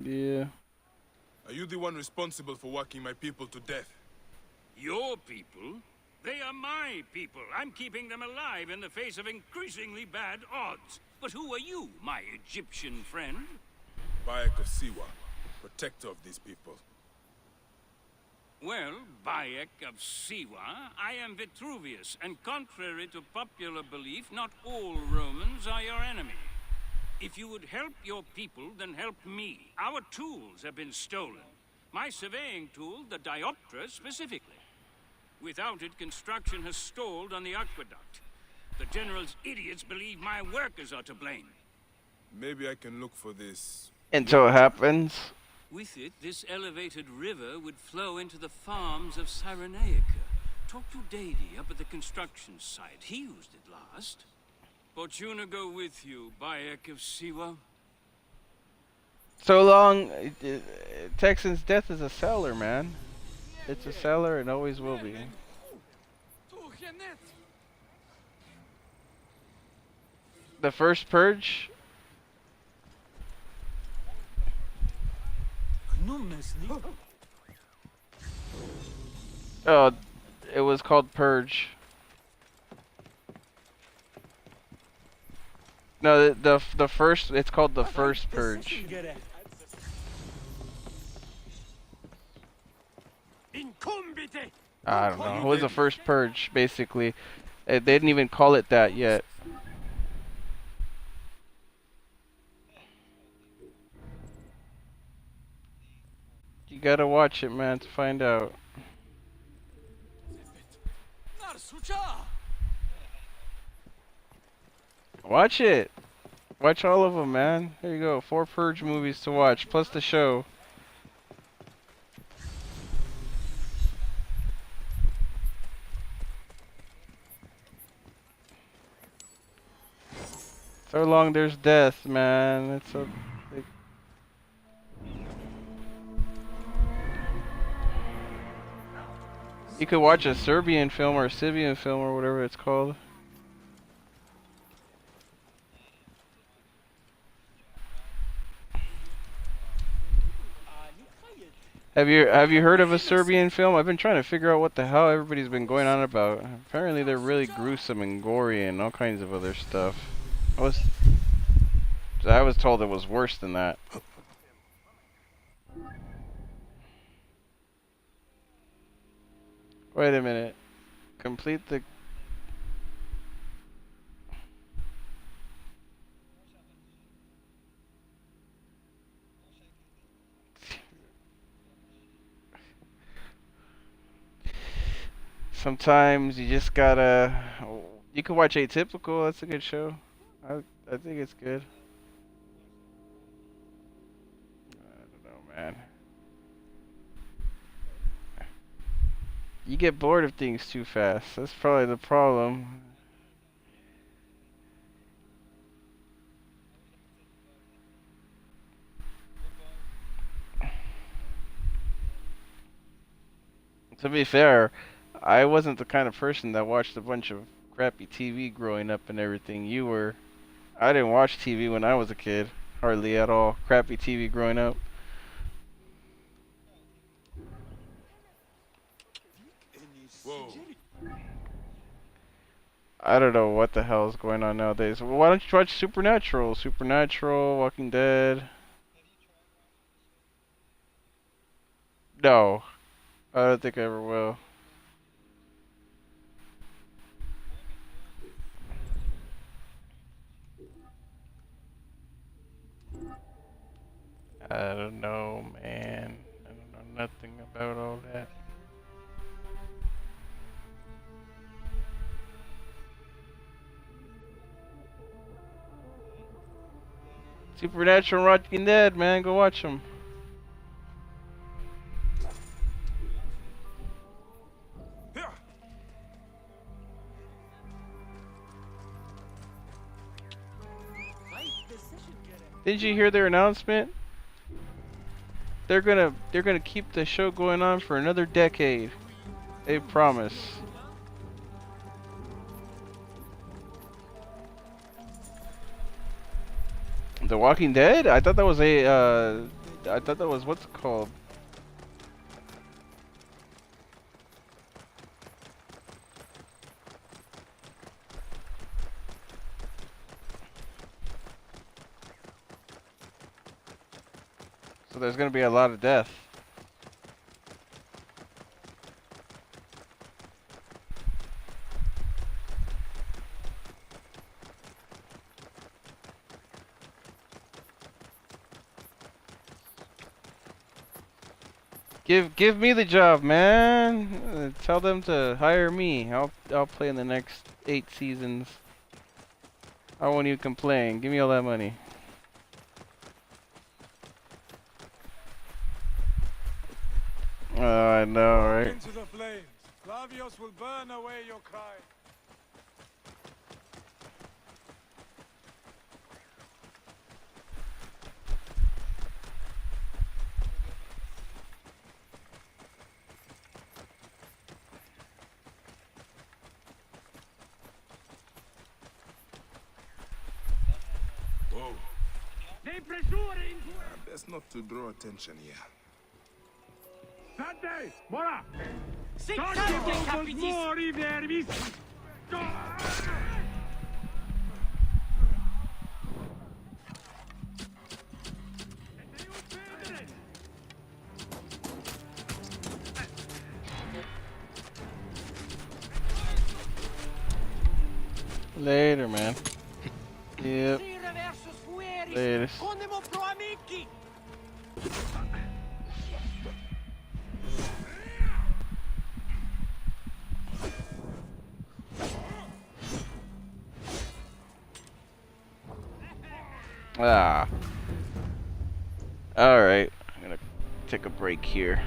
Yeah. Are you the one responsible for working my people to death? Your people? They are my people. I'm keeping them alive in the face of increasingly bad odds. But who are you, my Egyptian friend? Bayek of Siwa, protector of these people. Well, Bayek of Siwa, I am Vitruvius, and contrary to popular belief, not all Romans are your enemy. If you would help your people, then help me. Our tools have been stolen. My surveying tool, the Dioptra, specifically. Without it, construction has stalled on the aqueduct. The General's idiots believe my workers are to blame. Maybe I can look for this. Until it happens. With it, this elevated river would flow into the farms of Cyrenaica. Talk to Dady up at the construction site. He used it last. Fortuna go with you, Bayek of Siwa. So long, Texan's death is a seller, man. It's a seller and always will be. The first purge? Oh, it was called Purge. No, the first, it's called the first Purge. I don't know. It was the first Purge, basically. They didn't even call it that yet. You gotta watch it, man, to find out. Watch it! Watch all of them, man. There you go. 4 Purge movies to watch, plus the show. So long there's death, man. It's a... You could watch a Serbian film or a Sibian film or whatever it's called. Have you heard of a Serbian film? I've been trying to figure out what the hell everybody's been going on about. Apparently they're really gruesome and gory and all kinds of other stuff. I was told it was worse than that. Wait a minute. Complete the... Sometimes you just gotta... You can watch Atypical, that's a good show. I think it's good. I don't know, man. You get bored of things too fast. That's probably the problem. To be fair, I wasn't the kind of person that watched a bunch of crappy TV growing up and everything. You were. I didn't watch TV when I was a kid. Hardly at all. Crappy TV growing up. Whoa. I don't know what the hell is going on nowadays. Well, why don't you watch Supernatural? Supernatural, Walking Dead. No. I don't think I ever will. I don't know, man. I don't know nothing about all that. Supernatural, Walking Dead, man. Go watch them. Did you hear their announcement? They're gonna keep the show going on for another decade. They promise. The Walking Dead? I thought that was I thought that was what's it called? So there's gonna be a lot of death. Give me the job, man. Tell them to hire me. I'll play in the next 8 seasons. I won't even complain. Give me all that money. Oh, I know, right? Into the flames. Flavius will burn away your cry. Best not to draw attention here. Tante! Mora! Zittete, capitis! Mori nervis! Later, man. Yep. Later. Ah. Alright. I'm gonna take a break here.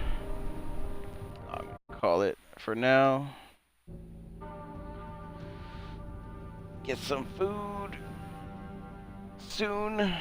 I'm gonna call it for now. Get some food soon.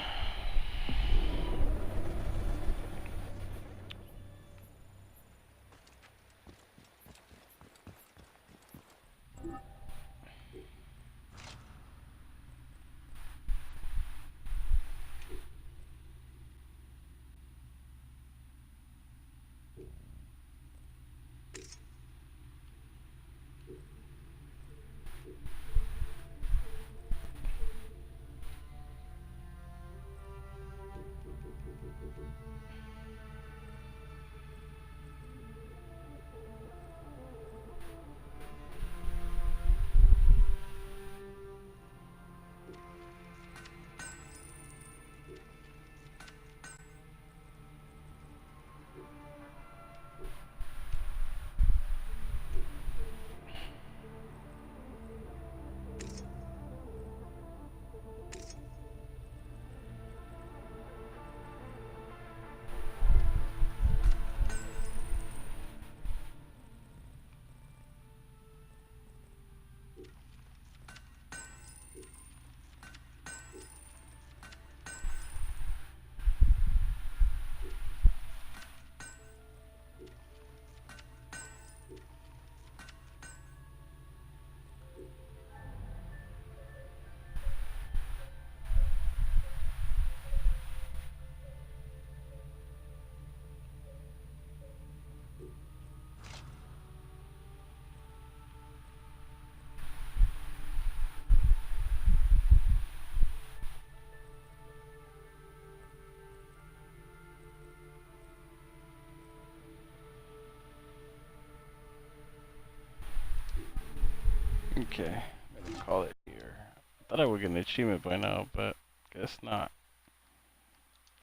Okay, I'm gonna call it here. I thought I would get an achievement by now, but guess not.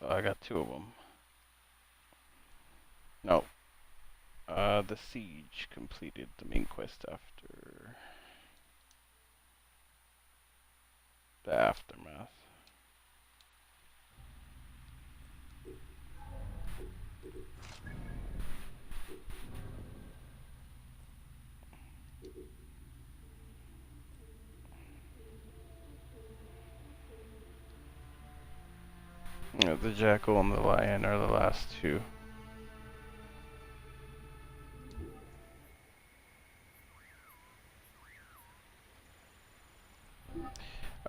Oh, I got 2 of them. No. The siege completed the main quest after the aftermath. Yeah, the jackal and the lion are the last 2.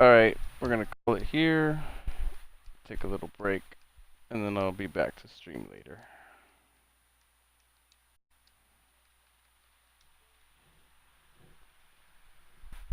Alright, we're gonna call it here, take a little break, and then I'll be back to stream later.